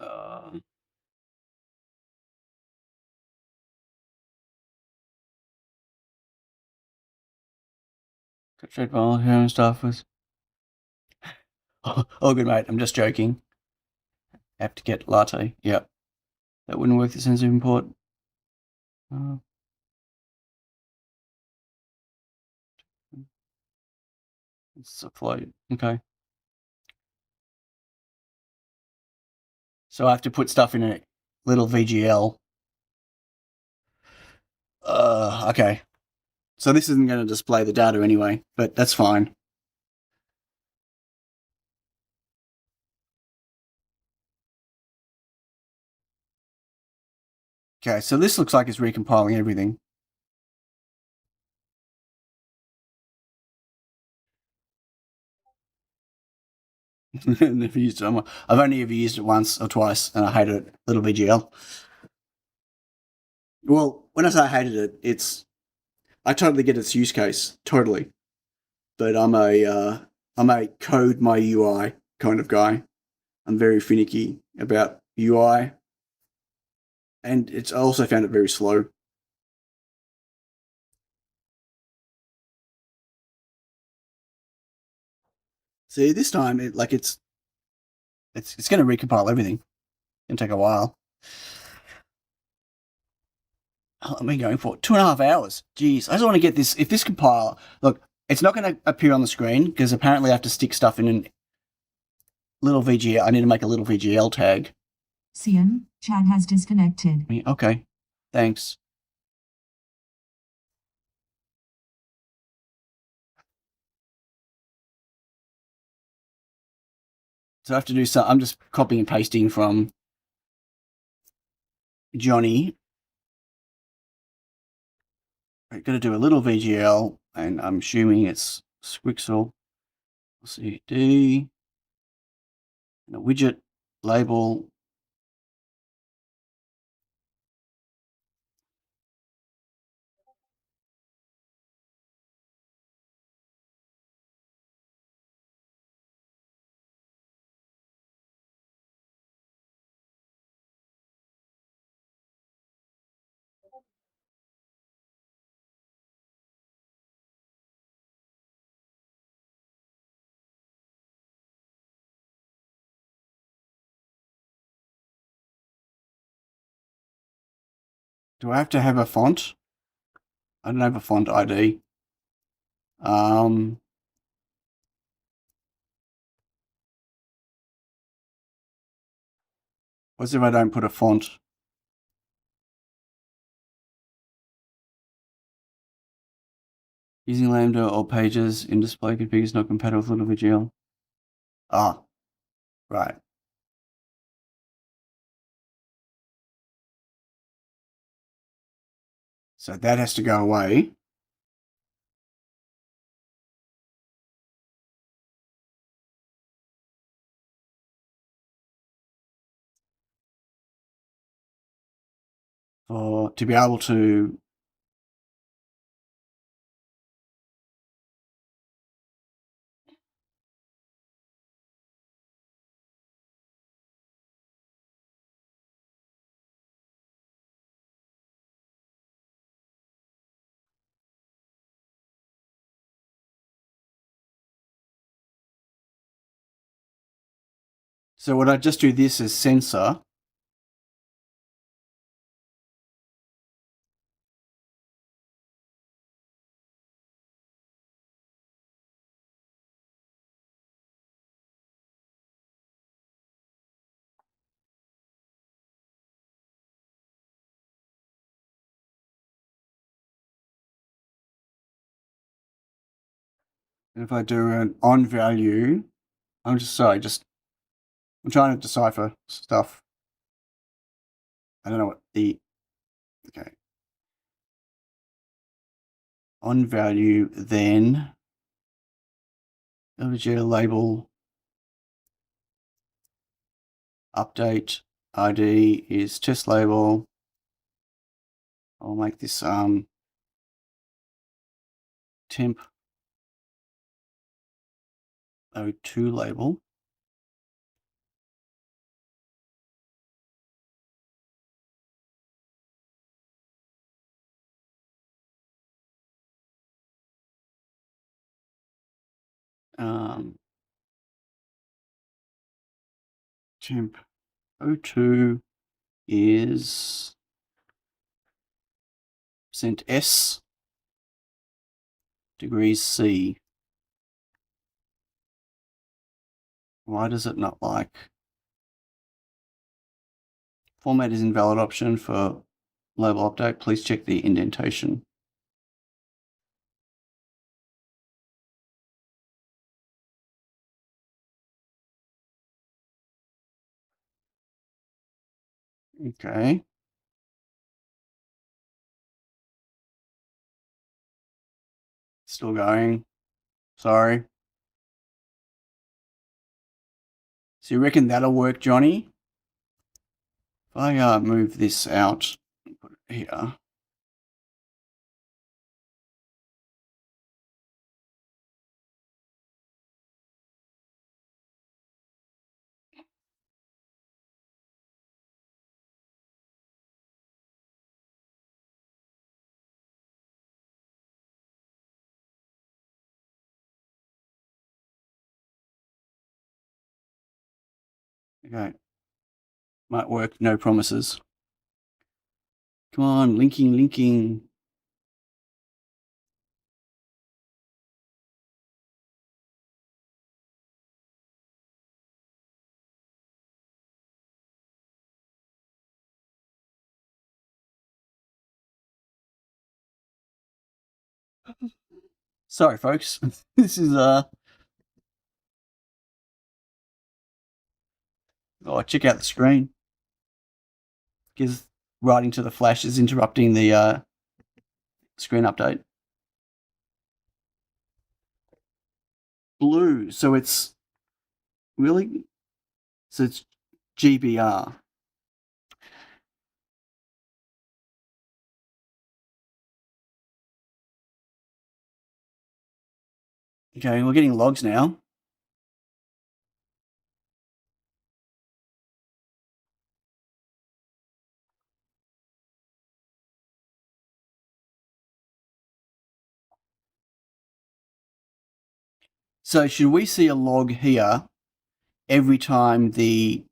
Uh, Got trade ball here and stuff with. Oh, good mate. I'm just joking. Have to get latte. Yep. That wouldn't work the sensitive import. It's a float. Okay. So I have to put stuff in a little VGL. Okay. So this isn't going to display the data anyway, but that's fine. Okay, so this looks like it's recompiling everything. Never used it. I've only ever used it once or twice, and I hated it. Little VGL. Well, when I say I hated it, I totally get its use case, totally. But I'm a code my UI kind of guy. I'm very finicky about UI, and I also found it very slow. See, this time it's going to recompile everything. It's going to take a while. How long am I going for? 2.5 hours. Jeez, I just want to get this. If this compiler, look, it's not going to appear on the screen because apparently I have to stick stuff in a little VGL. I need to make a little VGL tag. Cian, chat has disconnected. Okay, thanks. So I have to do some. I'm just copying and pasting from Johnny. I'm going to do a little VGL, and I'm assuming it's SQUIXL. CD and a widget label. Do I have to have a font? I don't have a font ID. What's if I don't put a font? Using Lambda or pages in display config is not compatible with little VGL. Ah, right. So that has to go away. To be able to so would I just do this as sensor? And if I do an on value, I'm trying to decipher stuff. I don't know what okay. On value, then LVGL label update ID is test label. I'll make this temp 02 label. Temp 02 is %S degrees C. Why does it not like? Format is invalid option for label update. Please check the indentation. Okay. Still going. Sorry. So you reckon that'll work, Johnny? If I move this out and put it here. Okay. Might work, no promises. Come on, linking. Sorry, folks. This is oh, check out the screen. Because writing to the flash is interrupting the screen update. Blue, so it's really, so it's GBR. Okay, we're getting logs now. So should we see a log here every time the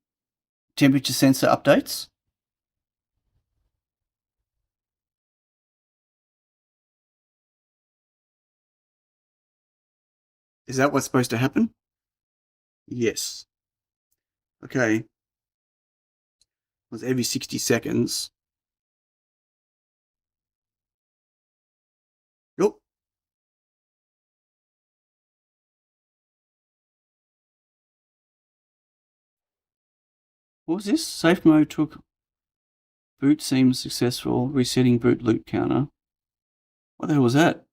temperature sensor updates? Is that what's supposed to happen? Yes. Okay. It was every 60 seconds. Nope. What was this? Safe mode took boot seems successful. Resetting boot loop counter. What the hell was that?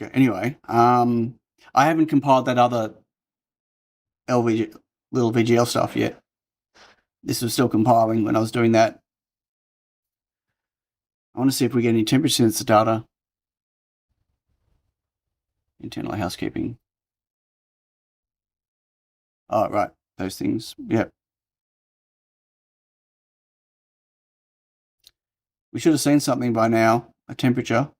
Okay, anyway, I haven't compiled that other LVG, little VGL stuff yet. This was still compiling when I was doing that. I want to see if we get any temperature sensor data. Internal housekeeping. Oh, right. Those things. Yep. We should have seen something by now. A temperature.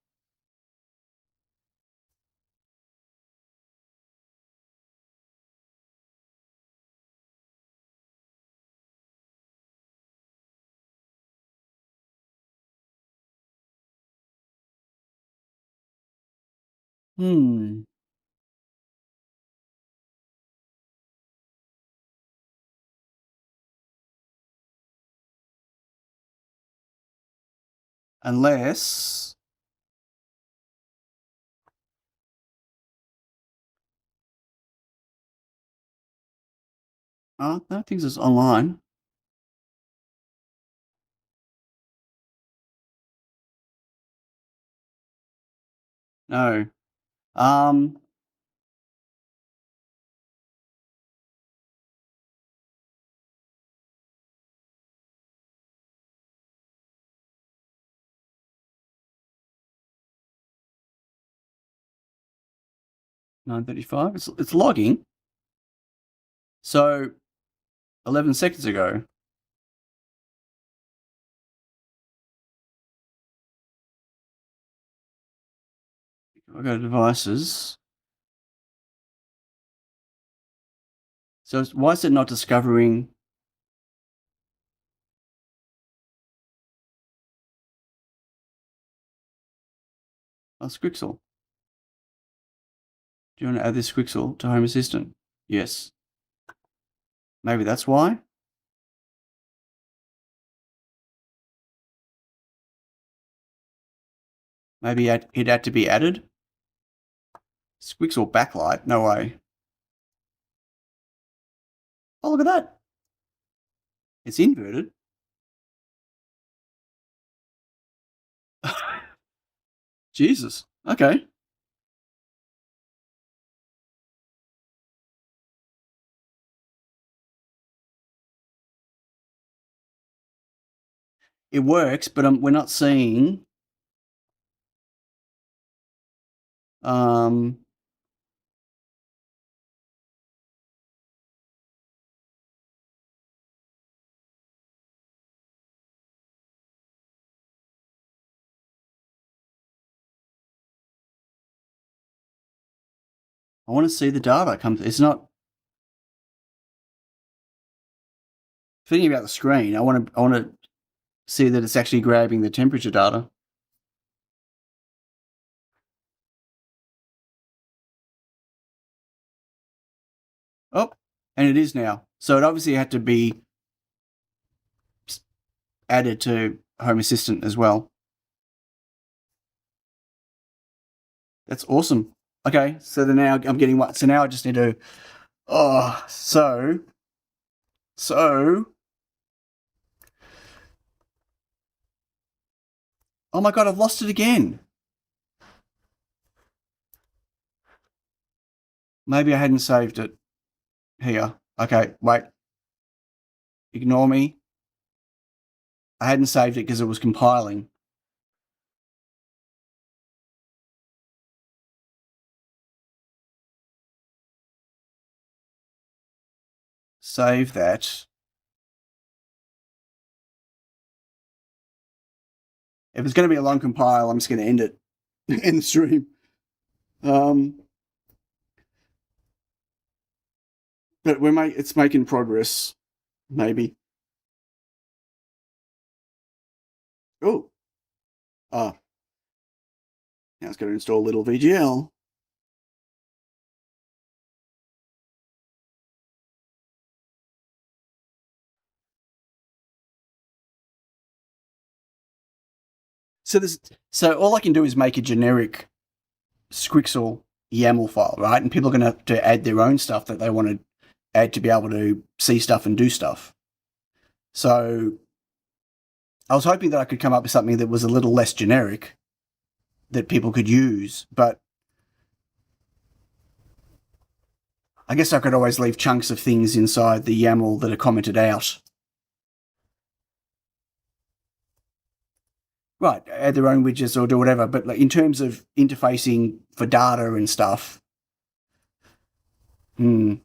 Unless... Oh, I don't think it's online. No. 9:35. It's logging. So 11 seconds ago. I go to devices. So why is it not discovering? Oh, SQUIXL. Do you want to add this SQUIXL to Home Assistant? Yes. Maybe that's why. Maybe it had to be added. SQUIXL backlight? No way. Oh, look at that. It's inverted. Jesus. Okay. It works, but we're not seeing. I want to see the data come. It's not thinking about the screen. I want to see that it's actually grabbing the temperature data. Oh, and it is now. So it obviously had to be added to Home Assistant as well. That's awesome. Okay, so then now I'm getting what? So now I just need to. Oh, so. Oh my god, I've lost it again. Maybe I hadn't saved it here. Okay, wait. Ignore me. I hadn't saved it because it was compiling. Save that. If it's going to be a long compile, I'm just going to end it in the stream. But it's making progress. Maybe. Oh. Ah. Now it's got to install little VGL. So all I can do is make a generic SQUIXL YAML file, right? And people are going to have to add their own stuff that they want to add to be able to see stuff and do stuff. So I was hoping that I could come up with something that was a little less generic that people could use, but I guess I could always leave chunks of things inside the YAML that are commented out. Right, add their own widgets or do whatever, but in terms of interfacing for data and stuff, this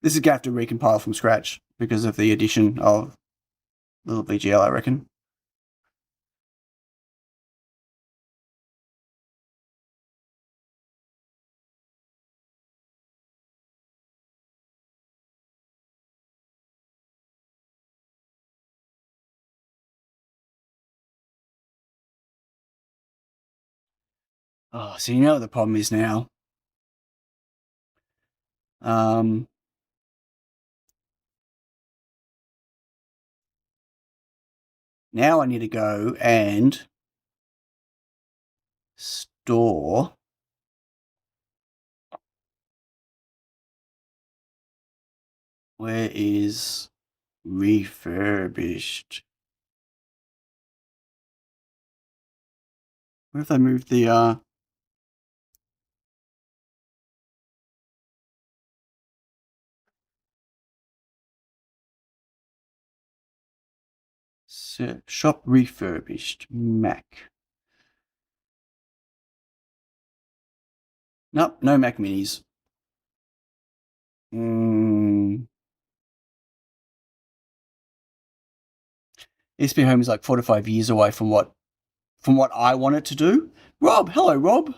is going to have to recompile from scratch because of the addition of little VGL, I reckon. Oh, so you know what the problem is now. Now I need to go and store where is refurbished. Where have they moved the shop refurbished Mac? Nope, no Mac Minis. SP Home is like 4 to 5 years away from what I want it to do. Rob, hello, Rob.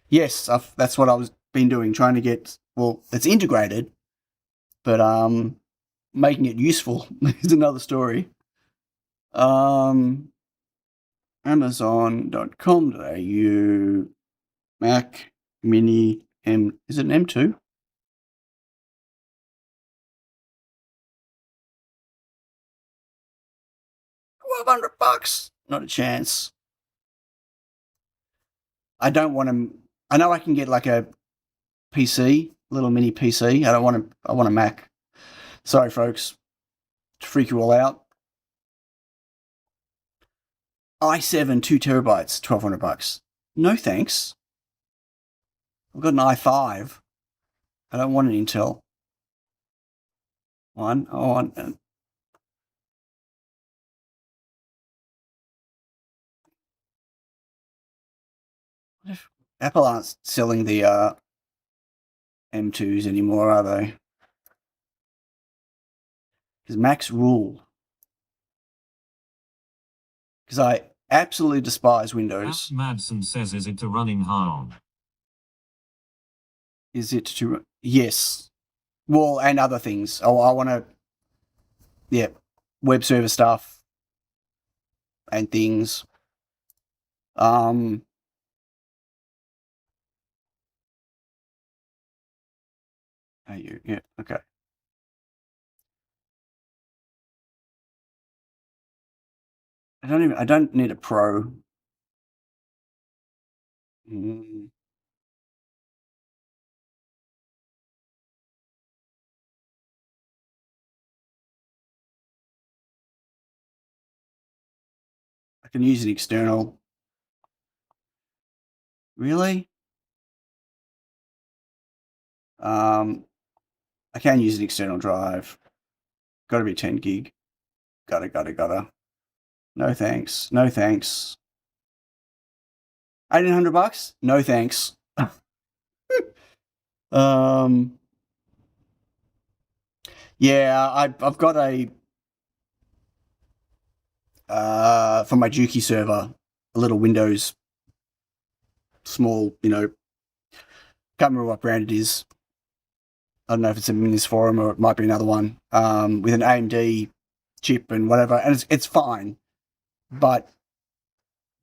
Yes, that's what I was been doing, trying to get. Well, it's integrated, but making it useful is another story. Amazon.com.au Mac Mini M. Is it an M2? $1,200. Not a chance. I don't want to. I know I can get like a PC, little mini PC. I want a Mac. Sorry, folks. freak you all out. i7 2 terabytes, $1,200. No thanks. I've got an i5. I don't want an Intel one. I want Apple aren't selling the M2s anymore, are they? Because Macs rule. Because I absolutely despise Windows. Madsen says, is it a running hard? Is it to... Yes. Well, and other things. Oh, I want to... Yeah. Web server stuff. And things. Yeah, okay. I don't need a Pro. I can use an external. Really? I can use an external drive. Gotta be 10 gig. Gotta. No thanks. No thanks. $1,800? No thanks. Yeah, I've got a for my Juki server, a little Windows small, can't remember what brand it is. I don't know if it's in this forum or it might be another one, with an AMD chip and whatever, and it's fine, but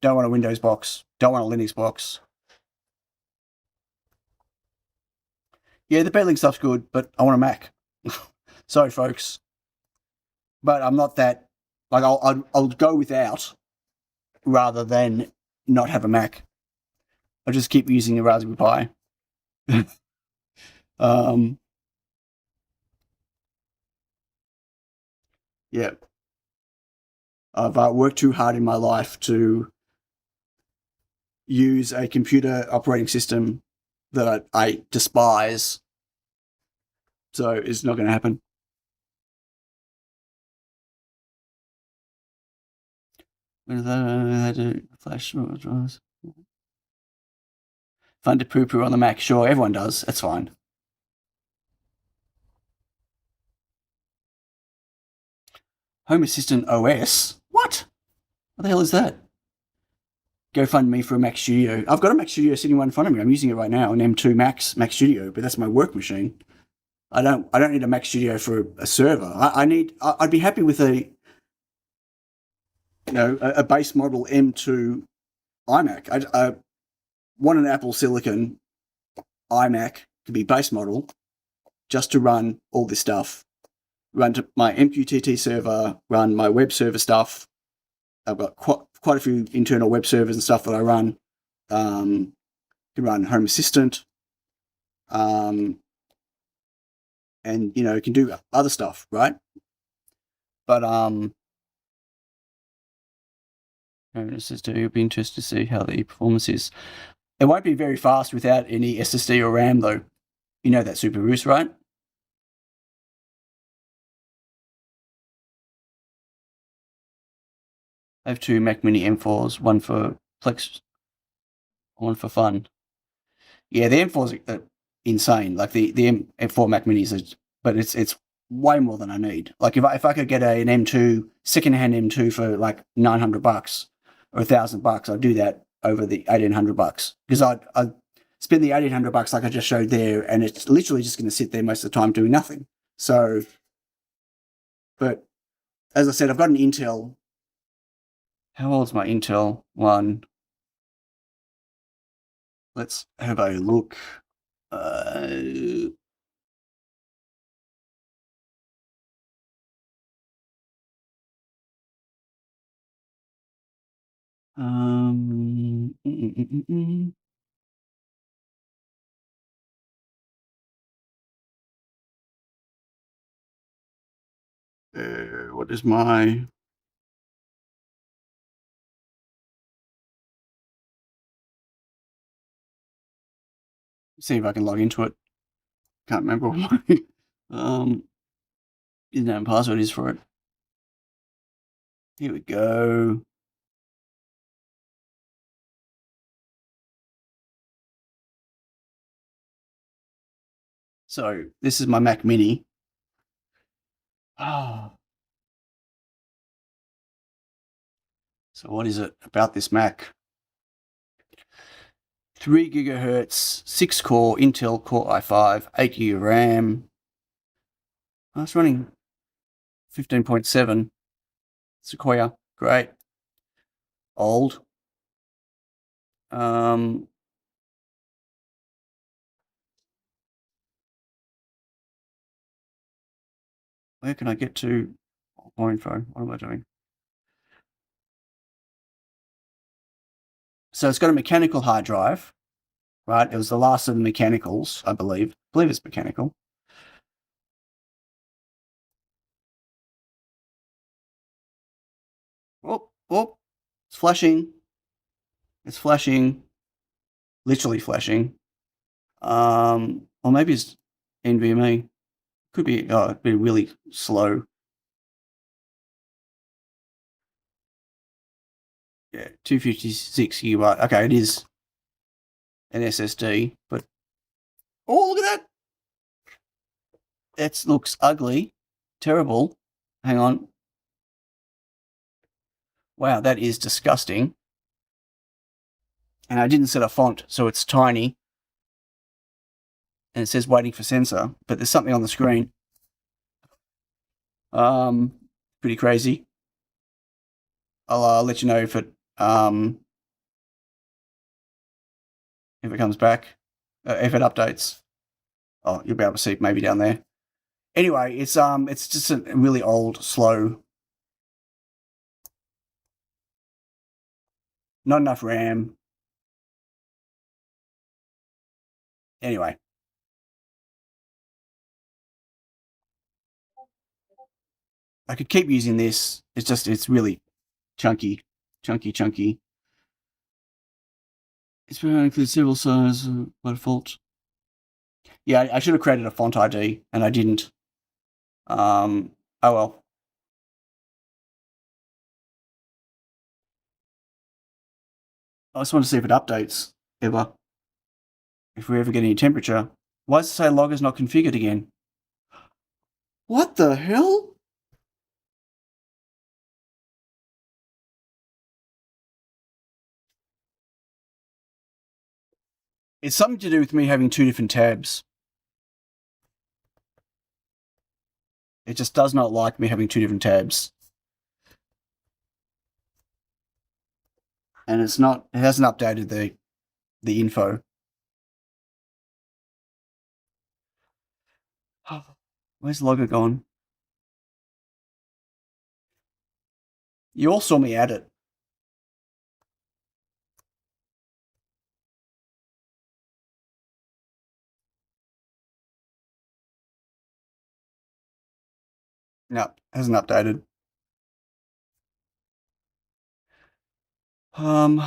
don't want a Windows box, don't want a Linux box. Yeah, the Betlink stuff's good, but I want a Mac. Sorry, folks, but I'm not that. Like, I'll go without rather than not have a Mac. I'll just keep using a Raspberry Pi. Yeah. I've worked too hard in my life to use a computer operating system that I despise. So it's not going to happen. What is that? Do flash drives. Fun to poo-poo on the Mac. Sure, everyone does. That's fine. Home Assistant OS? What the hell is that? GoFundMe for a Mac Studio. I've got a Mac Studio sitting right in front of me. I'm using it right now, an M2 Mac Studio, but that's my work machine. I don't need a Mac Studio for a server. I'd be happy with a base model M2 iMac. I want an Apple Silicon iMac to be base model, just to run all this stuff. Run to my MQTT server, run my web server stuff. I've got quite a few internal web servers and stuff that I run. Can run Home Assistant, and can do other stuff, right? But it'll be interesting to see how the performance is. It won't be very fast without any SSD or RAM, though. You know that, Super Bruce, right? I have two Mac Mini M4s, one for Plex, one for fun. Yeah, the M4s are insane. Like the M4 Mac Minis, but it's way more than I need. Like if I could get an M2 secondhand M2 for like $900 or $1,000, I'd do that over the $1,800 because I'd spend the $1,800 like I just showed there, and it's literally just going to sit there most of the time doing nothing. So, but as I said, I've got an Intel. How old's my Intel one? Let's have a look. What is my... See if I can log into it. Can't remember what my username and password is for it. Here we go. So this is my Mac Mini. Oh. So what is it about this Mac? 3 gigahertz, 6 core Intel Core i5, 8 GB RAM. Oh, it's running 15.7. SQUIXL, great. Old. Where can I get to? More info. What am I doing? So it's got a mechanical hard drive, right? It was the last of the mechanicals, I believe. I believe it's mechanical. Oh, it's flashing. It's flashing. Literally flashing. Or maybe it's NVMe. Could be, it'd be really slow. Yeah, 256 gigabyte. Okay, it is an SSD, but oh, look at that! That looks ugly, terrible. Hang on. Wow, that is disgusting. And I didn't set a font, so it's tiny. And it says waiting for sensor, but there's something on the screen. Pretty crazy. I'll let you know if it comes back, if it updates. Oh, you'll be able to see it maybe down there. Anyway, it's just a really old, slow. Not enough RAM. Anyway. I could keep using this. It's really chunky. It's going to include several size by default. Yeah, I should have created a font ID, and I didn't. Oh well. I just want to see if it updates ever. If we ever get any temperature. Why does it say log is not configured again? What the hell? It's something to do with me having 2 different tabs. It just does not like me having 2 different tabs. And it hasn't updated the info. Where's logger gone? You all saw me add it. No, hasn't updated. I'm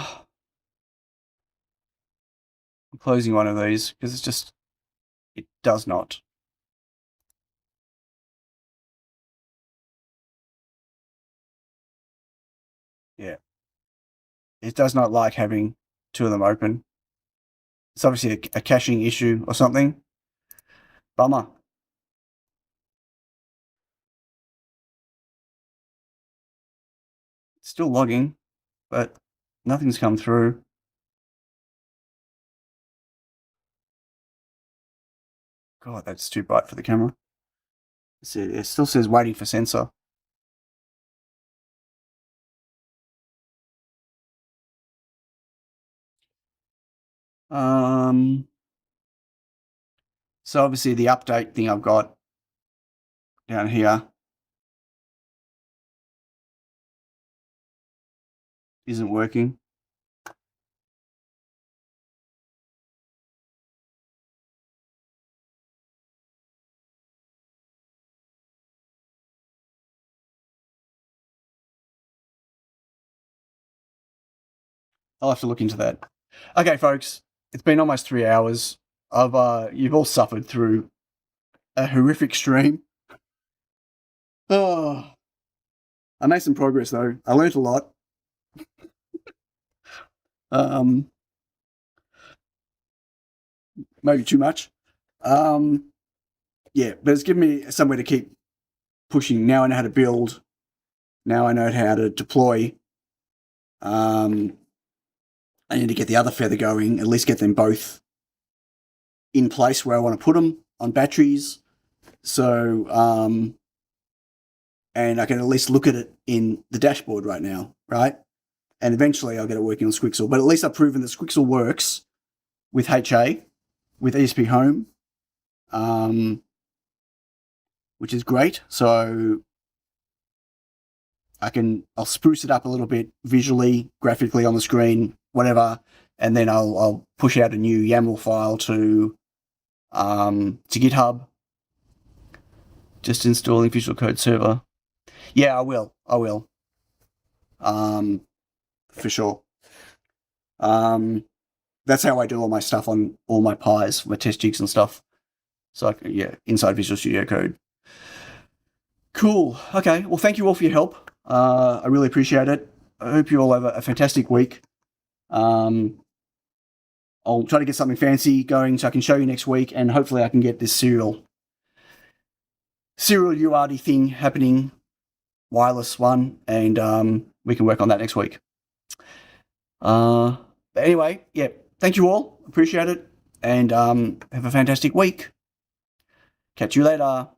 closing one of these because it does not. Yeah. It does not like having 2 of them open. It's obviously a caching issue or something. Bummer. It's still logging, but nothing's come through. God, that's too bright for the camera. It still says waiting for sensor. So obviously the update thing I've got down here isn't working. I'll have to look into that. Okay, folks, it's been almost 3 hours. You've all suffered through a horrific stream. Oh, I made some progress though. I learnt a lot. Maybe too much. Yeah, but it's given me somewhere to keep pushing. Now I know how to build. Now I know how to deploy. I need to get the other feather going, at least get them both in place where I want to put them on batteries. So, and I can at least look at it in the dashboard right now, right? And eventually I'll get it working on SQUiXL. But at least I've proven that SQUiXL works with HA, with ESP Home, which is great. So I'll spruce it up a little bit visually, graphically on the screen, whatever, and then I'll push out a new YAML file to GitHub. Just installing Visual Code Server. Yeah, I will. For sure. That's how I do all my stuff on all my Pis, my test jigs and stuff. So inside Visual Studio Code. Cool. Okay. Well, thank you all for your help. I really appreciate it. I hope you all have a fantastic week. I'll try to get something fancy going so I can show you next week, and hopefully I can get this serial UART thing happening, wireless one, and we can work on that next week. But anyway, yeah, thank you all. Appreciate it, and have a fantastic week. Catch you later.